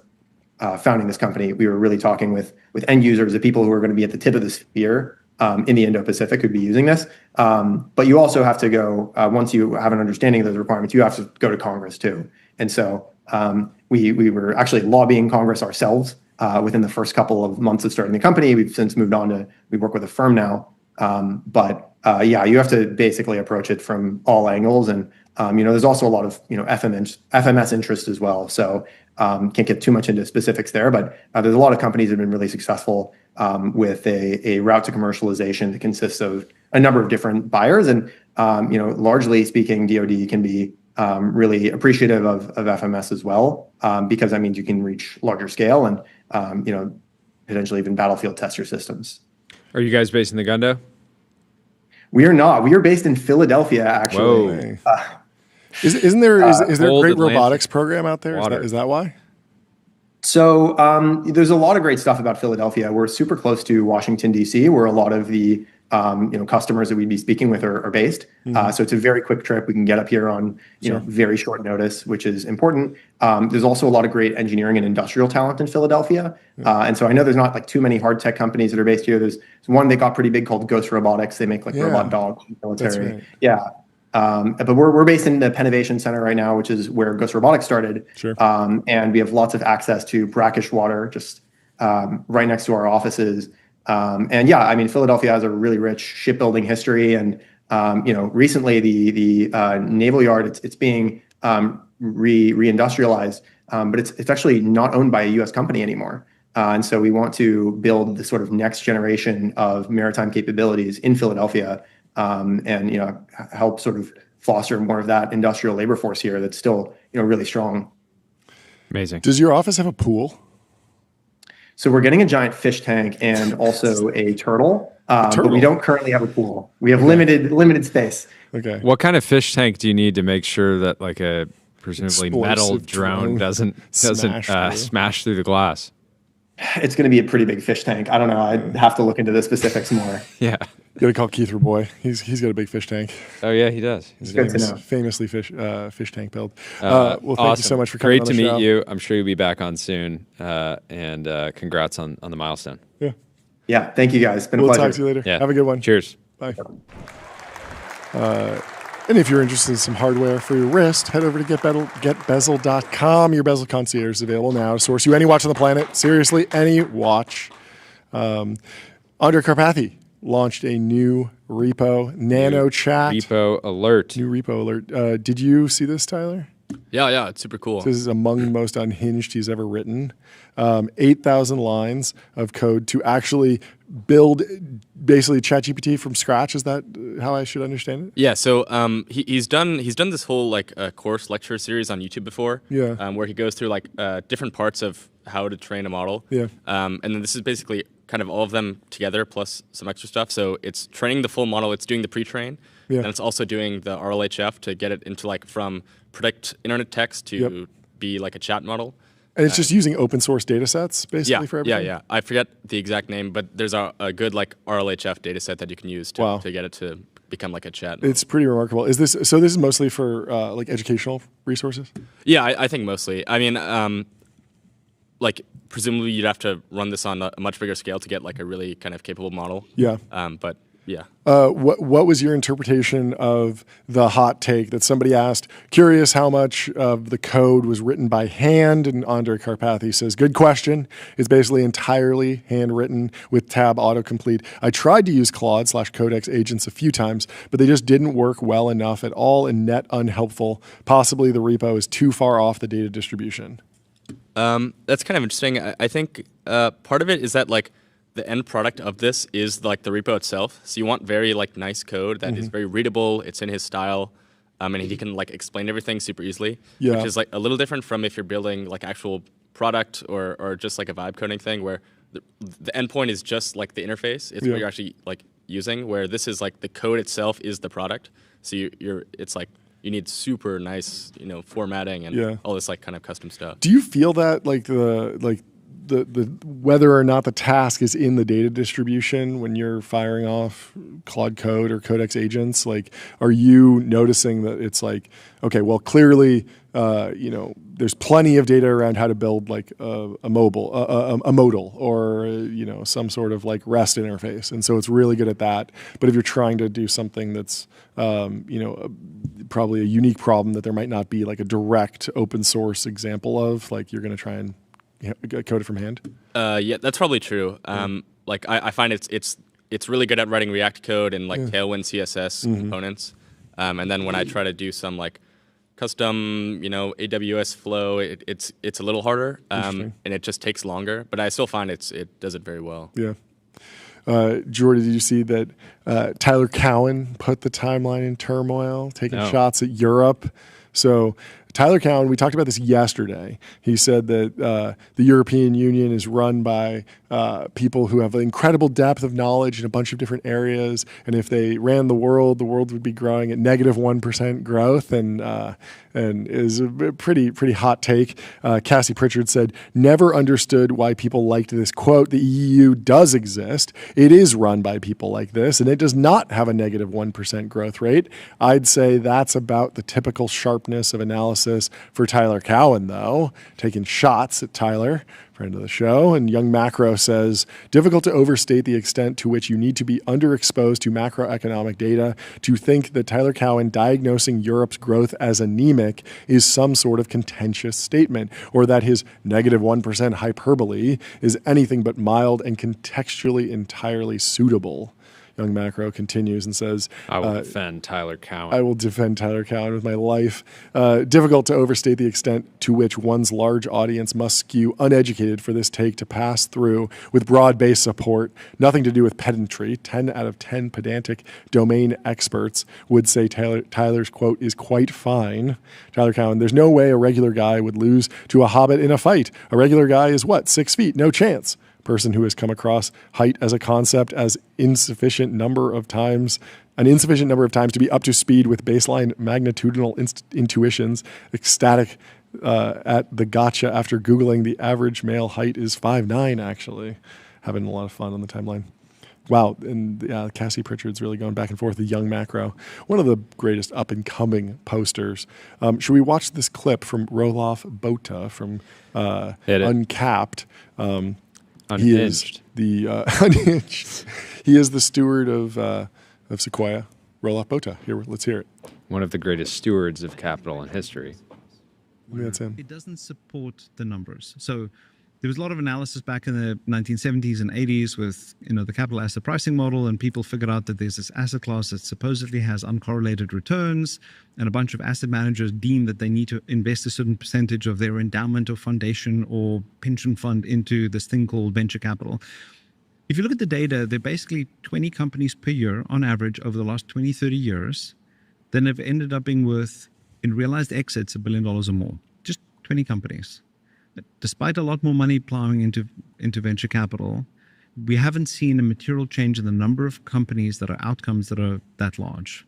founding this company, we were really talking with end users, the people who are going to be at the tip of the spear in the Indo-Pacific who'd be using this. But you also have to go, once you have an understanding of those requirements, you have to go to Congress too. And so we were actually lobbying Congress ourselves within the first couple of months of starting the company. We've since moved on to, we work with a firm now. You have to basically approach it from all angles. And, there's also a lot of, FMS interest as well. So can't get too much into specifics there, but there's a lot of companies that have been really successful with a route to commercialization that consists of a number of different buyers. And, largely speaking, DoD can be really appreciative of FMS as well, because that means you can reach larger scale and, potentially even battlefield test your systems. Are you guys based in the Gundo? We are not. We are based in Philadelphia, actually. Isn't there a Cold great Atlantic robotics program out there? water. Is that why? So there's a lot of great stuff about Philadelphia. We're super close to Washington, D.C., where a lot of the customers that we'd be speaking with are based. So it's a very quick trip. We can get up here on very short notice, which is important. There's also a lot of great engineering and industrial talent in Philadelphia. And so I know there's not like too many hard tech companies that are based here. There's one that got pretty big called Ghost Robotics. They make like robot dogs in the military. That's right. Yeah. But we're based in the Pennovation Center right now, which is where Ghost Robotics started. Sure. And we have lots of access to brackish water just right next to our offices. Philadelphia has a really rich shipbuilding history. And, recently the Naval Yard, it's being reindustrialized, but it's actually not owned by a U.S. company anymore. And so we want to build the sort of next generation of maritime capabilities in Philadelphia. Help sort of foster more of that industrial labor force here that's still, really strong. Amazing. Does your office have a pool? So we're getting a giant fish tank and also a turtle, but we don't currently have a pool. We have limited space. Okay. What kind of fish tank do you need to make sure that like a presumably metal Explosive drone doesn't smash through the glass? It's going to be a pretty big fish tank. I don't know. I'd have to look into the specifics more. Yeah. You gotta call Keith Roboy. He's got a big fish tank. Oh yeah, he does. It's good to know. Famously fish tank build. Well, thank awesome. you so much for coming Great on to the show. meet you. I'm sure you'll be back on soon. And congrats on the milestone. Yeah. Yeah. Thank you guys. It's been a We'll pleasure. talk to you later. Yeah. Have a good one. Cheers. Bye. And if you're interested in some hardware for your wrist, head over to getbezel.com. Your bezel concierge is available now to source you any watch on the planet. Seriously, any watch. Andre Karpathy launched a new repo, Nano Chat. Repo alert. New repo alert. Did you see this, Tyler? Yeah, it's super cool. This is among the most unhinged he's ever written. 8,000 lines of code to actually build basically ChatGPT from scratch. Is that how I should understand it? Yeah, so he's done this whole like course lecture series on YouTube before. Yeah. Where he goes through like different parts of how to train a model. Yeah. And then this is basically kind of all of them together plus some extra stuff. So it's training the full model. It's doing the pre-train. Yeah. And it's also doing the RLHF to get it into like from predict internet text to be like a chat model. And it's just using open source data sets basically for everything? Yeah. I forget the exact name, but there's a good like RLHF data set that you can use to get it to become like a chat model. It's pretty remarkable. This is mostly for like educational resources? Yeah, I think mostly. I mean, like presumably you'd have to run this on a much bigger scale to get like a really kind of capable model. Yeah. But Yeah. What was your interpretation of the hot take that somebody asked, curious how much of the code was written by hand? And Andre Karpathy says, good question. It's basically entirely handwritten with tab autocomplete. I tried to use Claude/Codex agents a few times, but they just didn't work well enough at all and net unhelpful. Possibly the repo is too far off the data distribution. That's kind of interesting. I think part of it is that like the end product of this is like the repo itself. So you want very like nice code that is very readable. It's in his style, and he can like explain everything super easily. Yeah. Which is like a little different from if you're building like actual product or just like a vibe coding thing where the endpoint is just like the interface. It's what you're actually like using. Where this is like the code itself is the product. So it's like you need super nice formatting and all this like kind of custom stuff. Do you feel that like the whether or not the task is in the data distribution when you're firing off Claude Code or Codex agents? Like, are you noticing that it's like, okay, well, clearly, there's plenty of data around how to build like a modal or some sort of like REST interface, and so it's really good at that. But if you're trying to do something that's probably a unique problem that there might not be like a direct open source example of, like you're going to try and code it from hand? Yeah, that's probably true. Like I find it's really good at writing React code and like Tailwind CSS components. And then when I try to do some like custom, AWS flow, it's a little harder, and it just takes longer. But I still find it does it very well. Yeah. Jordy, did you see that Tyler Cowen put the timeline in turmoil, taking shots at Europe? So Tyler Cowen, we talked about this yesterday. He said that the European Union is run by people who have an incredible depth of knowledge in a bunch of different areas, and if they ran the world would be growing at -1% growth, and is a pretty hot take. Cassie Pritchard said, never understood why people liked this quote. The EU does exist. It is run by people like this, and it does not have a -1% growth rate. I'd say that's about the typical sharpness of analysis for Tyler Cowen, though. Taking shots at Tyler, friend of the show. And Young Macro says, difficult to overstate the extent to which you need to be underexposed to macroeconomic data to think that Tyler Cowen diagnosing Europe's growth as anemic is some sort of contentious statement, or that his -1% hyperbole is anything but mild and contextually entirely suitable. Young Macro continues and says, I will defend Tyler Cowen. I will defend Tyler Cowen with my life. Difficult to overstate the extent to which one's large audience must skew uneducated for this take to pass through with broad-based support. Nothing to do with pedantry. 10 out of 10 pedantic domain experts would say Tyler's quote is quite fine. Tyler Cowen, there's no way a regular guy would lose to a hobbit in a fight. A regular guy is what, 6 feet? No chance. Person who has come across height as a concept as an insufficient number of times to be up to speed with baseline magnitudinal intuitions, ecstatic at the gotcha after Googling the average male height is 5'9", actually. Having a lot of fun on the timeline. Wow, and Cassie Pritchard's really going back and forth with Young Macro. One of the greatest up-and-coming posters. Should we watch this clip from Roelof Botha from Uncapped? Unhinged. He is the Unhinged. He is the steward of Sequoia. Roelof Botha. Here, let's hear it. One of the greatest stewards of capital in history. Maybe that's him. It doesn't support the numbers. So there was a lot of analysis back in the 1970s and 80s with the capital asset pricing model, and people figured out that there's this asset class that supposedly has uncorrelated returns, and a bunch of asset managers deem that they need to invest a certain percentage of their endowment or foundation or pension fund into this thing called venture capital. If you look at the data, there are basically 20 companies per year on average over the last 20, 30 years that have ended up being worth, in realized exits, $1 billion or more. Just 20 companies. Despite a lot more money plowing into venture capital, we haven't seen a material change in the number of companies that are outcomes that are that large.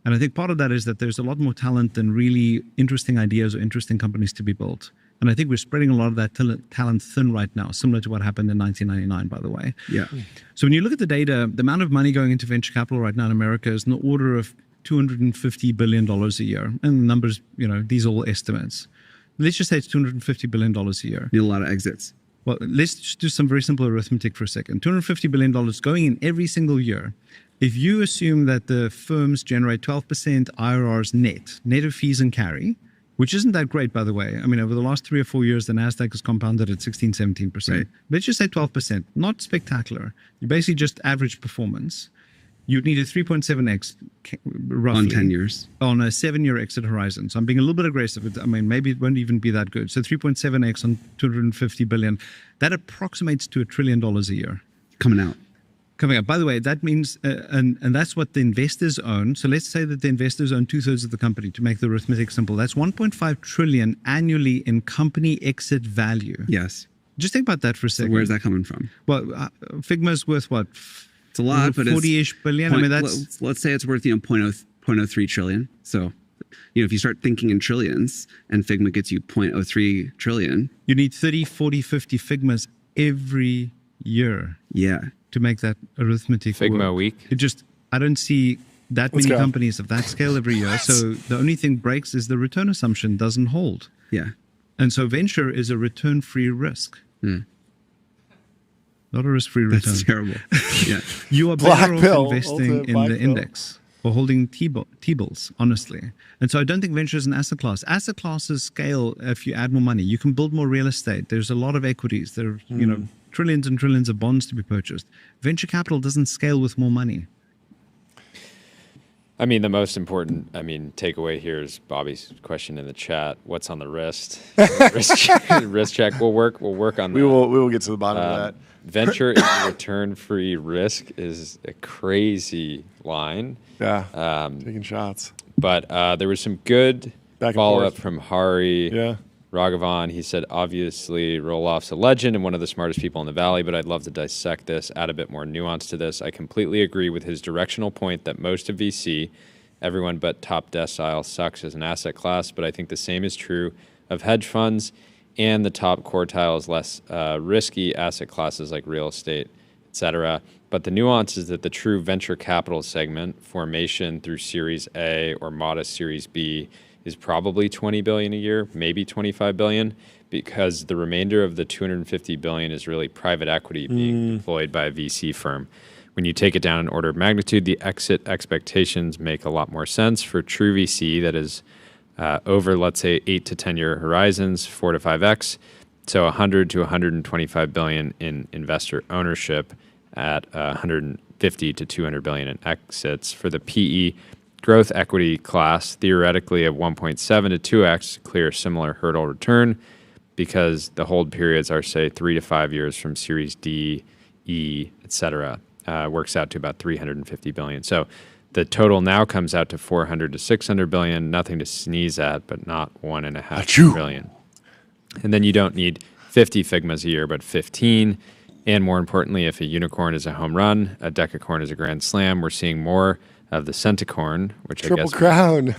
And I think part of that is that there's a lot more talent than really interesting ideas or interesting companies to be built. And I think we're spreading a lot of that talent thin right now, similar to what happened in 1999, by the way. Yeah. So when you look at the data, the amount of money going into venture capital right now in America is in the order of $250 billion a year. And the numbers, these are all estimates. Let's just say it's $250 billion a year. Need a lot of exits. Well, let's just do some very simple arithmetic for a second. $250 billion going in every single year. If you assume that the firms generate 12% IRRs net of fees and carry, which isn't that great, by the way. I mean, over the last 3 or 4 years, the NASDAQ has compounded at 16, 17%. Right. Let's just say 12%, not spectacular. You basically just average performance. You'd need a 3.7x roughly. On 10 years. On a 7-year exit horizon. So I'm being a little bit aggressive. I mean, maybe it won't even be that good. So 3.7x on 250 billion. That approximates to $1 trillion a year. Coming out. By the way, that means, and that's what the investors own. So let's say that the investors own 2/3 of the company to make the arithmetic simple. That's 1.5 trillion annually in company exit value. Yes. Just think about that for a second. So where's that coming from? Well, Figma's worth what? It's a lot, but 40-ish billion. I mean, that's. Let's say it's worth 0.03 trillion. So, if you start thinking in trillions, and Figma gets you 0.03 trillion, you need 30, 40, 50 Figmas every year. Yeah. To make that arithmetic Figma work. week. I don't see that many companies of that scale every year. So the only thing breaks is the return assumption doesn't hold. Yeah. And so venture is a return-free risk. Not a risk-free return. That's terrible. Yeah. You are better off investing in the index or holding T-bills, honestly. And so I don't think venture is an asset class. Asset classes scale if you add more money. You can build more real estate. There's a lot of equities. There are, trillions and trillions of bonds to be purchased. Venture capital doesn't scale with more money. I mean, the most important, takeaway here is Bobby's question in the chat. What's on the wrist? Risk check. We'll work on that. We will get to the bottom of that. Venture is return-free risk is a crazy line. Yeah, taking shots. But there was some good follow-up from Hari. Yeah. Raghavan, he said, obviously, Roloff's a legend and one of the smartest people in the Valley, but I'd love to dissect this, add a bit more nuance to this. I completely agree with his directional point that most of VC, everyone but top decile, sucks as an asset class, but I think the same is true of hedge funds and the top quartile is less risky asset classes like real estate, et cetera. But the nuance is that the true venture capital segment, formation through Series A or modest Series B, is probably 20 billion a year, maybe 25 billion, because the remainder of the 250 billion is really private equity being deployed by a VC firm. When you take it down in order of magnitude, the exit expectations make a lot more sense for true VC that is over, let's say, 8 to 10 year horizons, 4 to 5x. So 100 to 125 billion in investor ownership at 150 to 200 billion in exits. For the PE growth equity class, theoretically, of 1.7 to 2x, clear similar hurdle return because the hold periods are, say, 3 to 5 years from Series D, E, et cetera. Works out to about 350 billion. So the total now comes out to 400 to 600 billion, nothing to sneeze at, but not 1.5 trillion. And then you don't need 50 Figmas a year, but 15. And more importantly, if a unicorn is a home run, a decacorn is a grand slam, we're seeing more of the centacorn, which Triple I guess... Crown.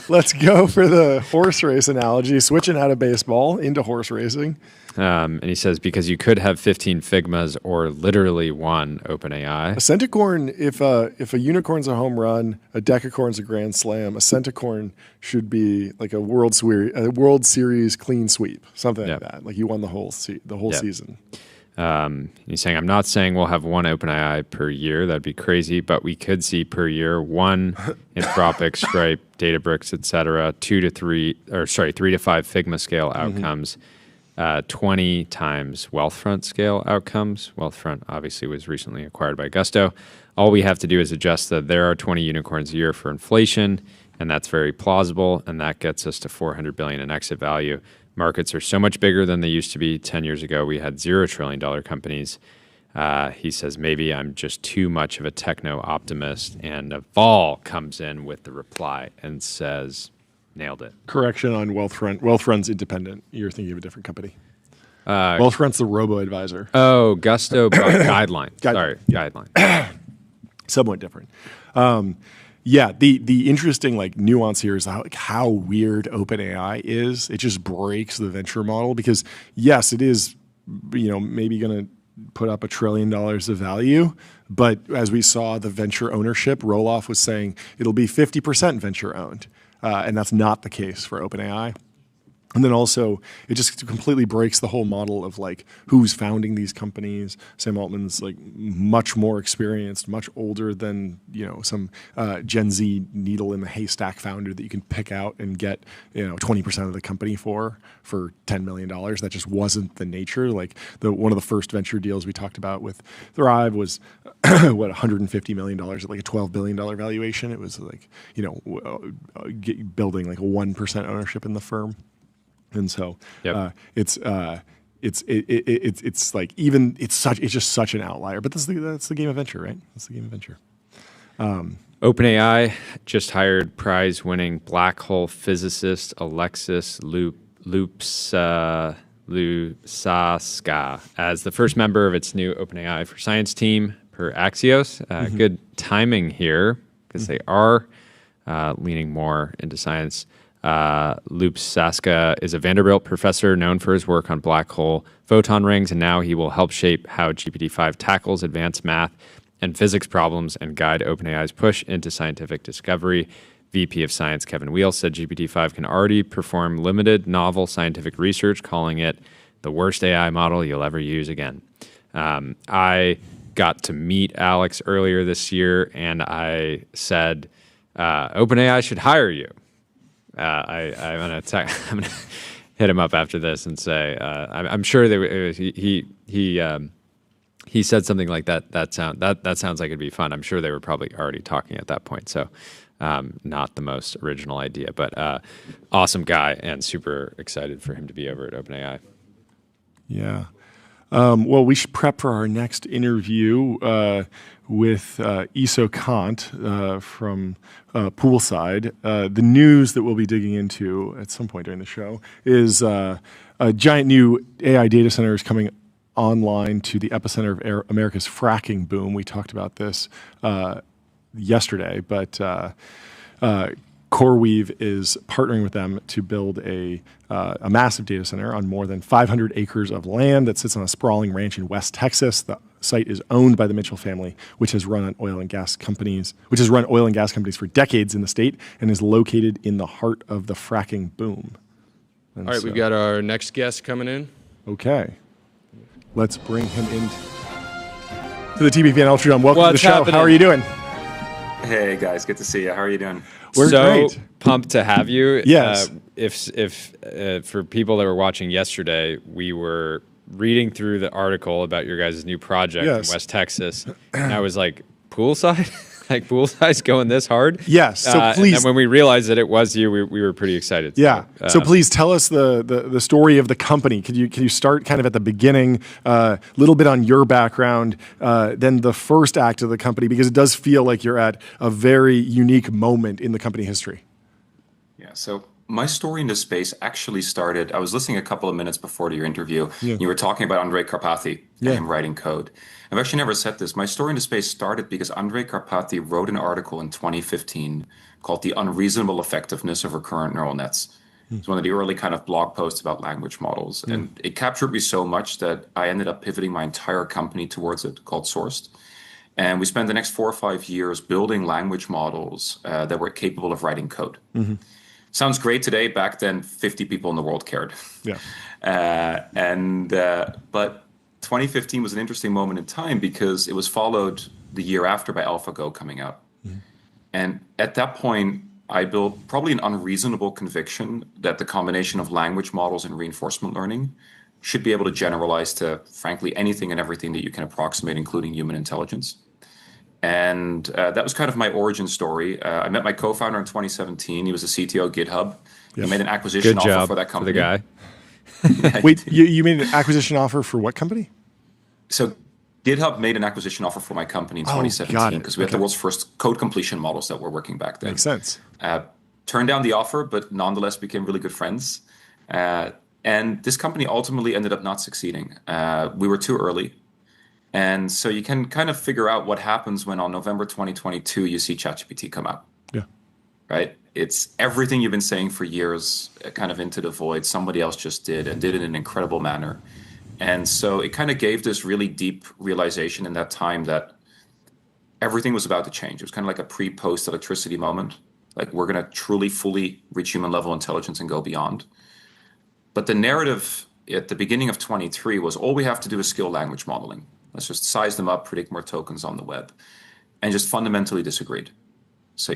Let's go for the horse race analogy, switching out of baseball into horse racing. And he says, because you could have 15 Figmas or literally one OpenAI. A centacorn, if a unicorn's a home run, a decacorn's a grand slam, a centacorn should be like a World Series clean sweep, something like that. Like you won the whole season. He's saying, I'm not saying we'll have one OpenAI per year. That'd be crazy, but we could see per year one Anthropic, Stripe, Databricks, et cetera, 3 to 5 Figma scale outcomes, 20 times Wealthfront scale outcomes. Wealthfront obviously was recently acquired by Gusto. All we have to do is adjust that there are 20 unicorns a year for inflation, and that's very plausible, and that gets us to 400 billion in exit value. Markets are so much bigger than they used to be. 10 years ago, we had $0 trillion companies. He says, maybe I'm just too much of a techno optimist. And Naval comes in with the reply and says, nailed it. Correction on Wealthfront. Wealthfront's independent. You're thinking of a different company. Wealthfront's the robo-advisor. Oh, Gusto Guideline. Sorry, Guideline. Somewhat different. Yeah, the interesting nuance here is how weird OpenAI is. It just breaks the venture model because yes, it is maybe going to put up $1 trillion of value, but as we saw the venture ownership, Roloff was saying it'll be 50% venture owned, and that's not the case for OpenAI. And then also, it just completely breaks the whole model of like who's founding these companies. Sam Altman's like much more experienced, much older than some Gen Z needle in the haystack founder that you can pick out and get 20% of the company for $10 million. That just wasn't the nature. Like one of the first venture deals we talked about with Thrive was what $150 million at like a $12 billion valuation. It was like building like a 1% ownership in the firm. And so it's like it's just such an outlier. But that's the game of venture, right? That's the game of venture. OpenAI just hired prize-winning black hole physicist Alexis Lupsaska as the first member of its new OpenAI for Science team per Axios. Good timing here because they are leaning more into science. Lupsaska is a Vanderbilt professor known for his work on black hole photon rings, and now he will help shape how GPT-5 tackles advanced math and physics problems and guide OpenAI's push into scientific discovery. VP of Science Kevin Wheel said GPT-5 can already perform limited novel scientific research, calling it the worst AI model you'll ever use again. I got to meet Alex earlier this year, and I said, OpenAI should hire you. I'm gonna hit him up after this and say I'm sure he said something like that. That sounds like it'd be fun. I'm sure they were probably already talking at that point. So not the most original idea, but awesome guy and super excited for him to be over at OpenAI. Yeah. Well, we should prep for our next interview with Eiso Kant from Poolside. The news that we'll be digging into at some point during the show is a giant new AI data center is coming online to the epicenter of America's fracking boom. We talked about this yesterday, but CoreWeave is partnering with them to build a massive data center on more than 500 acres of land that sits on a sprawling ranch in West Texas. The site is owned by the Mitchell family, which has run oil and gas companies for decades in the state and is located in the heart of the fracking boom. All right, we've got our next guest coming in. Okay. Let's bring him in to the TBPN Ultra Dome. Welcome to the show. Happening? How are you doing? Hey guys, good to see you. How are you doing? We're great. Pumped to have you. Yes. If for people that were watching yesterday, we were reading through the article about your guys' new project in West Texas, and I was like, Poolside? Like Poolside's going this hard? Yes. So please. And when we realized that it was you, we were pretty excited. Yeah. So please tell us the story of the company. Can you start kind of at the beginning, a little bit on your background, then the first act of the company, because it does feel like you're at a very unique moment in the company history. Yeah. So my story in this space actually started, I was listening a couple of minutes before to your interview. Yeah. You were talking about Andrej Karpathy and him writing code. I've actually never said this. My story in the space started because Andrej Karpathy wrote an article in 2015 called The Unreasonable Effectiveness of Recurrent Neural Nets. It's one of the early kind of blog posts about language models. And it captured me so much that I ended up pivoting my entire company towards it, called Sourced. And we spent the next 4 or 5 years building language models that were capable of writing code. Sounds great today. Back then, 50 people in the world cared. Yeah. But 2015 was an interesting moment in time because it was followed the year after by AlphaGo coming out. And at that point, I built probably an unreasonable conviction that the combination of language models and reinforcement learning should be able to generalize to, frankly, anything and everything that you can approximate, including human intelligence. And that was kind of my origin story. I met my co-founder in 2017. He was a CTO at GitHub. He made an acquisition offer for that company. Good job for the guy. Wait, you made an acquisition offer for what company? So GitHub made an acquisition offer for my company in 2017 because we had the world's first code completion models that were working back then. Makes sense. Turned down the offer, but nonetheless became really good friends. And this company ultimately ended up not succeeding. We were too early. And so you can kind of figure out what happens when on November 2022, you see ChatGPT come out. Yeah. Right? It's everything you've been saying for years, kind of into the void. Somebody else just did and did it in an incredible manner. And so it kind of gave this really deep realization in that time that everything was about to change. It was kind of like a pre-post electricity moment. Like we're going to truly, fully reach human level intelligence and go beyond. But the narrative at the beginning of 23 was all we have to do is skill language modeling. Let's just size them up, predict more tokens on the web, and just fundamentally disagreed. So,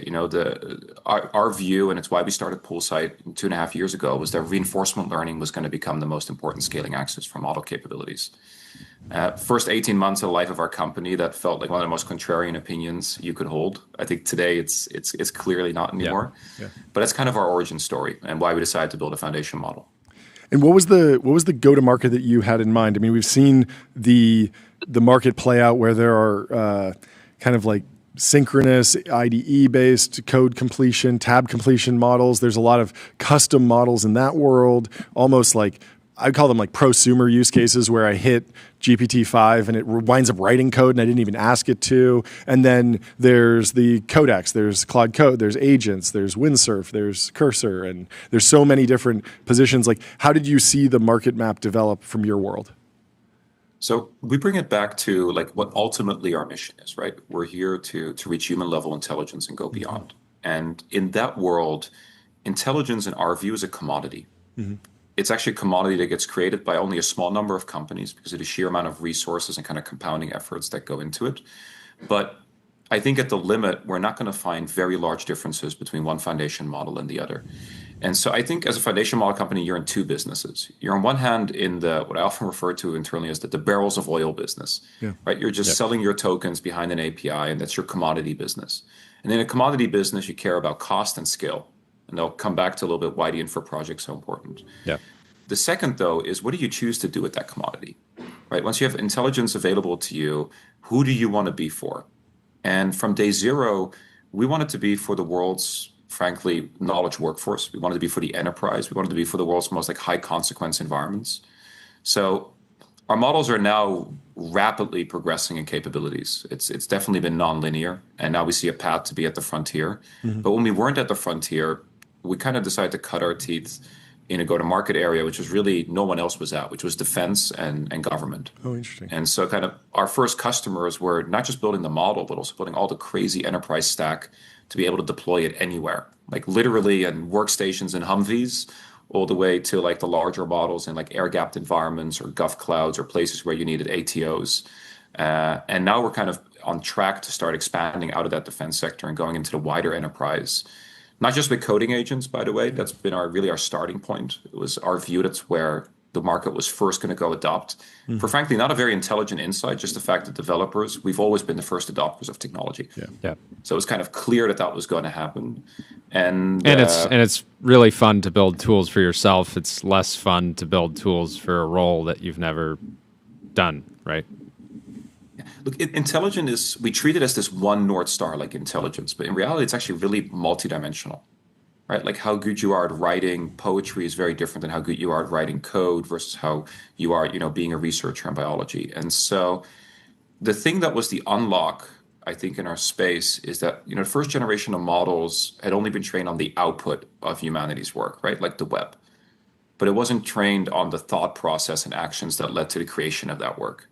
our view, and it's why we started Poolside 2.5 years ago, was that reinforcement learning was going to become the most important scaling axis for model capabilities. First 18 months of the life of our company, that felt like one of the most contrarian opinions you could hold. I think today it's clearly not anymore. Yeah. But that's kind of our origin story and why we decided to build a foundation model. And what was the go-to-market that you had in mind? I mean, we've seen the market play out where there are kind of like synchronous IDE-based code completion, tab completion models. There's a lot of custom models in that world, almost like I call them like prosumer use cases where I hit GPT-5 and it winds up writing code and I didn't even ask it to. And then there's the codecs, there's Claude Code, there's agents, there's Windsurf, there's Cursor, and there's so many different positions. Like, how did you see the market map develop from your world? So we bring it back to like what ultimately our mission is, right? We're here to reach human level intelligence and go beyond. And in that world, intelligence in our view is a commodity. Mm-hmm. It's actually a commodity that gets created by only a small number of companies because of the sheer amount of resources and kind of compounding efforts that go into it. But I think at the limit, we're not going to find very large differences between one foundation model and the other. And so I think as a foundation model company, you're in two businesses. You're on one hand in what I often refer to internally as the barrels of oil business, right? You're just selling your tokens behind an API, and that's your commodity business. And in a commodity business, you care about cost and scale. And they'll come back to a little bit why the infra project is so important. Yeah. The second, though, is what do you choose to do with that commodity, right? Once you have intelligence available to you, who do you want to be for? And from day zero, we wanted to be for the world's, frankly, knowledge workforce. We wanted to be for the enterprise. We wanted to be for the world's most like high consequence environments. So our models are now rapidly progressing in capabilities. It's definitely been nonlinear, and now we see a path to be at the frontier. Mm-hmm. But when we weren't at the frontier, we kind of decided to cut our teeth in a go-to-market area, which was really no one else was at, which was defense and government. Oh, interesting. And so kind of our first customers were not just building the model, but also building all the crazy enterprise stack to be able to deploy it anywhere, like literally in workstations and Humvees, all the way to like the larger models in like air-gapped environments or gov clouds or places where you needed ATOs. And now we're kind of on track to start expanding out of that defense sector and going into the wider enterprise. Not just with coding agents, by the way. That's been our starting point. It was our view that's where the market was first going to go adopt. Mm-hmm. For frankly, not a very intelligent insight, just the fact that developers, we've always been the first adopters of technology. Yeah. So it was kind of clear that was going to happen. And it's really fun to build tools for yourself. It's less fun to build tools for a role that you've never done, right? Look, intelligence we treat it as this one North Star, like intelligence, but in reality, it's actually really multidimensional, right? Like how good you are at writing poetry is very different than how good you are at writing code versus how you are, being a researcher in biology. And so the thing that was the unlock, I think, in our space is that, the first generation of models had only been trained on the output of humanity's work, right? Like the web. But it wasn't trained on the thought process and actions that led to the creation of that work.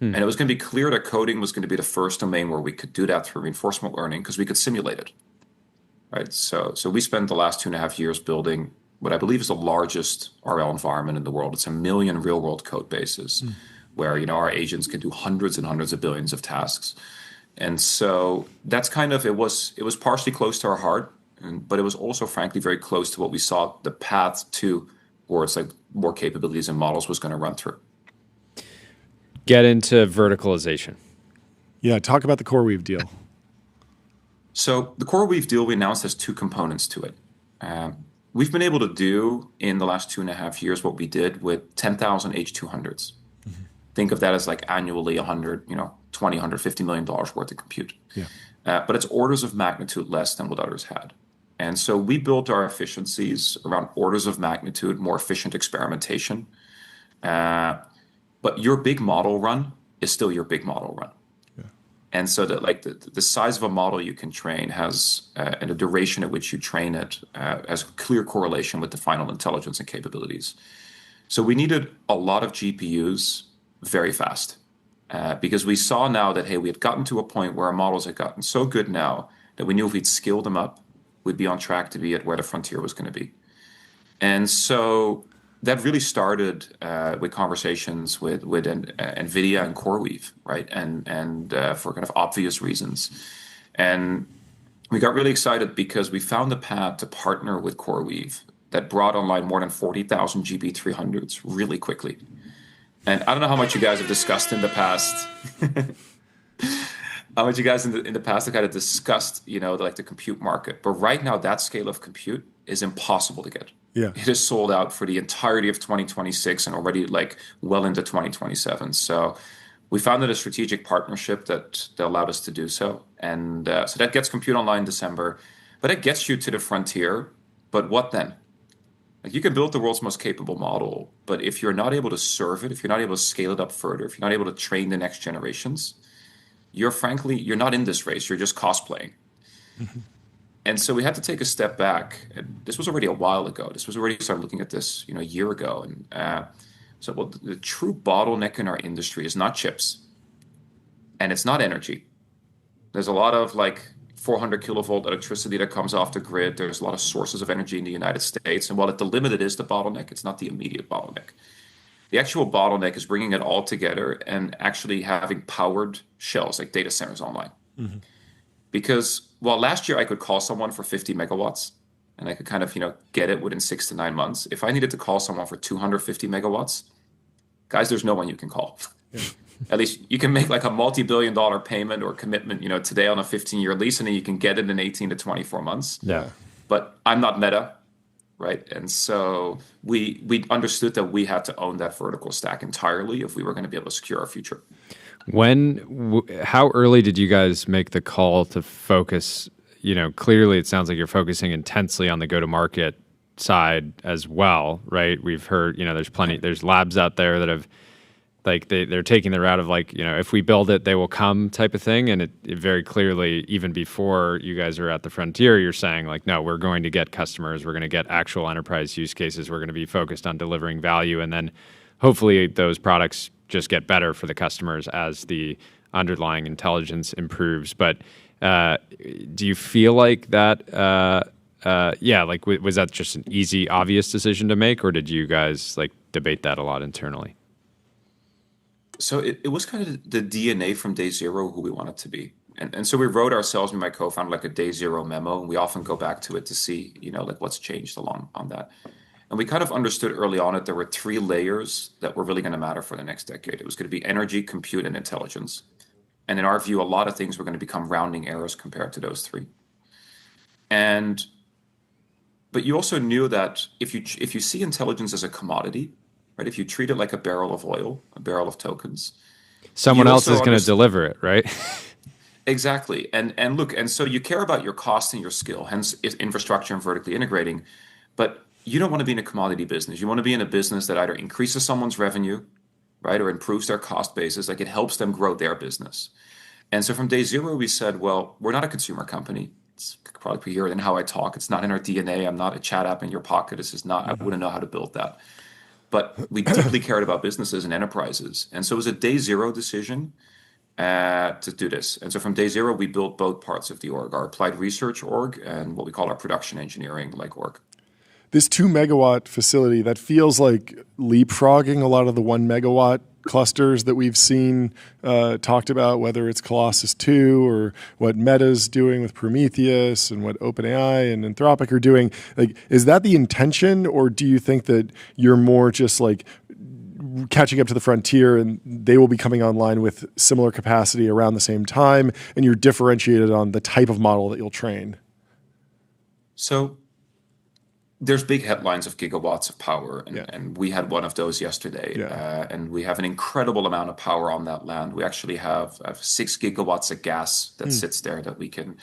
And it was going to be clear that coding was going to be the first domain where we could do that through reinforcement learning because we could simulate it, right? So we spent the last 2.5 years building what I believe is the largest RL environment in the world. It's 1 million real-world code bases where, our agents can do hundreds and hundreds of billions of tasks. And so that's kind of, it was partially close to our heart, but it was also, frankly, very close to what we saw the path to towards like more capabilities and models was going to run through. Get into verticalization. Yeah, talk about the CoreWeave deal. So the CoreWeave deal we announced has two components to it. We've been able to do in the last 2.5 years what we did with 10,000 H200s. Mm-hmm. Think of that as like annually $120, $150 million worth of compute. Yeah. But it's orders of magnitude less than what others had. And so we built our efficiencies around orders of magnitude, more efficient experimentation. But your big model run is still your big model run. Yeah. And so that the size of a model you can train has, and the duration at which you train it has clear correlation with the final intelligence and capabilities. So we needed a lot of GPUs very fast because we saw now that, hey, we had gotten to a point where our models had gotten so good now that we knew if we'd scale them up, we'd be on track to be at where the frontier was going to be. And so that really started with conversations with NVIDIA and CoreWeave, right? And for kind of obvious reasons. And we got really excited because we found a path to partner with CoreWeave that brought online more than 40,000 GB300s really quickly. And I don't know how much you guys have discussed in the past. How much you guys in the past have kind of discussed, the compute market. But right now, that scale of compute is impossible to get. Yeah. It is sold out for the entirety of 2026 and already well into 2027. So we founded a strategic partnership that allowed us to do so. And so that gets compute online in December. But it gets you to the frontier. But what then? You can build the world's most capable model, but if you're not able to serve it, if you're not able to scale it up further, if you're not able to train the next generations, you're not in this race. You're just cosplaying. Mm-hmm. And so we had to take a step back. And this was already a while ago. This was already started looking at this, a year ago. And the true bottleneck in our industry is not chips, and it's not energy. There's a lot of 400 kilovolt electricity that comes off the grid. There's a lot of sources of energy in the United States. And while the limit is the bottleneck, it's not the immediate bottleneck. The actual bottleneck is bringing it all together and actually having powered shells like data centers online. Mm-hmm. Because while last year I could call someone for 50 megawatts and I could kind of, get it within 6 to 9 months, if I needed to call someone for 250 megawatts, guys, there's no one you can call. Yeah. At least you can make a multi-billion-dollar payment or commitment, today on a 15-year lease, and then you can get it in 18 to 24 months. Yeah. But I'm not Meta, right? And so we understood that we had to own that vertical stack entirely if we were going to be able to secure our future. How early did you guys make the call to focus? Clearly it sounds like you're focusing intensely on the go-to-market side as well, right? We've heard, there's labs out there that have they're taking the route of if we build it, they will come type of thing. And it very clearly, even before you guys are at the frontier, you're saying no, we're going to get customers. We're going to get actual enterprise use cases. We're going to be focused on delivering value. And then hopefully those products just get better for the customers as the underlying intelligence improves. But do you feel like that, was that just an easy, obvious decision to make? Or did you guys debate that a lot internally? So it was kind of the DNA from day zero who we wanted to be. And so we wrote ourselves and my co-founder a day zero memo. And we often go back to it to see, what's changed along on that. And we kind of understood early on that there were 3 layers that were really going to matter for the next decade. It was going to be energy, compute, and intelligence. And in our view, a lot of things were going to become rounding errors compared to those 3. But you also knew that if you see intelligence as a commodity, right? If you treat it like a barrel of oil, a barrel of tokens, someone else is going to deliver it, right? Exactly. And so you care about your cost and your skill, hence infrastructure and vertically integrating, but you don't want to be in a commodity business. You want to be in a business that either increases someone's revenue, right, or improves their cost basis, it helps them grow their business. And so from day zero, we said, well, we're not a consumer company. It's probably clearer than how I talk. It's not in our DNA. I'm not a chat app in your pocket. This is not, I wouldn't know how to build that. But we deeply cared about businesses and enterprises. And so it was a day zero decision to do this. And so from day zero, we built both parts of the org, our applied research org and what we call our production engineering org. This 2 megawatt facility, that feels like leapfrogging a lot of the 1 megawatt clusters that we've seen talked about, whether it's Colossus 2 or what Meta's doing with Prometheus and what OpenAI and Anthropic are doing. Is that the intention, or do you think that you're more just catching up to the frontier and they will be coming online with similar capacity around the same time, and you're differentiated on the type of model that you'll train? So there's big headlines of gigawatts of power, and we had one of those yesterday. Yeah. And we have an incredible amount of power on that land. We actually have 6 gigawatts of gas that sits there that we can,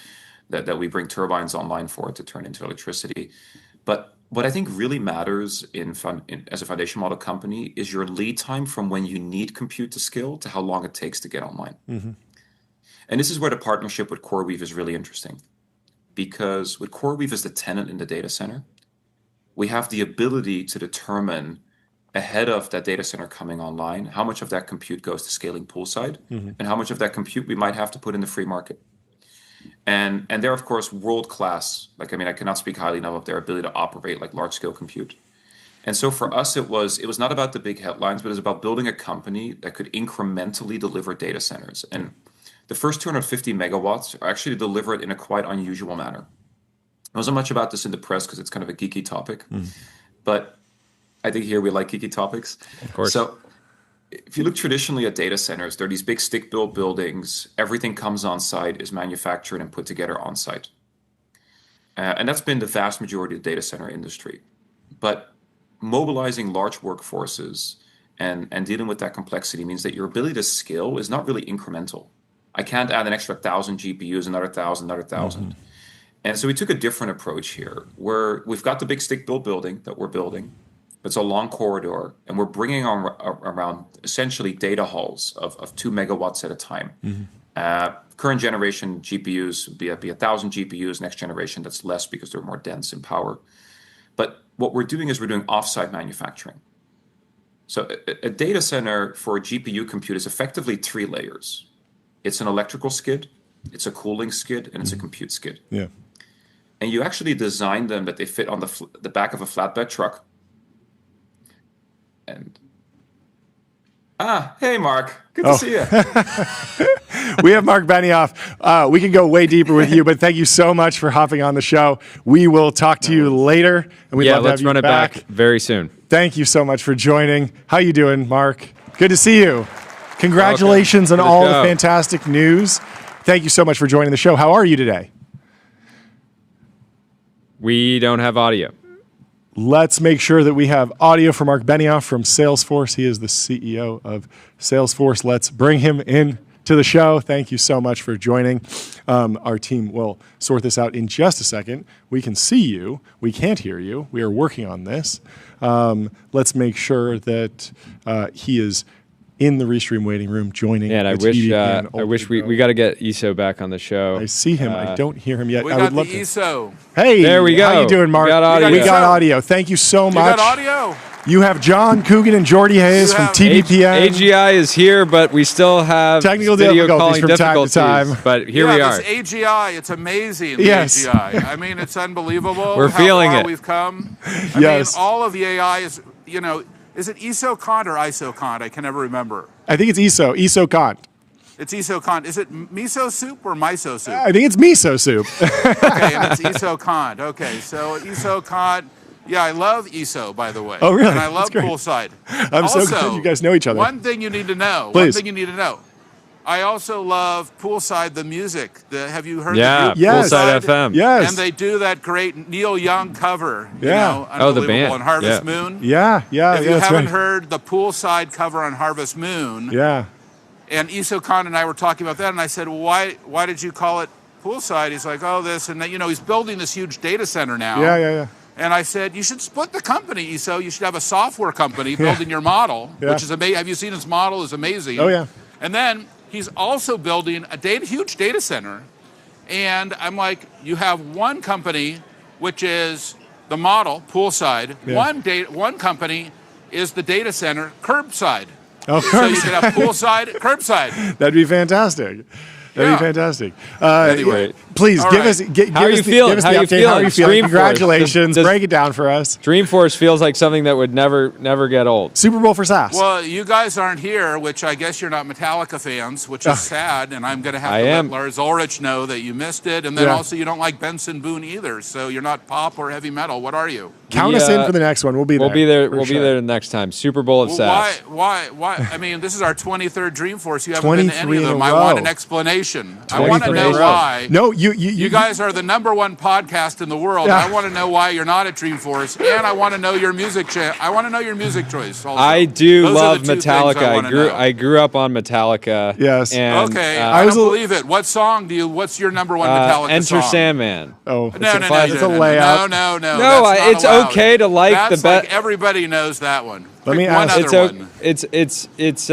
that we bring turbines online for to turn into electricity. But what I think really matters as a foundation model company is your lead time from when you need compute to scale to how long it takes to get online. Mm-hmm. And this is where the partnership with CoreWeave is really interesting, because with CoreWeave as the tenant in the data center, we have the ability to determine ahead of that data center coming online how much of that compute goes to scaling poolside, and how much of that compute we might have to put in the free market. And they're, of course, world-class. I cannot speak highly enough of their ability to operate large-scale compute. And so for us, it was not about the big headlines, but it was about building a company that could incrementally deliver data centers. And the first 250 megawatts are actually delivered in a quite unusual manner. There wasn't much about this in the press because it's kind of a geeky topic, but I think here we like geeky topics. Of course. So if you look traditionally at data centers, they're these big stick-built buildings. Everything comes on site, is manufactured and put together on site. And that's been the vast majority of the data center industry. But mobilizing large workforces and dealing with that complexity means that your ability to scale is not really incremental. I can't add an extra 1,000 GPUs, another 1,000, another 1,000. And so we took a different approach here, where we've got the big stick-built building that we're building. It's a long corridor, and we're bringing on around essentially data halls of 2 megawatts at a time. Current generation GPUs would be 1,000 GPUs. Next generation, that's less because they're more dense in power. But what we're doing is we're doing offsite manufacturing. So a data center for a GPU compute is effectively 3 layers. It's an electrical skid, it's a cooling skid, and it's a compute skid. Yeah. And you actually design them that they fit on the back of a flatbed truck. And hey, Mark, good to see you. We have Marc Benioff. We can go way deeper with you, but thank you so much for hopping on the show. We will talk to you later, and we'd love to have you run it back very soon. Thank you so much for joining. How you doing, Mark? Good to see you. Congratulations on all the fantastic news. Thank you so much for joining the show. How are you today? We don't have audio. Let's make sure that we have audio from Marc Benioff from Salesforce. He is the CEO of Salesforce. Let's bring him in to the show. Thank you so much for joining. Our team will sort this out in just a second. We can see you. We can't hear you. We are working on this. Let's make sure that he is in the Restream waiting room joining. And I wish we got to get Eiso back on the show. I see him. I don't hear him yet. We I got would love the to. Eiso. Hey, there we go. How you doing, Mark? We got audio. We got audio. Thank you so much. You got audio? You have John Coogan and Jordy Hayes from TBPN. AGI is here, but we still have technical video difficulties calling from time to time. But here we are. This AGI, it's amazing. Yes. AGI. I mean, it's unbelievable. We're feeling it. We've come. I mean, all of the AI is, is it Eiso Kant or Eiso Kant? I can never remember. I think it's Eiso Kant. It's Eiso Kant. Is it miso soup or miso soup? I think it's miso soup. Okay, and it's Eiso Kant. Okay, so Eiso Kant. Yeah, I love Eiso, by the way. Oh, really? And I love Poolside. I'm so glad you guys know each other. One thing you need to know. Please. One thing you need to know. I also love Poolside, the music. Have you heard the group? Yes. Poolside FM. Yes. And they do that great Neil Young cover. Yeah. The band. On Harvest Moon. Yeah. If you haven't heard the Poolside cover on Harvest Moon. Yeah. And Eiso Kant and I were talking about that, and I said, well, why did you call it Poolside? He's like, oh, this. And, he's building this huge data center now. Yeah. And I said, you should split the company, Eiso. You should have a software company building your model, which is amazing. Have you seen his model? It's amazing. Oh, yeah. And then he's also building a huge data center. And I'm like, you have one company, which is the model, Poolside. Yeah. One company is the data center, Curbside. Oh, so you could have Poolside, Curbside. That'd be fantastic. That'd be fantastic. Anyway, please give us the update. How are you feeling? Congratulations. Break it down for us. Dreamforce feels like something that would never get old. Super Bowl for SaaS. Well, you guys aren't here, which I guess you're not Metallica fans, which is sad. And I'm going to have to let Lars Ulrich know that you missed it. And then also you don't like Benson Boone either. So you're not pop or heavy metal. What are you? Count us in for the next one. We'll be there. We'll be there next time. Super Bowl of SaaS. Why? I mean, this is our 23rd Dreamforce. You haven't been to any of them. I want an explanation. I want to know why. No, you guys are the #1 podcast in the world. I want to know why you're not at Dreamforce, and I want to know your music. I want to know your music choice. Also. I do love Metallica. I grew up on Metallica. Yes. And, okay. I don't believe it. What song do you? What's your #1 Metallica Enter song? Sandman. Oh, no, it's a layout. No. No, it's okay to like that's the best. Like everybody knows that one. Let me one ask. other one. It's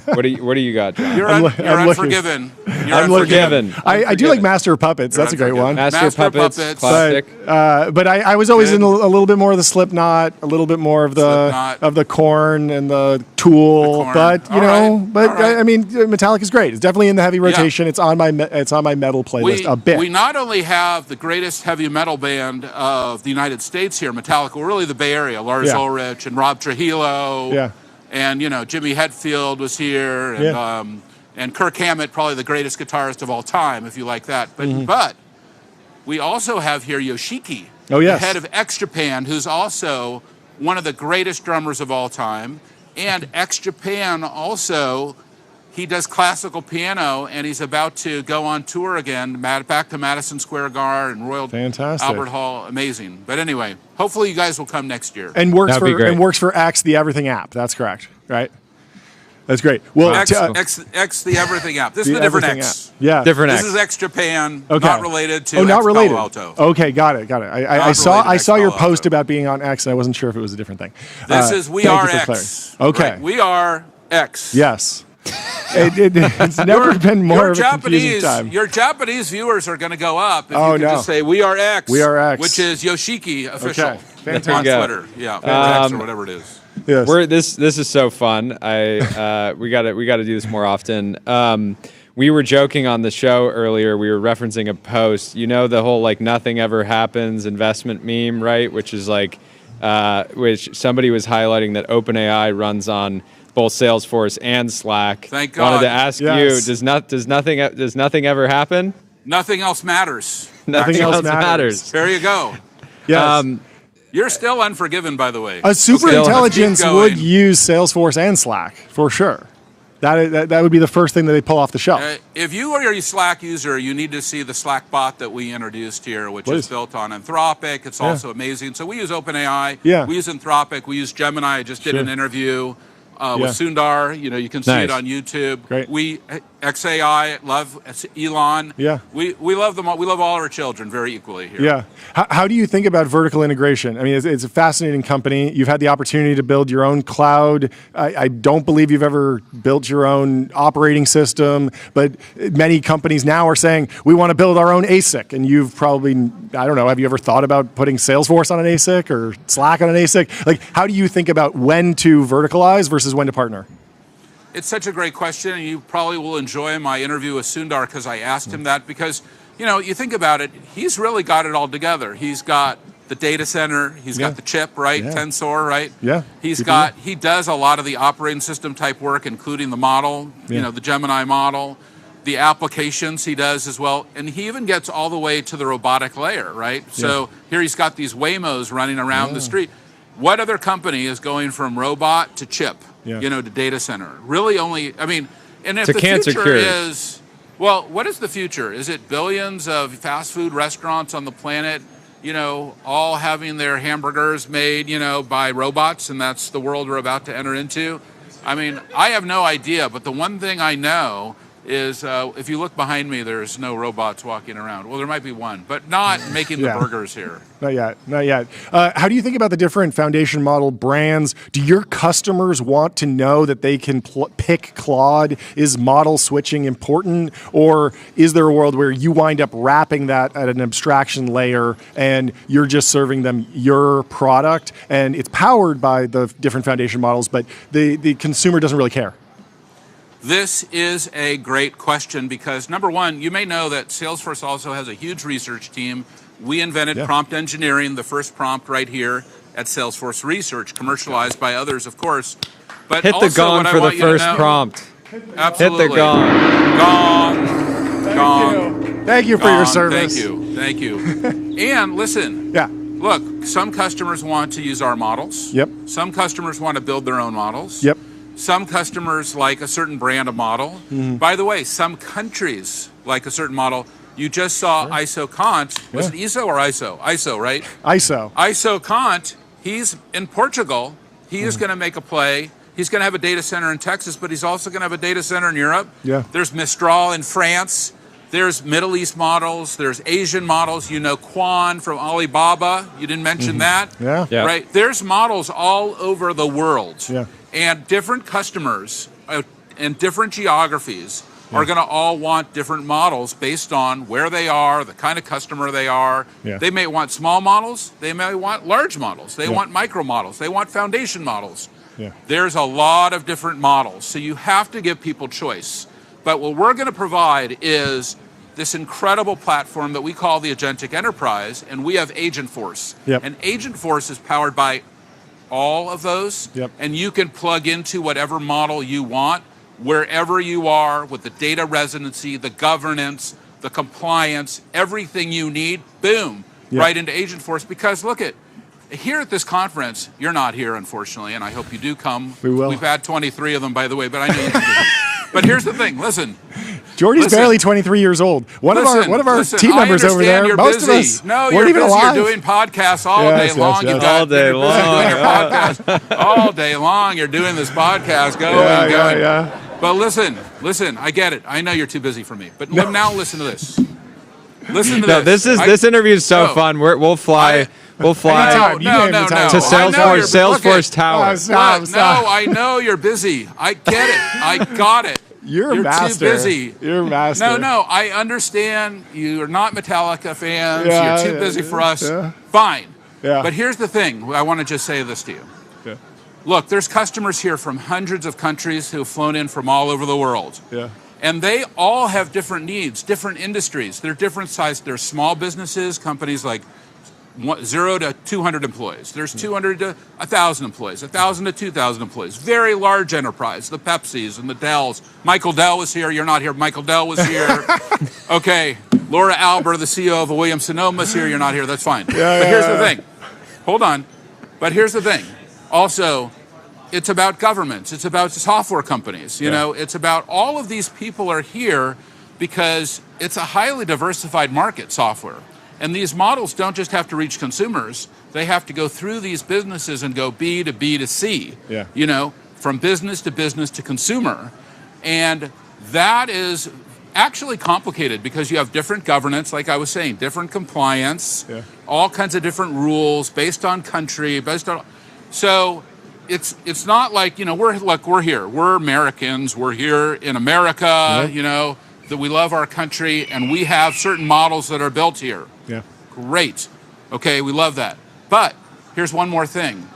What do you got, John? You're unforgiven. You're I'm unforgiven. I do like Master of Puppets. That's a great one. Master of Puppets, classic. But I was always in a little bit more of the Slipknot, a little bit more of the Korn and the Tool. But I mean, Metallica's great. It's definitely in the heavy rotation. It's on my metal playlist a bit. We not only have the greatest heavy metal band of the United States here, Metallica, we're really the Bay Area. Lars Ulrich and Rob Trujillo. Yeah. And Jimmy Hetfield was here, and Kirk Hammett, probably the greatest guitarist of all time, if you like that. But we also have here Yoshiki, the head of X Japan, who's also one of the greatest drummers of all time. And X Japan also, he does classical piano, and he's about to go on tour again, back to Madison Square Garden and Royal Albert Hall. Amazing. But anyway, hopefully you guys will come next year. And works for X, the Everything app. That's correct, right? That's great. Well, X, the Everything app. This is the different X. App. Yeah, different This X. is X Japan, not related to not X related. Palo Alto. Okay, got it. I saw your post about being on X, and I wasn't sure if it was a different thing. This is We Are X. Okay, right. We Are X. Yes. It's never been more of a confusing time. Your Japanese viewers are going to go up if you can just say We Are X. We Are X, which is Yoshiki official on Fantastic. Twitter. X or whatever it is. Yes. This is so fun. We got to do this more often. We were joking on the show earlier. We were referencing a post. The whole like nothing ever happens investment meme, right? Which is like, which somebody was highlighting that OpenAI runs on both Salesforce and Slack. Thank God. Wanted to ask you, does nothing ever happen? Nothing else matters. Nothing else matters. There you go. Yes. You're still unforgiven, by the way. A super intelligence would use Salesforce and Slack for sure. That would be the first thing that they pull off the shelf. If you are a Slack user, you need to see the Slack bot that we introduced here, which is built on Anthropic. It's also amazing. So we use OpenAI. Yeah. We use Anthropic. We use Gemini. I just did an interview with Sundar. You can see it on YouTube. Great. We XAI love Elon. Yeah. We love them all. We love all our children very equally here. Yeah. How do you think about vertical integration? I mean, it's a fascinating company. You've had the opportunity to build your own cloud. I don't believe you've ever built your own operating system, but many companies now are saying, we want to build our own ASIC. And you've probably, I don't know, have you ever thought about putting Salesforce on an ASIC or Slack on an ASIC? Like, how do you think about when to verticalize versus when to partner? It's such a great question, and you probably will enjoy my interview with Sundar because I asked him that because, you think about it, he's really got it all together. He's got the data center, he's got the chip, right? Tensor, right? Yeah. He does a lot of the operating system type work, including the model, the Gemini model, the applications he does as well. And he even gets all the way to the robotic layer, right? So here he's got these Waymos running around the street. What other company is going from robot to chip, to data center? Really only, and if the future is, what is the future? Is it billions of fast food restaurants on the planet, all having their hamburgers made, by robots, and that's the world we're about to enter into? I have no idea, but the one thing I know is if you look behind me, there's no robots walking around. Well, there might be one, but not making the burgers here. Not yet. How do you think about the different foundation model brands? Do your customers want to know that they can pick Claude? Is model switching important? Or is there a world where you wind up wrapping that at an abstraction layer and you're just serving them your product and it's powered by the different foundation models, but the consumer doesn't really care? This is a great question because, number one, you may know that Salesforce also has a huge research team. We invented prompt engineering, the first prompt right here at Salesforce Research, commercialized by others, of course. But hit the gong for the first prompt. Absolutely. Hit the gong. Gong. Thank you for your service. Thank you. And listen. Look, some customers want to use our models. Yep. Some customers want to build their own models. Yep. Some customers like a certain brand of model. By the way, some countries like a certain model. You just saw Eiso Kant. Was it Eiso or Eiso? Eiso, right? Eiso Kant, he's in Portugal. He is going to make a play. He's going to have a data center in Texas, but he's also going to have a data center in Europe. There's Mistral in France. There's Middle East models. There's Asian models. Quan from Alibaba. You didn't mention that. Right? There's models all over the world. And different customers, and different geographies are going to all want different models based on where they are, the kind of customer they are. Yeah. They may want small models. They may want large models. They want micro models. They want foundation models. Yeah. There's a lot of different models. So you have to give people choice. But what we're going to provide is this incredible platform that we call the Agentic Enterprise, and we have Agentforce. Yep. And Agentforce is powered by all of those, and you can plug into whatever model you want, wherever you are, with the data residency, the governance, the compliance, everything you need, boom, right into Agentforce. Because look at, here at this conference, you're not here, unfortunately, and I hope you do come. We will. We've had 23 of them, by the way, but I know you can. But here's the thing, listen. Jordy's barely 23 years old. One of our team members over there, you're most busy. of us no, weren't you're even busy. alive. You're doing podcasts all day long. Yes. All day long. Doing your podcast all day long. You're doing this podcast, going. But listen, I get it. I know you're too busy for me. But now listen to this. Listen to this. This interview is so fun. We'll fly. We'll fly to Salesforce Tower. Stop. No, I know you're busy. I get it. I got it. You're too busy. You're a master. No, I understand. You're not Metallica fans. Yeah, you're too busy for us. Yeah. Fine. Yeah. But here's the thing. I want to just say this to you. Yeah. Look, there's customers here from hundreds of countries who have flown in from all over the world. Yeah. And they all have different needs, different industries. They're different size. There's small businesses, companies like 0 to 200 employees. There's 200 to 1,000 employees, 1,000 to 2,000 employees. Very large enterprise, the Pepsis and the Dells. Michael Dell was here. You're not here. Michael Dell was here. Okay. Laura Alber, the CEO of Williams-Sonoma, is here. You're not here. That's fine. But here's the thing. Hold on. But here's the thing. Also, it's about governments. It's about software companies. You know, it's about all of these people are here because it's a highly diversified market, software. And these models don't just have to reach consumers. They have to go through these businesses and go B to B to C, you know, from business to consumer. And that is actually complicated because you have different governance, like I was saying, different compliance, all kinds of different rules based on country, so it's not like, you know, we're here. We're Americans. We're here in America, you know, that we love our country, and we have certain models that are built here. Yeah. Great. Okay, we love that. But here's one more thing.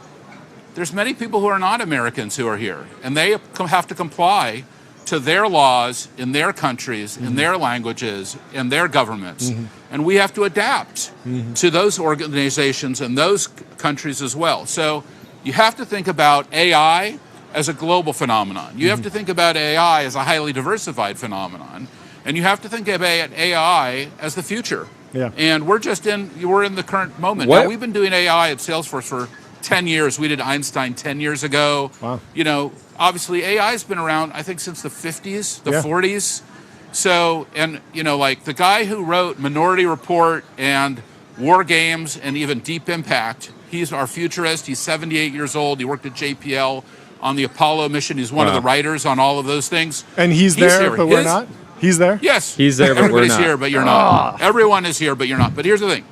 There's many people who are not Americans who are here, and they have to comply to their laws in their countries, in their languages, in their governments. And we have to adapt to those organizations and those countries as well. So you have to think about AI as a global phenomenon. You have to think about AI as a highly diversified phenomenon. And you have to think about AI as the future. Yeah. And we're in the current moment. Now, we've been doing AI at Salesforce for 10 years. We did Einstein 10 years ago. Wow. You know, obviously AI has been around, I think, since the 50s, the 40s. So, and, you know, like the guy who wrote Minority Report and War Games and even Deep Impact, he's our futurist. He's 78 years old. He worked at JPL on the Apollo mission. He's one of the writers on all of those things. And he's there, here. but we're not? He's there? Yes. He's there, but we're Everybody's not. here, but you're not. Everyone is here, but you're not. But here's the thing.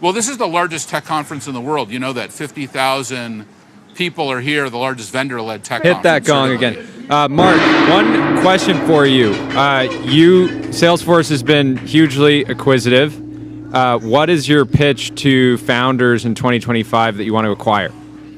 Well, this is the largest tech conference in the world. You know that 50,000 people are here, the largest vendor-led tech conference. Hit that gong again. Marc, one question for you. Salesforce has been hugely acquisitive. What is your pitch to founders in 2025 that you want to acquire?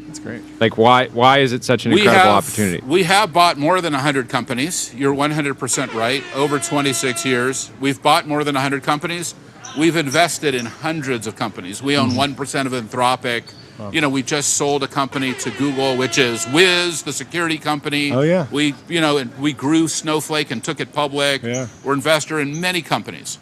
That's great. Like, why is it such an incredible opportunity? We have bought more than 100 companies. You're 100% right. Over 26 years, we've bought more than 100 companies. We've invested in hundreds of companies. We own 1% of Anthropic. Wow. You know, we just sold a company to Google, which is Wiz, the security company. Oh, yeah. We grew Snowflake and took it public. Yeah. We're investor in many companies.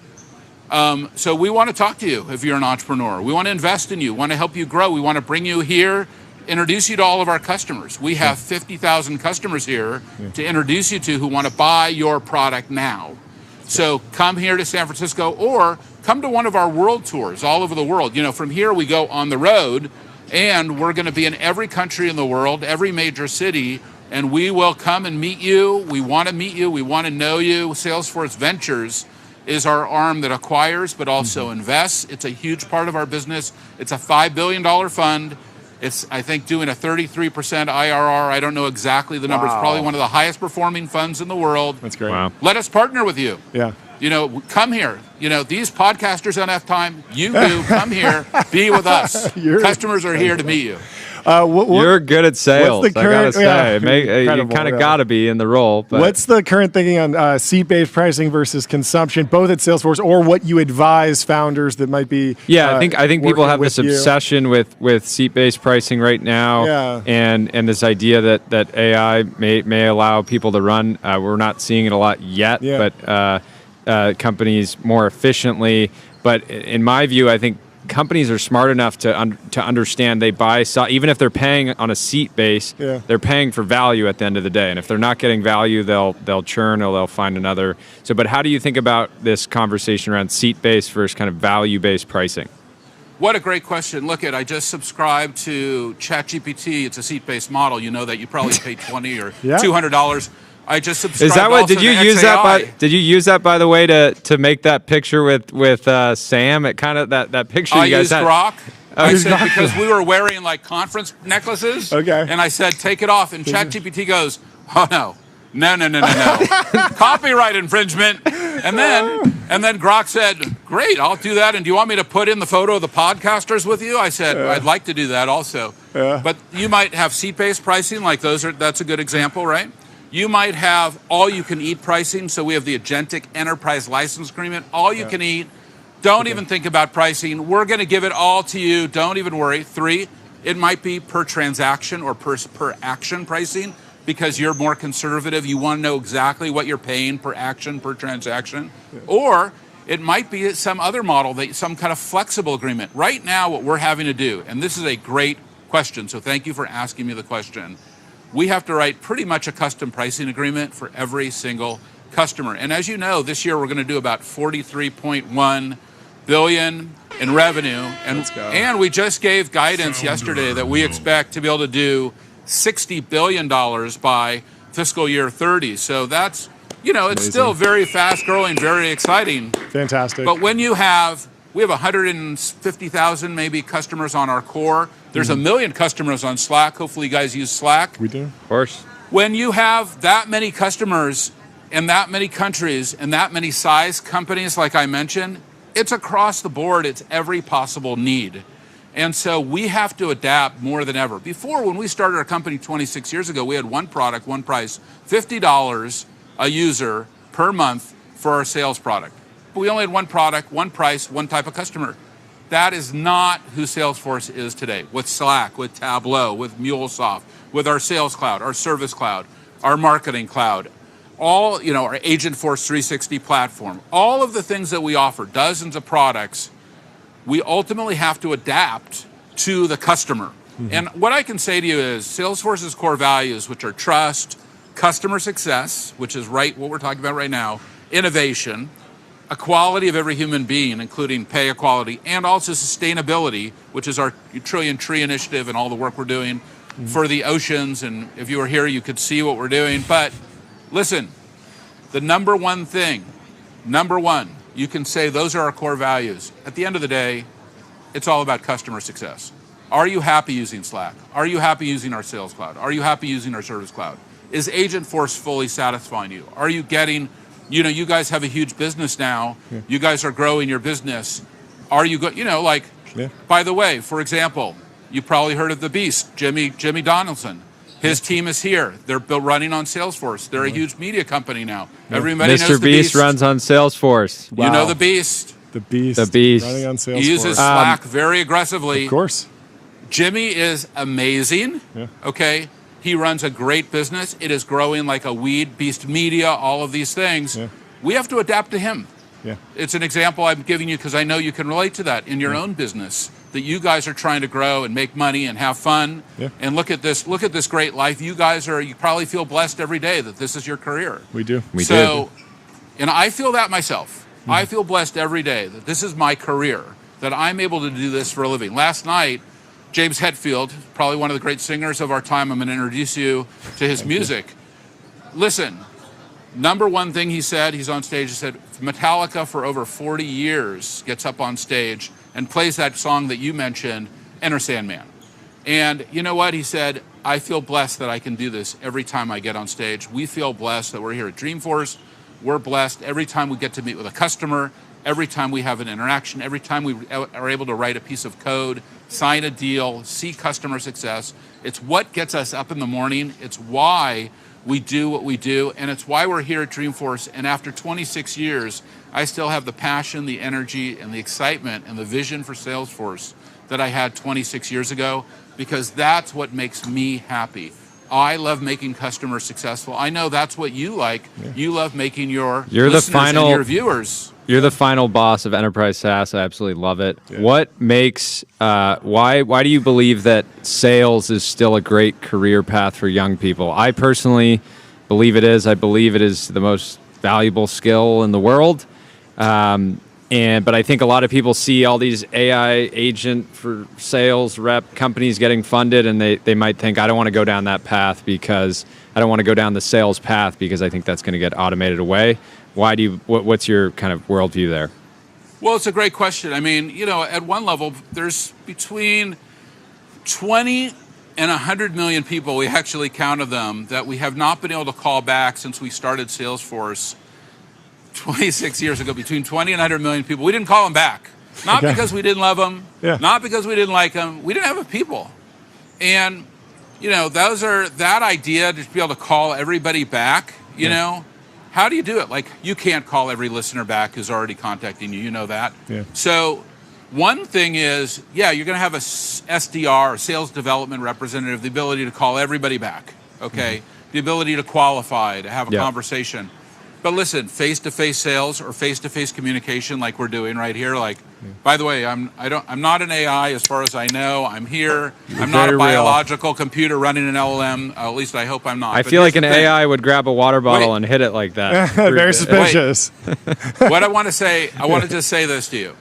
So we want to talk to you if you're an entrepreneur. We want to invest in you, want to help you grow. We want to bring you here, introduce you to all of our customers. We have 50,000 customers here to introduce you to who want to buy your product now. So come here to San Francisco or come to one of our world tours all over the world. You know, from here we go on the road, and we're going to be in every country in the world, every major city, and we will come and meet you. We want to meet you. We want to know you. Salesforce Ventures is our arm that acquires but also invests. It's a huge part of our business. It's a $5 billion fund, It's, I think, doing a 33% IRR. I don't know exactly the number. It's probably one of the highest performing funds in the world. That's great. Wow. Let us partner with you. Yeah. You know, come here. You know, these podcasters don't have time. You do. Come here. Be with us. Customers are here to meet you. You're good at sales. What's the current, I gotta say, you kind of gotta be in the role. But. What's the current thinking on seat-based pricing versus consumption, both at Salesforce, or what you advise founders that might be? Yeah, I think people have this you. obsession with seat-based pricing right now, and this idea that AI may allow people to run. We're not seeing it a lot yet, but companies more efficiently. But in my view, I think companies are smart enough to understand they buy, even if they're paying on a seat base, they're paying for value at the end of the day. And if they're not getting value, they'll churn or they'll find another. So, but how do you think about this conversation around seat-based versus kind of value-based pricing? What a great question. Look, I just subscribed to ChatGPT. It's a seat-based model. You know that you probably pay $20 or $200. I just subscribed. Is that what? Did you use XAI. that? Did you use that, by the way, to make that picture with Sam? It kind of that picture you guys had. Grok. I said because we were wearing like conference necklaces. Okay. And I said take it off, and ChatGPT goes, oh no. Copyright infringement. And then Grok said, great, I'll do that. And do you want me to put in the photo of the podcasters with you? I said, I'd like to do that also. But you might have seat-based pricing, like that's a good example, right? You might have all-you-can-eat pricing. So we have the Agentic Enterprise License Agreement. All you can eat. Don't even think about pricing. We're going to give it all to you. Don't even worry. 3, it might be per transaction or per action pricing because you're more conservative. You want to know exactly what you're paying per action, per transaction. Or it might be some other model, some kind of flexible agreement. Right now, what we're having to do, and this is a great question, so thank you for asking me the question. We have to write pretty much a custom pricing agreement for every single customer. And as you know, this year we're going to do about 43.1 billion in revenue. And we just gave guidance yesterday that we expect to be able to do $60 billion by fiscal year 30. So that's, it's amazing. Still very fast growing, very exciting. Fantastic. But when we have 150,000 maybe customers on our core. There's 1 million customers on Slack. Hopefully you guys use Slack. We do. Of course. When you have that many customers in that many countries and that many size companies, like I mentioned, it's across the board. It's every possible need. And so we have to adapt more than ever. Before, when we started our company 26 years ago, we had one product, one price, $50 a user per month for our sales product. We only had one product, one price, one type of customer. That is not who Salesforce is today. With Slack, with Tableau, with MuleSoft, with our Sales Cloud, our Service Cloud, our Marketing Cloud, all, our Agentforce 360 platform, all of the things that we offer, dozens of products, we ultimately have to adapt to the customer. And what I can say to you is Salesforce's core values, which are trust, customer success, which is what we're talking about right now, innovation, equality of every human being, including pay equality, and also sustainability, which is our Trillion Tree Initiative and all the work we're doing for the oceans. And if you were here, you could see what we're doing. But listen, the number one, you can say those are our core values. At the end of the day, it's all about customer success. Are you happy using Slack? Are you happy using our Sales Cloud? Are you happy using our Service Cloud? Is Agentforce fully satisfying you? Are you getting... you guys have a huge business now. Yeah. You guys are growing your business. Are you by the way, for example, you probably heard of the Beast, Jimmy Donaldson. His team is here. They're running on Salesforce. They're a huge media company now. Yeah. Everybody knows the Beast. Mr. Beast runs on Salesforce. Wow. You know the Beast. The Beast. Running on Salesforce. He uses Slack very aggressively. Of course. Jimmy is amazing. Yeah. Okay. He runs a great business. It is growing like a weed. Beast Media, all of these things. Yeah. We have to adapt to him. Yeah. It's an example I'm giving you because I know you can relate to that in your own business, that you guys are trying to grow and make money and have fun. Yeah. And look at this great life. You probably feel blessed every day that this is your career. We do. And I feel that myself. I feel blessed every day that this is my career, that I'm able to do this for a living. Last night, James Hetfield, probably one of the great singers of our time. I'm going to introduce you to his music. Listen, number one thing he said, he's on stage, he said, Metallica for over 40 years gets up on stage and plays that song that you mentioned, Enter Sandman. And you know what? He said, I feel blessed that I can do this every time I get on stage. We feel blessed that we're here at Dreamforce. We're blessed every time we get to meet with a customer, every time we have an interaction, every time we are able to write a piece of code, sign a deal, see customer success. It's what gets us up in the morning. It's why we do what we do, and it's why we're here at Dreamforce. And after 26 years, I still have the passion, the energy, and the excitement and the vision for Salesforce that I had 26 years ago, because that's what makes me happy. I love making customers successful. I know that's what you like. Yeah. You love making your listeners and your viewers. You're the final boss of enterprise SaaS. I absolutely love it. Yeah. What makes why do you believe that sales is still a great career path for young people? I personally believe it is. I believe it is the most valuable skill in the world. But I think a lot of people see all these AI agent for sales rep companies getting funded, and they might think, I don't want to go down that path because I don't want to go down the sales path because I think that's going to get automated away. Why do you? What's your kind of worldview there? Well, it's a great question. I mean, at one level, there's between 20 and 100 million people, we actually counted them, that we have not been able to call back since we started Salesforce 26 years ago. Between 20 and 100 million people, we didn't call them back. Not because we didn't love them, not because we didn't like them. We didn't have a people. And, that idea to be able to call everybody back, you know, how do you do it? Like, you can't call every listener back who's already contacting you. You know that. Yeah. So one thing is, you're going to have a SDR, or sales development representative, the ability to call everybody back, okay? Mm-hmm. The ability to qualify, to have a conversation. But listen, face-to-face sales or face-to-face communication like we're doing right here, by the way, I'm not an AI as far as I know. I'm here. I'm not a biological computer running an LLM. At least I hope I'm not. I feel like an AI would grab a water bottle and hit it like that. Very suspicious. What I want to say, I want to just say this to you.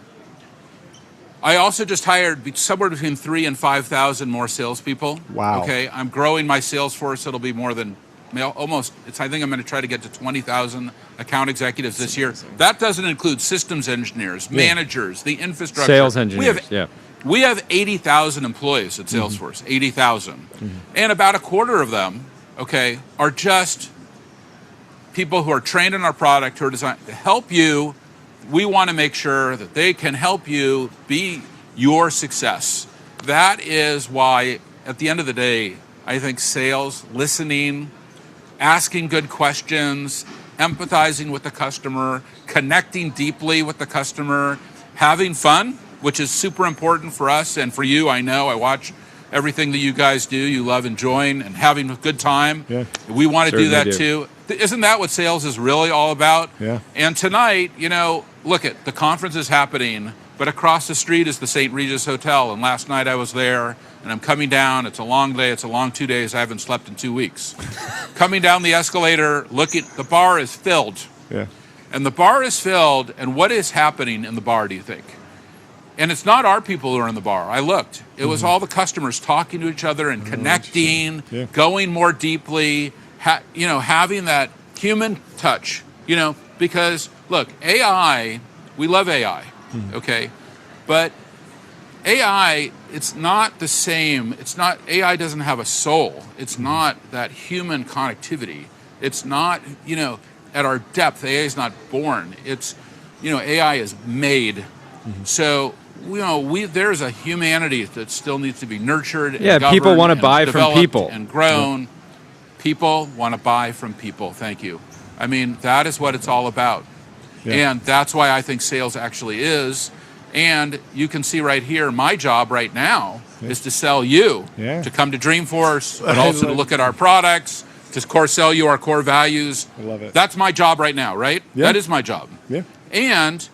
I also just hired somewhere between 3,000 and 5,000 more salespeople. Wow. Okay, I'm growing my sales force. It'll be more than almost. I think I'm going to try to get to 20,000 account executives this year. That doesn't include systems engineers, managers, the infrastructure. Sales engineers. We have 80,000 employees at Salesforce. 80,000, and about a quarter of them, are just people who are trained in our product, who are designed to help you. We want to make sure that they can help you be your success. That is why, at the end of the day, I think sales, listening, asking good questions, empathizing with the customer, connecting deeply with the customer, having fun, which is super important for us and for you. I know, I watch everything that you guys do. You love enjoying and having a good time. Yeah. We want to do that too. Isn't that what sales is really all about? Yeah. And tonight, look, the conference is happening, but across the street is the St. Regis Hotel. And last night I was there, and I'm coming down. It's a long day. It's a long 2 days. I haven't slept in 2 weeks. Coming down the escalator, the bar is filled. Yeah. And the bar is filled, and what is happening in the bar, do you think? And it's not our people who are in the bar. I looked. It was all the customers talking to each other and connecting, going more deeply, having that human touch, because, look, AI, we love AI, okay? But AI, it's not the same. AI doesn't have a soul. It's not that human connectivity. It's not, at our depth, AI is not born. It's, AI is made. So, there's a humanity that still needs to be nurtured. And people want to buy from people. And grown. People want to buy from people. Thank you. I mean, that is what it's all about. Yeah. And that's why I think sales actually is. And you can see right here, my job right now is to sell you, to come to Dreamforce, but also to look at our products, to, of course, sell you our core values. I love it. That's my job right now, right? Yeah. That is my job. Yeah. And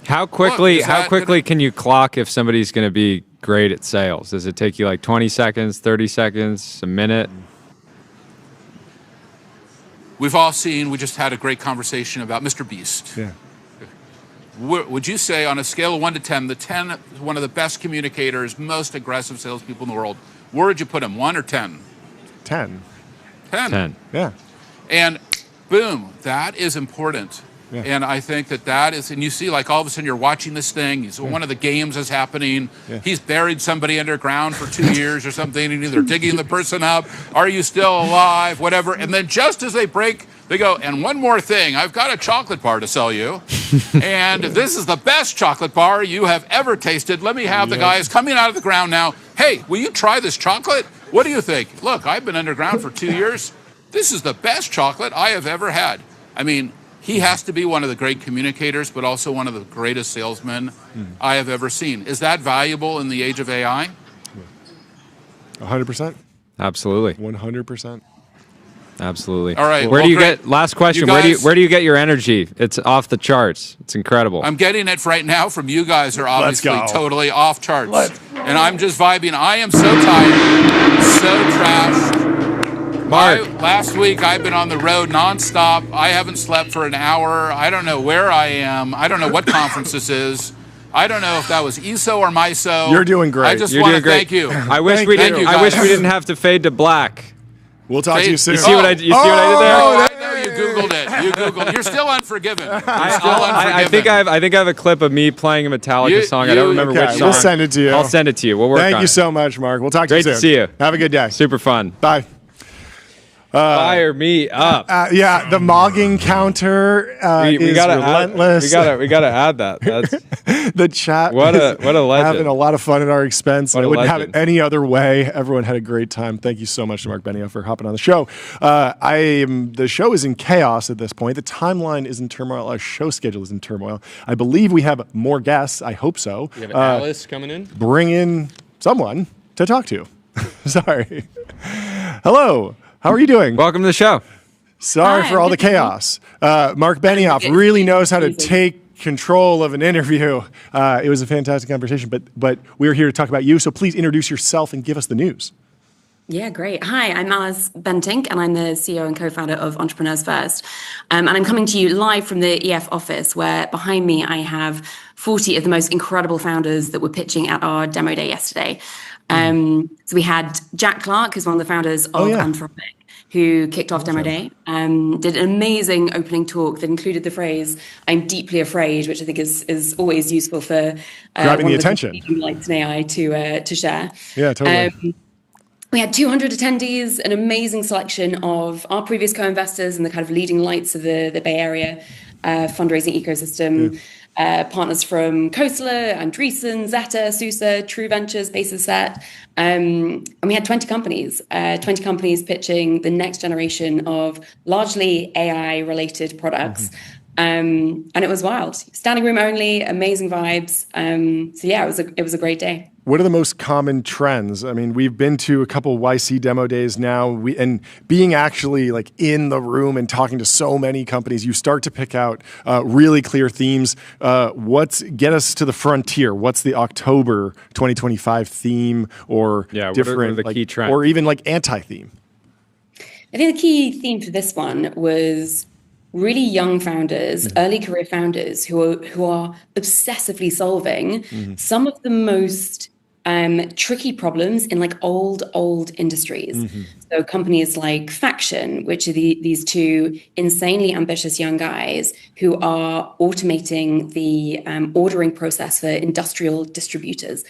how quickly can you clock if somebody's going to be great at sales? Does it take you like 20 seconds, 30 seconds, a minute? We've all seen, we just had a great conversation about Mr. Beast. Yeah. Would you say, on a scale of 1 to 10, the 10 is one of the best communicators, most aggressive salespeople in the world? Where would you put him, 1 or 10? 10. 10. 10. Yeah. And boom, that is important. And I think that is, and you see like all of a sudden you're watching this thing, one of the games is happening, he's buried somebody underground for 2 years or something, and they're digging the person up, are you still alive, whatever, and then just as they break, they go, and one more thing, I've got a chocolate bar to sell you, and this is the best chocolate bar you have ever tasted. Let me have the guys coming out of the ground now. Hey, will you try this chocolate? What do you think? Look, I've been underground for 2 years. This is the best chocolate I have ever had. I mean, he has to be one of the great communicators, but also one of the greatest salesmen I have ever seen. Is that valuable in the age of AI? 100%. Absolutely. 100%. Absolutely. All right. Where do you get, last question, where do you get your energy? It's off the charts. It's incredible. I'm getting it right now from you guys are obviously totally off charts. And I'm just vibing. I am so tired, so trashed. Mark. Last week I've been on the road nonstop. I haven't slept for an hour. I don't know where I am. I don't know what conference this is. I don't know if that was Eiso or MISO. You're doing great. I just want to thank you. I wish we didn't have to fade to black. We'll talk to you soon. You see what I did there? Oh, I know you Googled it. You Googled. You're still unforgiven. I think I have a clip of me playing a Metallica song. I don't remember which song. We'll send it to you. I'll send it to you. We'll work on it. Thank you so much, Mark. We'll talk to you soon. Great to see you. Have a good day. Super fun. Bye. Fire me up. Yeah, the mogging counter is relentless. We gotta add that. That's the chat. What a legend. Having a lot of fun at our expense. I wouldn't have it legend. any other way. Everyone had a great time. Thank you so much to Marc Benioff for hopping on the show. The show is in chaos at this point. The timeline is in turmoil. Our show schedule is in turmoil. I believe we have more guests. I hope so. We have Alice coming in. Bring in someone to talk to. Sorry. Hello. How are you doing? Welcome to the show. Sorry for all the chaos. Marc Benioff really knows how to take control of an interview. It was a fantastic conversation, but we're here to talk about you. So please introduce yourself and give us the news. Yeah, great. Hi, I'm Alice Bentinck, and I'm the CEO and co-founder of Entrepreneurs First. And I'm coming to you live from the EF office, where behind me I have 40 of the most incredible founders that were pitching at our demo day yesterday. So we had Jack Clark, who's one of the founders of Anthropic, who kicked off Demo Day, did an amazing opening talk that included the phrase, "I'm deeply afraid," which I think is always useful for grabbing the attention. Lights in AI to share. Yeah, totally. We had 200 attendees, an amazing selection of our previous co-investors and the kind of leading lights of the Bay Area fundraising ecosystem. Partners from Khosla, Andreessen, Zeta, SUSE, True Ventures, Basis Set. And we had 20 companies pitching the next generation of largely AI-related products. And it was wild. Standing room only, amazing vibes. So yeah, it was a great day. What are the most common trends? I mean, we've been to a couple YC demo days now, and being actually like in the room and talking to so many companies, you start to pick out really clear themes. Get us to the frontier? What's the October 2025 theme, or different, what are the key trends, or even like anti-theme? I think the key theme for this one was really young founders, early career founders who are obsessively solving some of the most tricky problems in like old industries. So companies like Faction, which are these two insanely ambitious young guys who are automating the ordering process for industrial distributors.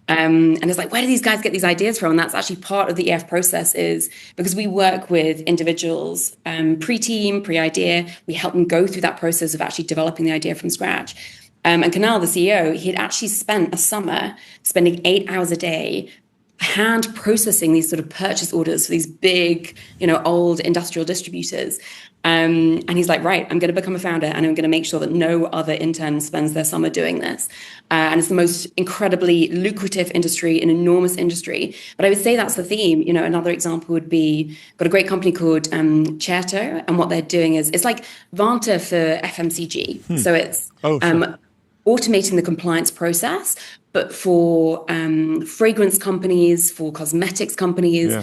And it's like, where do these guys get these ideas from? And that's actually part of the EF process, is because we work with individuals pre-team, pre-idea. We help them go through that process of actually developing the idea from scratch. And Kunal, the CEO, he'd actually spent a summer spending 8 hours a day hand processing these sort of purchase orders for these big, old industrial distributors. And he's like, right, I'm going to become a founder, and I'm going to make sure that no other intern spends their summer doing this. And it's the most incredibly lucrative industry, an enormous industry. But I would say that's the theme. Another example would be, got a great company called Certo, and what they're doing is, it's like Vanta for FMCG. So it's automating the compliance process, but for fragrance companies, for cosmetics companies.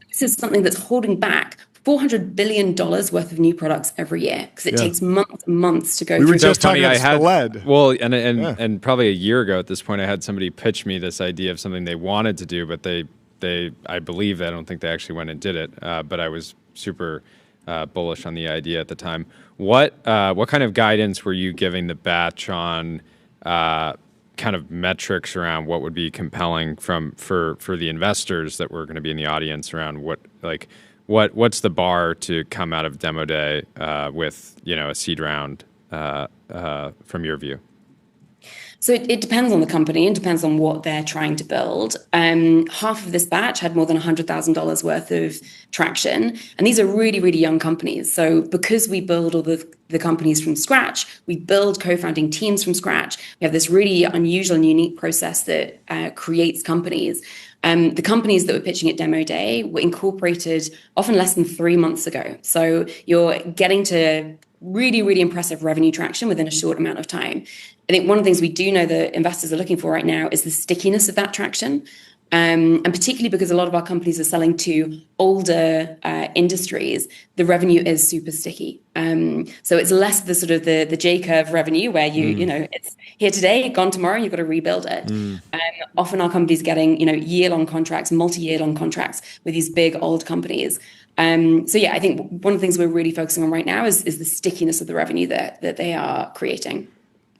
This is something that's holding back $400 billion worth of new products every year, because it takes months and months to go through. We were just talking about lead. Well, and probably a year ago at this point, I had somebody pitch me this idea of something they wanted to do, but I don't think they actually went and did it. But I was super bullish on the idea at the time. What kind of guidance were you giving the batch on kind of metrics around what would be compelling for the investors that were going to be in the audience around what's the bar to come out of demo day with a seed round from your view? So it depends on the company and depends on what they're trying to build. Half of this batch had more than $100,000 worth of traction. And these are really, really young companies. So because we build all the companies from scratch, we build co-founding teams from scratch. We have this really unusual and unique process that creates companies. The companies that were pitching at Demo Day were incorporated often less than 3 months ago. So you're getting to really, really impressive revenue traction within a short amount of time. I think one of the things we do know that investors are looking for right now is the stickiness of that traction. And particularly because a lot of our companies are selling to older industries, the revenue is super sticky. So it's less the sort of the J-curve revenue where it's here today, gone tomorrow, you've got to rebuild it. Often our companies getting, year-long contracts, multi-year-long contracts with these big old companies. So yeah, I think one of the things we're really focusing on right now is the stickiness of the revenue that they are creating.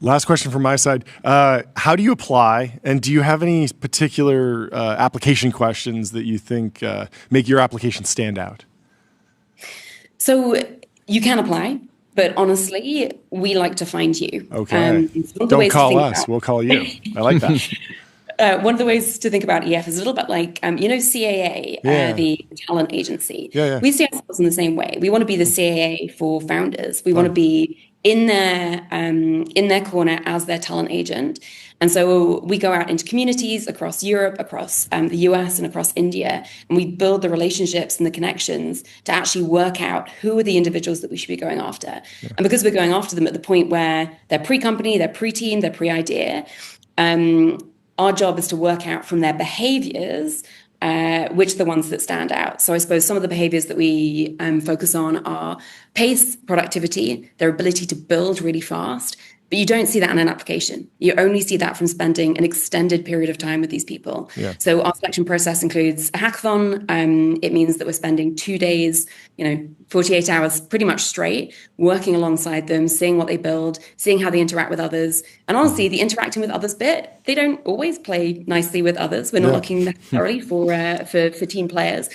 Last question from my side. How do you apply, and do you have any particular application questions that you think make your application stand out? So you can apply, but honestly, we like to find you. Okay. Don't call us. We'll call you. I like that. One of the ways to think about EF is a little bit like, CAA, the talent agency. We see ourselves in the same way. We want to be the CAA for founders. We want to be in their corner as their talent agent. And so we go out into communities across Europe, across the US and across India, and we build the relationships and the connections to actually work out who are the individuals that we should be going after. And because we're going after them at the point where they're pre-company, they're pre-team, they're pre-idea, our job is to work out from their behaviors which are the ones that stand out. So I suppose some of the behaviors that we focus on are pace, productivity, their ability to build really fast. But you don't see that in an application. You only see that from spending an extended period of time with these people. So our selection process includes a hackathon. It means that we're spending 2 days, 48 hours pretty much straight, working alongside them, seeing what they build, seeing how they interact with others. And honestly, the interacting with others bit, they don't always play nicely with others. We're not looking necessarily for team players.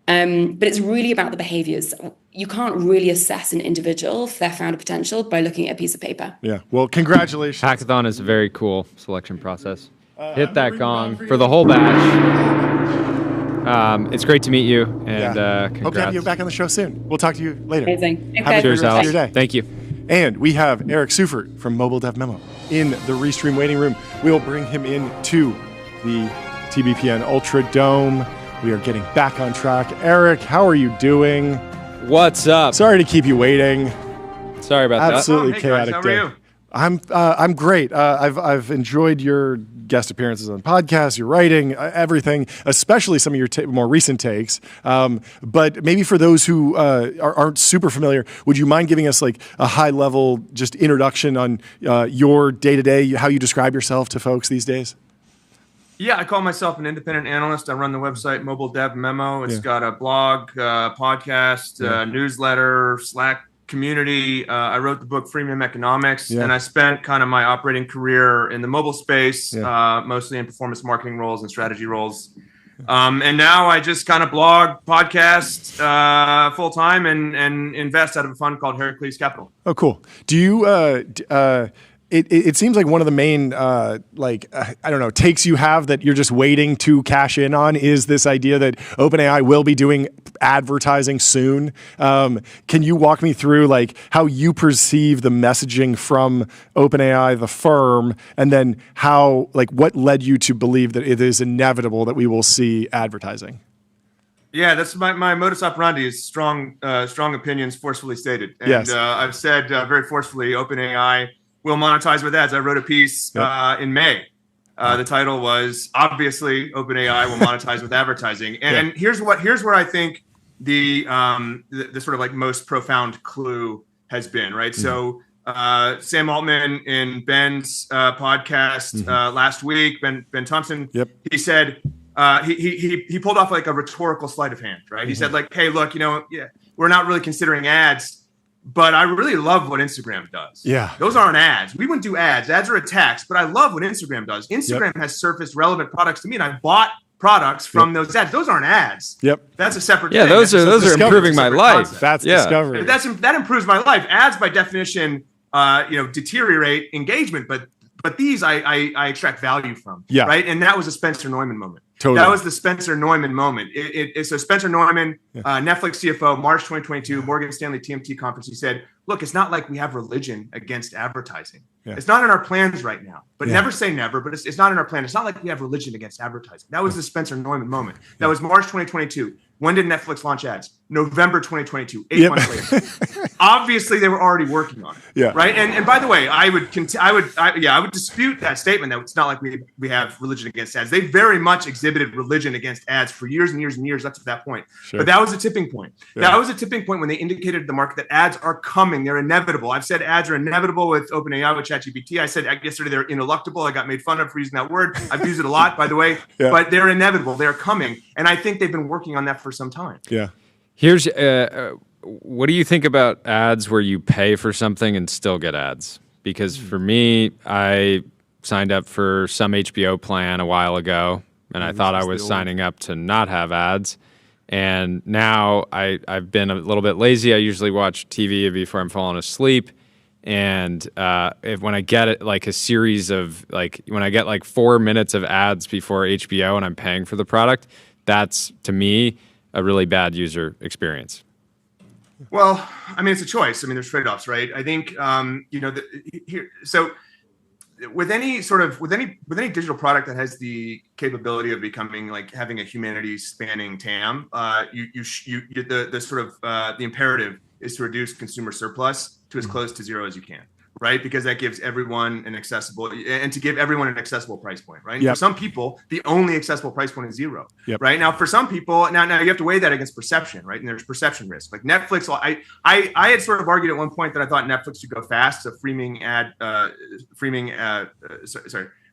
But it's really about the behaviors. You can't really assess an individual for their founder potential by looking at a piece of paper. Yeah. Well, congratulations. Hackathon is a very cool selection process. Hit that gong for the whole batch. It's great to meet you, and congrats. Hope to have you back on the show soon. We'll talk to you later. Amazing. Have a good rest of your day. Thank you. And we have Eric Seufert from Mobile Dev Memo in the Restream waiting room. We'll bring him in to the TBPN Ultra Dome. We are getting back on track. Eric, how are you doing? What's up? Sorry to keep you waiting. Sorry about Absolutely that. chaotic guys, how day. are you? I'm great. I've enjoyed your guest appearances on podcasts, your writing, everything, especially some of your more recent takes. But maybe for those who aren't super familiar, would you mind giving us like a high level just introduction on your day-to-day, how you describe yourself to folks these days? Yeah, I call myself an independent analyst. I run the website Mobile Dev Memo. It's got a blog, podcast, newsletter, Slack community. I wrote the book Freemium Economics, and I spent kind of my operating career in the mobile space, mostly in performance marketing roles and strategy roles. And now I just kind of blog, podcast full time, and invest out of a fund called Heracles Capital. Oh, cool. Do you? It seems like one of the main, takes you have that you're just waiting to cash in on is this idea that OpenAI will be doing advertising soon. Can you walk me through like how you perceive the messaging from OpenAI, the firm, and then how, like, what led you to believe that it is inevitable that we will see advertising? Yeah, that's my modus operandi is strong opinions forcefully stated. And I've said very forcefully, OpenAI will monetize with ads. I wrote a piece in May. The title was obviously OpenAI will monetize with advertising. And here's where I think the sort of like most profound clue has been, right? So Sam Altman in Ben's podcast last week, Ben Thompson, he said he pulled off like a rhetorical sleight of hand, right? He said like, hey, look, we're not really considering ads. But I really love what Instagram does. Yeah. Those aren't ads. We wouldn't do ads. Ads are a tax, but I love what Instagram does. Instagram has surfaced relevant products to me, and I bought products from those ads. Those aren't ads. That's a separate thing. Those are improving my life. Concept. That's discovery. That improves my life. Ads by definition, deteriorate engagement, but these I extract value from. Right. And that was a Spencer Neumann moment. Totally. That was the Spencer Neumann moment. So Spencer Neumann, Netflix CFO, March 2022, Morgan Stanley TMT conference. He said, look, it's not like we have religion against advertising. It's not in our plans right now, but never say never, but it's not in our plan. It's not like we have religion against advertising. That was the Spencer Neumann moment. That was March 2022. When did Netflix launch ads? November 2022, 8 months later. Obviously, they were already working on it. Right. And by the way, I would dispute that statement that it's not like we have religion against ads. They very much exhibited religion against ads for years and years and years up to that point. But that was a tipping point. That was a tipping point when they indicated to the market that ads are coming. They're inevitable. I've said ads are inevitable with OpenAI, with ChatGPT. I said yesterday they're ineluctable. I got made fun of for using that word. I've used it a lot, by the way. But they're inevitable. They're coming. And I think they've been working on that for some time. Here's what do you think about ads where you pay for something and still get ads? Because for me, I signed up for some HBO plan a while ago, and I thought I was signing up to not have ads. And now I've been a little bit lazy. I usually watch TV before I'm falling asleep. And when I get it, like a series of when I get 4 minutes of ads before HBO and I'm paying for the product, that's to me a really bad user experience. Well, I mean, it's a choice. I mean, there's trade-offs, right? I think so with any digital product that has the capability of becoming having a humanity-spanning TAM, the imperative is to reduce consumer surplus to as close to zero as you can, right? Because that gives everyone an accessible price point, right? For some people, the only accessible price point is zero, right? Now, for some people, now you have to weigh that against perception, right? And there's perception risk. Like Netflix, I had sort of argued at one point that I thought Netflix should go fast, so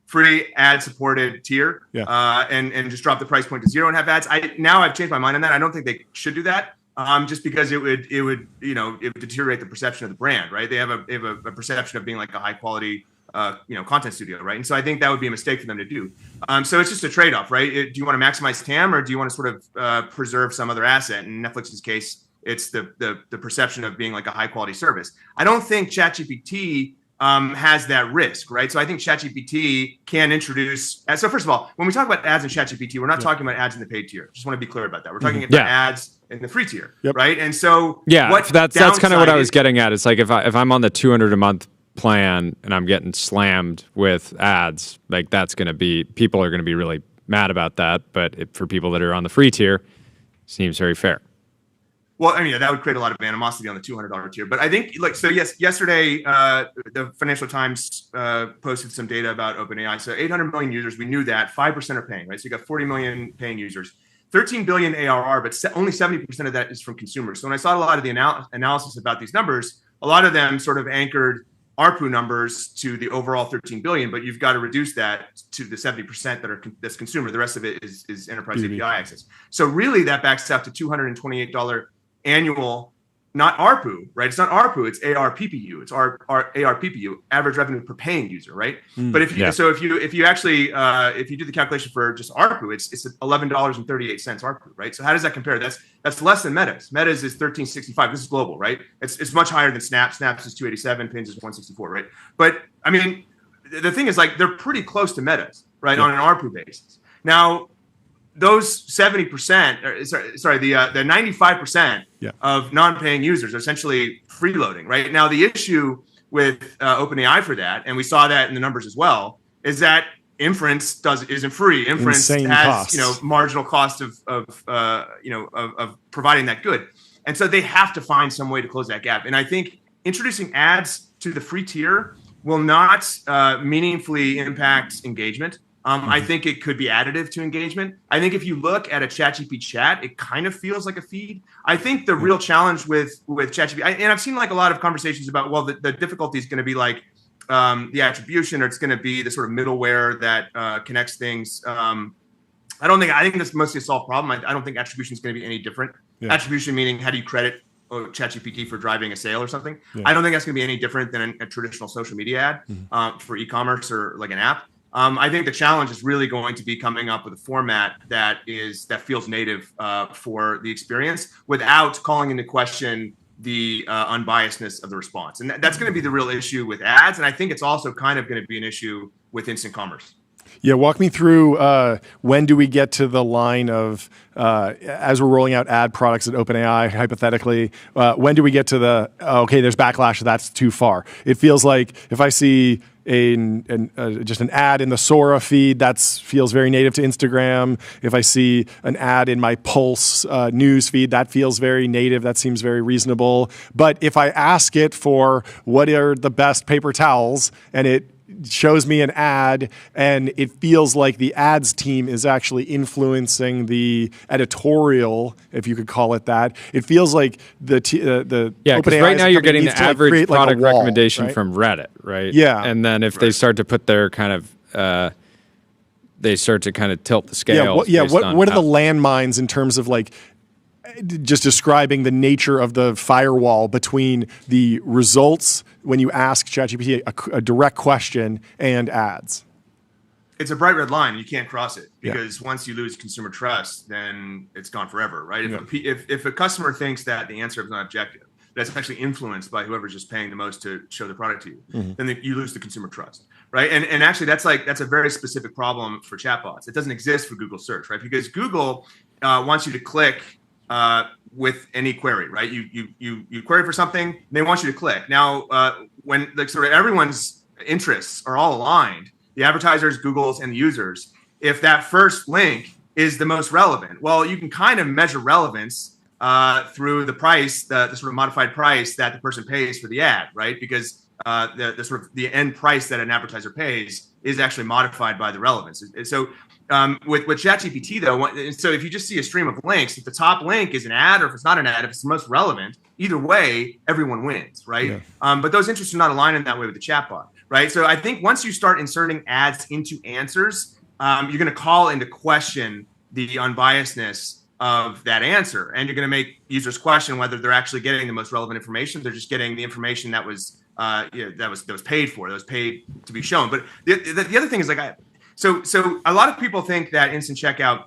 free ad-supported tier, and just drop the price point to zero and have ads. Now I've changed my mind on that. I don't think they should do that. Just because it would deteriorate the perception of the brand, right? They have a perception of being like a high quality, content studio, right? And so I think that would be a mistake for them to do. So it's just a trade-off, right? Do you want to maximize TAM or do you want to sort of preserve some other asset? In Netflix's case, it's the perception of being like a high quality service. I don't think ChatGPT has that risk, right? So I think ChatGPT can introduce. So first of all, when we talk about ads in ChatGPT, we're not talking about ads in the paid tier. Just want to be clear about that. We're talking about ads in the free tier, right? And so that's kind of what I was getting at. It's like if I'm on the $200 a month plan and I'm getting slammed with ads, like people are going to be really mad about that. But for people that are on the free tier, seems very fair. Well, I mean, that would create a lot of animosity on the $200 tier. But I think, yesterday, the Financial Times posted some data about OpenAI. So 800 million users, we knew that. 5% are paying, right? So you got 40 million paying users. 13 billion ARR, but only 70% of that is from consumers. So when I saw a lot of the analysis about these numbers, a lot of them sort of anchored ARPU numbers to the overall 13 billion, but you've got to reduce that to the 70% that's consumer. The rest of it is enterprise API access. So really that backs out to $228 annual, not ARPU, right? It's not ARPU, it's ARPPU. It's our ARPPU, average revenue per paying user, right? But if you do the calculation for just ARPU, it's $11.38 ARPU, right? So how does that compare? That's less than Meta's. Meta's is $13.65. This is global, right? It's much higher than Snap. Snap's is $287, Pin's is $164, right? But I mean, the thing is they're pretty close to Meta's, right? On an ARPU basis. Now, those 70%, the 95% of non-paying users are essentially freeloading, right? Now, the issue with OpenAI for that, and we saw that in the numbers as well, is that inference isn't free. Inference has marginal cost of providing that good, and so they have to find some way to close that gap. And I think introducing ads to the free tier will not meaningfully impact engagement. I think it could be additive to engagement. I think if you look at a ChatGPT chat, it kind of feels like a feed. I think the real challenge with ChatGPT, and I've seen a lot of conversations about, well, the difficulty is going to be the attribution, or it's going to be the sort of middleware that connects things. I think that's mostly a solved problem. I don't think attribution is going to be any different. Attribution meaning how do you credit ChatGPT for driving a sale or something. I don't think that's going to be any different than a traditional social media ad for e-commerce or like an app. I think the challenge is really going to be coming up with a format that feels native for the experience without calling into question the unbiasedness of the response. And that's going to be the real issue with ads. And I think it's also kind of going to be an issue with instant commerce. Yeah, walk me through when do we get to the line of, as we're rolling out ad products at OpenAI, hypothetically, when do we get to the, okay, there's backlash, that's too far. It feels like if I see just an ad in the Sora feed, that feels very native to Instagram. If I see an ad in my Pulse news feed, that feels very native. That seems very reasonable. But if I ask it for what are the best paper towels and it shows me an ad and it feels like the ads team is actually influencing the editorial, if you could call it that. It feels like the because right now you're getting the average product wall, recommendation right? from Reddit, right? Yeah. And then if they start to put their kind of they start to kind of tilt the scale. What are the landmines in terms of like just describing the nature of the firewall between the results when you ask ChatGPT a direct question and ads? It's a bright red line. You can't cross it because once you lose consumer trust, then it's gone forever, right? If a customer thinks that the answer is not objective, that's actually influenced by whoever's just paying the most to show the product to you, then you lose the consumer trust, right? And actually, that's a very specific problem for chatbots. It doesn't exist for Google search, right? Because Google wants you to click with any query, right? You query for something, they want you to click. Now, when like sort of everyone's interests are all aligned, the advertisers, Google's, and the users, if that first link is the most relevant, well, you can kind of measure relevance through the price, the sort of modified price that the person pays for the ad, right? Because the sort of the end price that an advertiser pays is actually modified by the relevance. So with ChatGPT though, so if you just see a stream of links, if the top link is an ad or if it's not an ad, if it's the most relevant, either way, everyone wins, right? Yeah. But those interests are not aligned in that way with the chatbot, right? So I think once you start inserting ads into answers, you're going to call into question the unbiasedness of that answer, and you're going to make users question whether they're actually getting the most relevant information. They're just getting the information that was paid for, that was paid to be shown. But the other thing is so a lot of people think that instant checkout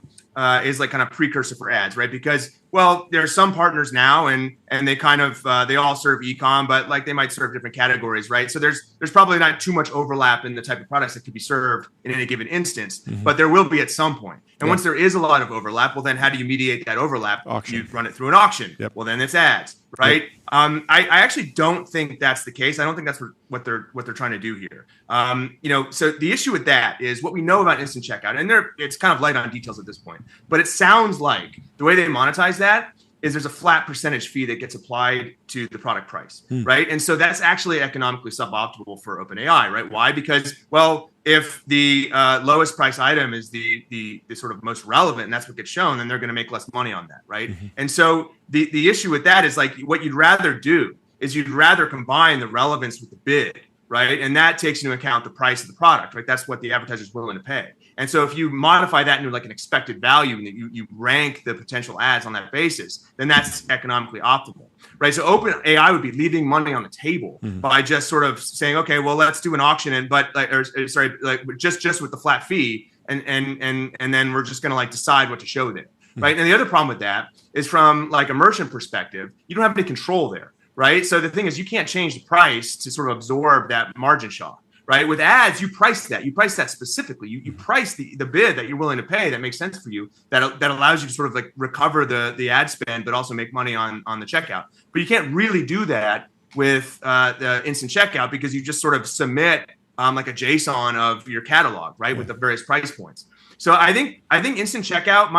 is like kind of precursor for ads, right? Because, well, there are some partners now and they kind of, they all serve e-com, but like they might serve different categories, right? So there's probably not too much overlap in the type of products that could be served in any given instance, but there will be at some point. And once there is a lot of overlap, well, then how do you mediate that overlap? Auction. You run it through an auction. Yep. Well, then it's ads, right? Yep. I actually don't think that's the case. I don't think that's what they're trying to do here. So the issue with that is what we know about instant checkout, and it's kind of light on details at this point, but it sounds like the way they monetize that is there's a flat percentage fee that gets applied to the product price, right? And so that's actually economically suboptimal for OpenAI, right? Why? Because, well, if the lowest price item is the sort of most relevant, and that's what gets shown, then they're going to make less money on that, right? And so the issue with that is like what you'd rather do is you'd rather combine the relevance with the bid, right? And that takes into account the price of the product, right? That's what the advertiser's willing to pay. And so if you modify that into like an expected value and you rank the potential ads on that basis, then that's economically optimal, right? So OpenAI would be leaving money on the table by just sort of saying, okay, well, let's do an auction just with the flat fee, and then we're just going to like decide what to show there, right? And the other problem with that is from like a merchant perspective, you don't have any control there, right? So the thing is, you can't change the price to sort of absorb that margin shock. Right? With ads, you price that specifically. You price the bid that you're willing to pay that makes sense for you, that allows you to sort of like recover the ad spend, but also make money on the checkout. But you can't really do that with the instant checkout because you just sort of submit like a JSON of your catalog, right, with the various price points. So I think instant checkout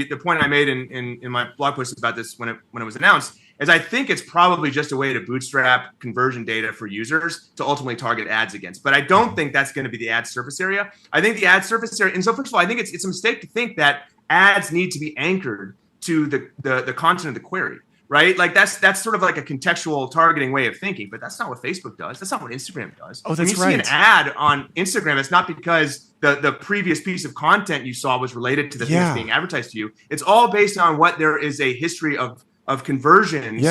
the point I made in my blog post about this when it was announced is I think it's probably just a way to bootstrap conversion data for users to ultimately target ads against. But I don't think that's going to be the ad surface area. I think the ad surface area, and so first of all, I think it's a mistake to think that ads need to be anchored to the content of the query, right? Like that's sort of like a contextual targeting way of thinking, but that's not what Facebook does. That's not what Instagram does. Oh, that's when you see an ad on Instagram, it's not because the previous piece of content you saw was related to the things being advertised to you. It's all based on what there is a history of of conversions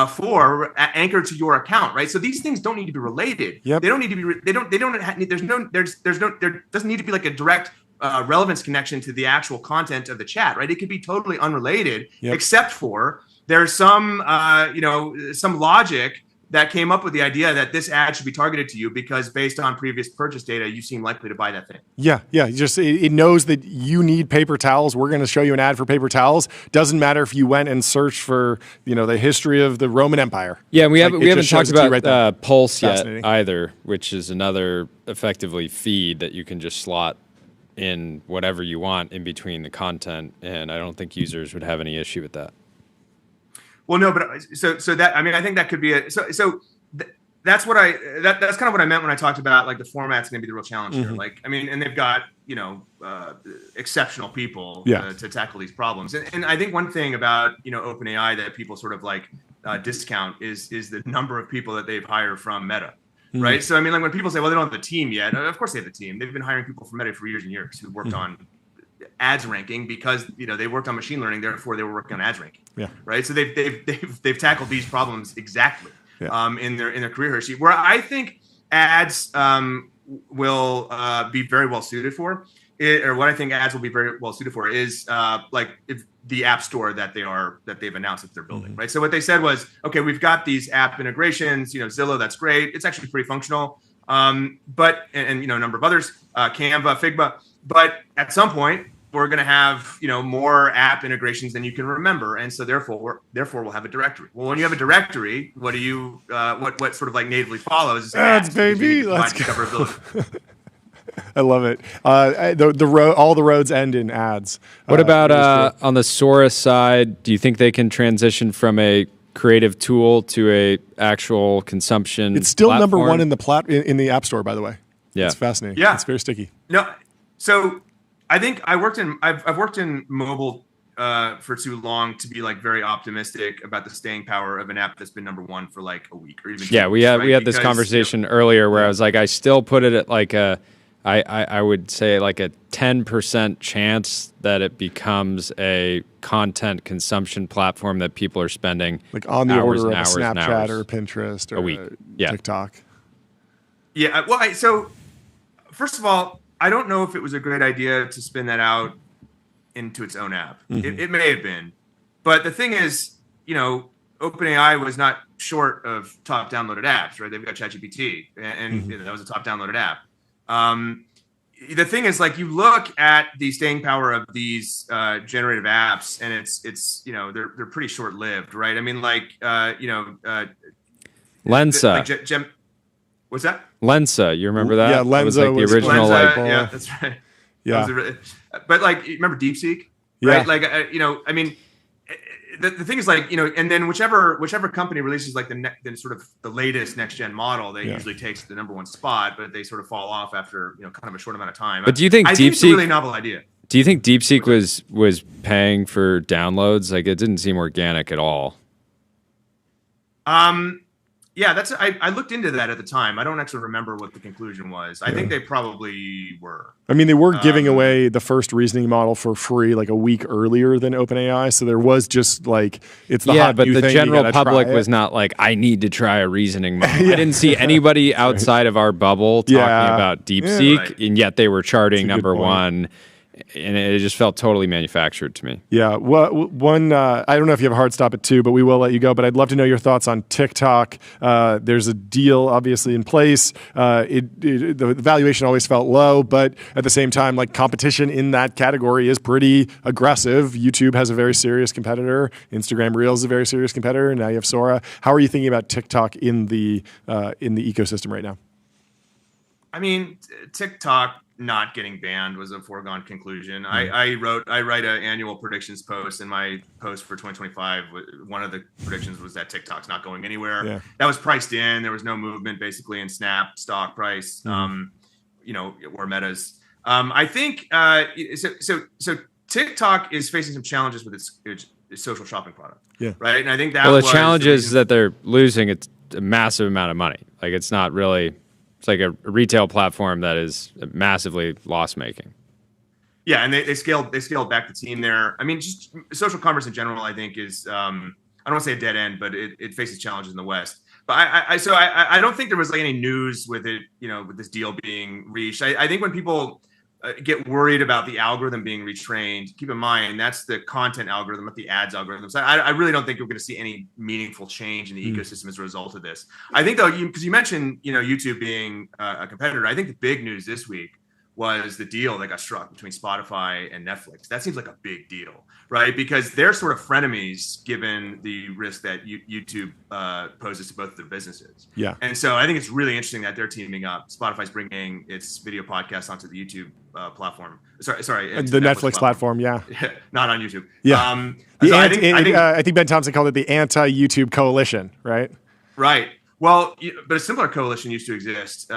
for anchored to your account, right? So these things don't need to be related. They don't need to be. They don't. There doesn't need to be like a direct relevance connection to the actual content of the chat, right? It could be totally unrelated, except for there's some some logic that came up with the idea that this ad should be targeted to you because based on previous purchase data, you seem likely to buy that thing. Yeah. Just it knows that you need paper towels. We're going to show you an ad for paper towels. Doesn't matter if you went and searched for the history of the Roman Empire. Yeah, we haven't talked about Pulse yet either, which is another effectively feed that you can just slot in whatever you want in between the content, and I don't think users would have any issue with that. Well, no, but so that I think that could be that's what that's kind of what I meant when I talked about like the format's going to be the real challenge here. Like, and they've got exceptional people to tackle these problems. And I think one thing about OpenAI that people sort of like discount is the number of people that they've hired from Meta. Right. So like when people say, well, they don't have the team yet, of course they have the team. They've been hiring people from Meta for years and years who worked on ads ranking because they worked on machine learning, therefore they were working on ads ranking. Right. So they've tackled these problems exactly in their career history. Where I think ads will be very well suited for what I think ads will be very well suited for is the app store that they've announced that they're building. Right. So what they said was, okay, we've got these app integrations, Zillow, that's great. It's actually pretty functional. But a number of others, Canva, Figma, but at some point we're going to have, more app integrations than you can remember. And so therefore we'll have a directory. Well, when you have a directory, what do you, what sort of like natively follows is ads, baby. Let's go. I love it. All the roads end in ads. What about on the Sora side? Do you think they can transition from a creative tool to a actual consumption? It's still platform? number one in the App Store, by the way. Yeah, it's fascinating. Yeah, it's very sticky. No, so I think I've worked in mobile for too long to be like very optimistic about the staying power of an app that's been number one for like a week or even 2 weeks, we had this conversation earlier where I was like, I still put it at like I would say like a 10% chance that it becomes a content consumption platform that people are spending like on the hours order and of hours Snapchat or Pinterest or a week. TikTok. Yeah. Well, so first of all, I don't know if it was a great idea to spin that out into its own app. It may have been, but the thing is, OpenAI was not short of top downloaded apps, right? They've got ChatGPT, and that was a top downloaded app. The thing is, like, you look at the staying power of these generative apps, and it's they're pretty short lived, right? I mean, like Lensa. What's that? Lensa, you remember that? Yeah, Lensa was like the original. Lensa, yeah, that's right. Yeah, but like, remember DeepSeek? Yeah. Right? Like, I mean, the thing is, like, and then whichever company releases like the sort of the latest next gen model, they usually takes the number one spot, but they sort of fall off after kind of a short amount of time. But do you think I think it's a really novel idea? Do you think DeepSeek was paying for downloads? Like, it didn't seem organic at all. Yeah, I looked into that at the time. I don't actually remember what the conclusion was. I think they probably were. I mean, they were giving away the first reasoning model for free like a week earlier than OpenAI, so there was just like it's the hot but new the thing, general public was not like, I need to try a reasoning model. I didn't see anybody outside of our bubble talking about DeepSeek, and yet they were charting number one. And it just felt totally manufactured to me. Yeah. One, I don't know if you have a hard stop at 2, but we will let you go. But I'd love to know your thoughts on TikTok. There's a deal obviously in place. The valuation always felt low, but at the same time, like, competition in that category is pretty aggressive. YouTube has a very serious competitor. Instagram Reels is a very serious competitor. And now you have Sora. How are you thinking about TikTok in the ecosystem right now? I mean, TikTok not getting banned was a foregone conclusion. I write an annual predictions post, and my post for 2025, one of the predictions was that TikTok's not going anywhere. Yeah. That was priced in. There was no movement basically in Snap stock price, or Meta's. I think so TikTok is facing some challenges with its social shopping product. Yeah. Right. And I think that the challenge is that they're losing a massive amount of money. Like, it's not really. It's like a retail platform that is massively loss-making. Yeah, and they scaled back the team there. I mean, just social commerce in general, I think, is I don't want to say a dead end, but it faces challenges in the West. But I don't think there was like any news with it, with this deal being reached. I think when people get worried about the algorithm being retrained, keep in mind that's the content algorithm, not the ads algorithm. So I really don't think we're going to see any meaningful change in the ecosystem as a result of this. I think though, because you mentioned YouTube being a competitor, I think the big news this week was the deal that got struck between Spotify and Netflix. That seems like a big deal, right? Because they're sort of frenemies given the risk that YouTube poses to both of their businesses. Yeah. And so I think it's really interesting that they're teaming up. Spotify's bringing its video podcast onto the YouTube platform. Sorry, the Netflix platform. Yeah. Not on YouTube. Yeah. I think Ben Thompson called it the anti-YouTube coalition, right? Right. Well, but a similar coalition used to exist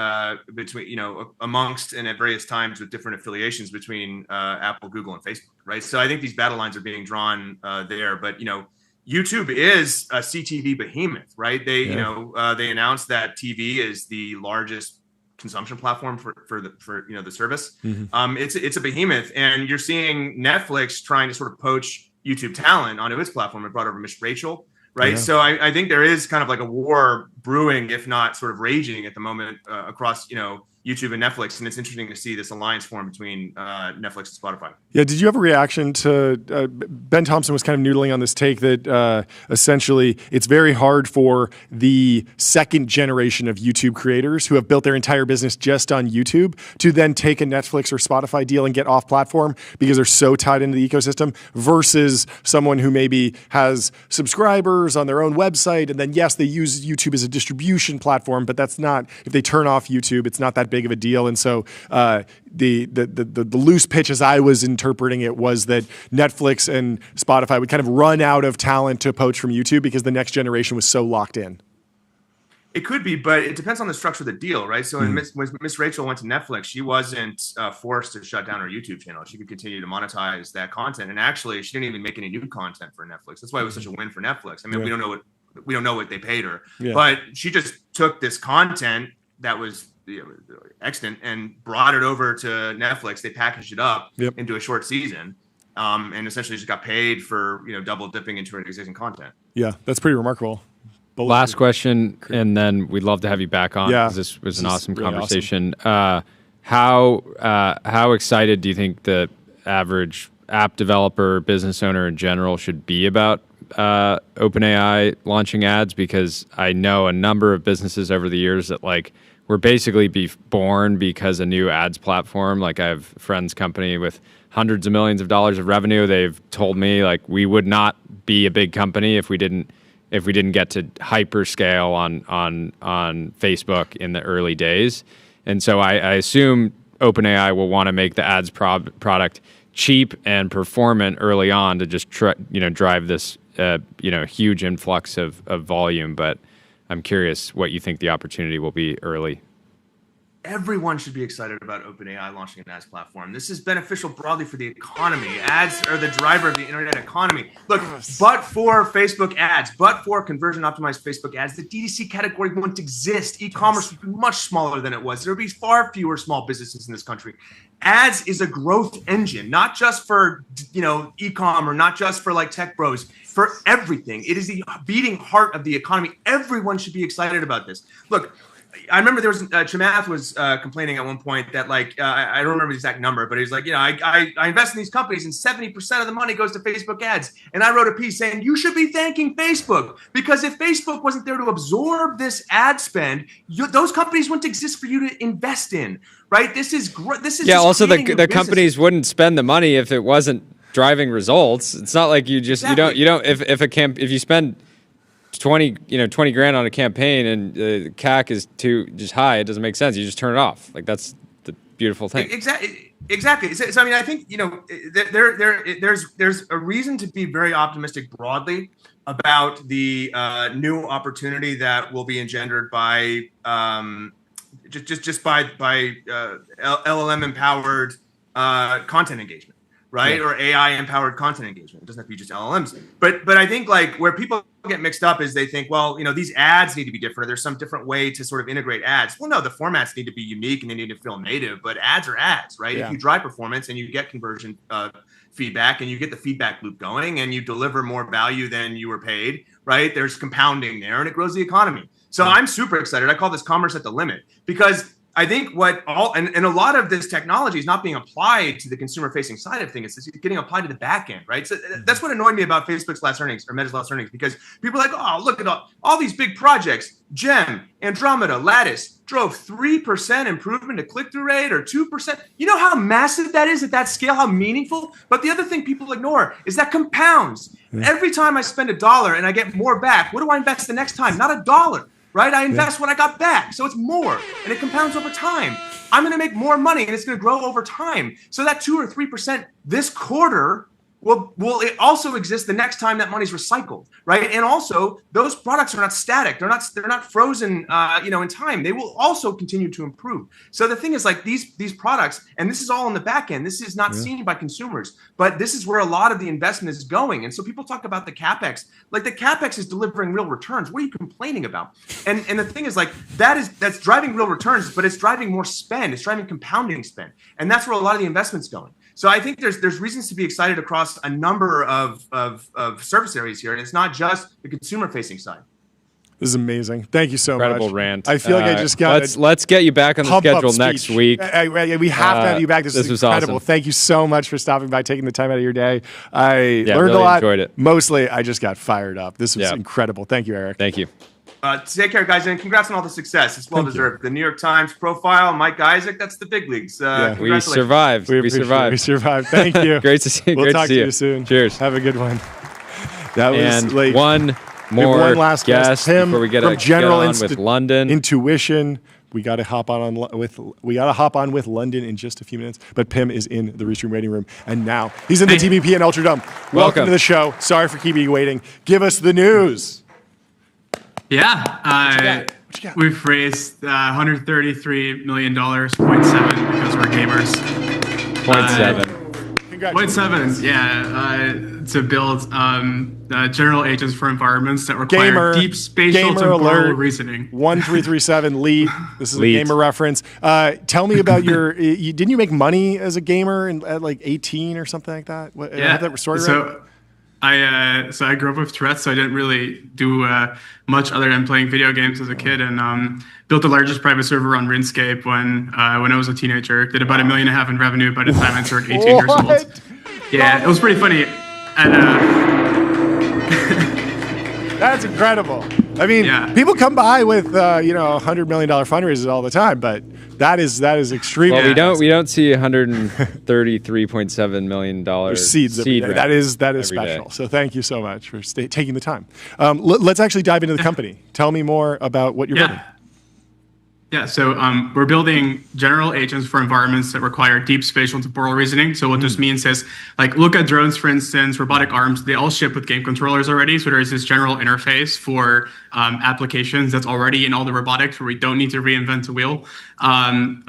between, amongst and at various times with different affiliations between Apple, Google, and Facebook, right? So I think these battle lines are being drawn there. But YouTube is a CTV behemoth, right? They announced that TV is the largest consumption platform for the service. Mm-hmm. It's a behemoth, and you're seeing Netflix trying to sort of poach YouTube talent onto its platform. It brought over Miss Rachel. Right. Yeah. So I think there is kind of like a war brewing, if not sort of raging at the moment across, YouTube and Netflix. And it's interesting to see this alliance form between Netflix and Spotify. Yeah. Did you have a reaction to Ben Thompson was kind of noodling on this take that essentially it's very hard for the second generation of YouTube creators who have built their entire business just on YouTube to then take a Netflix or Spotify deal and get off platform because they're so tied into the ecosystem versus someone who maybe has subscribers on their own website. And then, yes, they use YouTube as a distribution platform, but that's not, if they turn off YouTube, it's not that big of a deal. And so the loose pitch as I was interpreting it was that Netflix and Spotify would kind of run out of talent to poach from YouTube because the next generation was so locked in. It could be, but it depends on the structure of the deal, right? So when Miss Rachel went to Netflix, she wasn't forced to shut down her YouTube channel. She could continue to monetize that content. And actually, she didn't even make any new content for Netflix. That's why it was such a win for Netflix. I mean, we don't know what they paid her, but she just took this content that was extant and brought it over to Netflix. They packaged it up into a short season, and essentially just got paid for double dipping into her existing content. Yeah, that's pretty remarkable. Last question, and then we'd love to have you back on because this was an awesome conversation. Awesome. How excited do you think the average app developer, business owner in general should be about OpenAI launching ads? Because I know a number of businesses over the years that were basically born because a new ads platform. Like I have a friend's company with hundreds of millions of dollars of revenue. They've told me we would not be a big company if we didn't get to hyperscale on Facebook in the early days. And so I assume OpenAI will want to make the ads product cheap and performant early on to just drive this huge influx of volume. But I'm curious what you think the opportunity will be early. Everyone should be excited about OpenAI launching an ads platform. This is beneficial broadly for the economy. Ads are the driver of the internet economy. Look, but for Facebook ads, but for conversion optimized Facebook ads, the DTC category wouldn't exist. E-commerce would be much smaller than it was. There would be far fewer small businesses in this country. Ads is a growth engine, not just for e-com or not just for tech bros, for everything. It is the beating heart of the economy. Everyone should be excited about this. Look, I remember there was Chamath was complaining at one point that I don't remember the exact number, but he was I invest in these companies and 70% of the money goes to Facebook ads. And I wrote a piece saying you should be thanking Facebook because if Facebook wasn't there to absorb this ad spend, those companies wouldn't exist for you to invest in, right? This is also the companies wouldn't spend the money if it wasn't driving results. It's not like you just you don't if you spend 20 grand on a campaign and CAC is too just high, it doesn't make sense. You just turn it off. That's the beautiful thing. Exactly. So I mean, I think there's a reason to be very optimistic broadly about the new opportunity that will be engendered by just by LLM empowered content engagement. right? Or AI empowered content engagement. It doesn't have to be just LLMs. But I think like where people get mixed up is they think, well, these ads need to be different. There's some different way to sort of integrate ads. Well, no, the formats need to be unique and they need to feel native, but ads are ads, right? If you drive performance and you get conversion feedback and you get the feedback loop going and you deliver more value than you were paid, right? There's compounding there and it grows the economy. So I'm super excited. I call this commerce at the limit because I think and a lot of this technology is not being applied to the consumer facing side of things. It's getting applied to the back end, right? So that's what annoyed me about Facebook's last earnings or Meta's last earnings, because people are like, oh, look at all these big projects. Gem, Andromeda, Lattice drove 3% improvement to click-through rate or 2%. You know how massive that is at that scale, how meaningful? But the other thing people ignore is that compounds. Every time I spend $1 and I get more back, what do I invest the next time? Not $1. Right? I invest what I got back. So it's more and it compounds over time. I'm going to make more money and it's going to grow over time. So that 2 or 3% this quarter will it also exist the next time that money's recycled, right? And also those products are not static. They're not frozen in time. They will also continue to improve. So the thing is like these products, and this is all on the back end. This is not seen by consumers, but this is where a lot of the investment is going. And so people talk about the CapEx, like the CapEx is delivering real returns. What are you complaining about? And the thing is like that's driving real returns, but it's driving more spend. It's driving compounding spend. And that's where a lot of the investment's going. So I think there's reasons to be excited across a number of service areas here, and it's not just the consumer-facing side. This is amazing. Thank you so Incredible much. rant. I feel like I just got let's get you back on the schedule next week. We have to have you back. This is incredible. Awesome. Thank you so much for stopping by, taking the time out of your day. I learned really a lot. Enjoyed it. Mostly, I just got fired up. This was incredible. Thank you, Eric. Thank you. Take care, guys, and congrats on all the success. It's well-deserved. The New York Times profile, Mike Isaac, that's the big leagues. We survived. We survived. We survived. Thank you. Great to see you. We'll talk to you soon. Cheers. Have a good one. That was and like one last guest Pim before we get from General with London Intuition. We got to hop on with London in just a few minutes. But Pim is in the Restream waiting room, and now he's in the TBPN Ultra Dome. Welcome to the show. Sorry for keeping you waiting. Give us the news. Yeah, we've raised $133 million, 0.7 because we're gamers. 0.7. Congratulations. 0.7, yeah, to build general agents for environments that require deep spatial temporal reasoning. 1337 lead. This is a gamer reference. Tell me about didn't you make money as a gamer at like 18 or something like that? Yeah. That story right? I grew up with Tourette's, so I didn't really do much other than playing video games as a kid, and built the largest private server on RuneScape when I was a teenager. Did about $1.5 million in revenue by the time I turned 18 years old. Yeah, it was pretty funny. And that's incredible. I mean, people come by with $100 million fundraisers all the time, but that is extremely. Well, we don't see $133.7 million seeds that is special. Day. So thank you so much for taking the time. Let's actually dive into the company. Tell me more about what you're building. Yeah, so we're building general agents for environments that require deep spatial temporal reasoning. So what this means is, like, look at drones, for instance, robotic arms, they all ship with game controllers already. So there's this general interface for applications that's already in all the robotics where we don't need to reinvent the wheel. And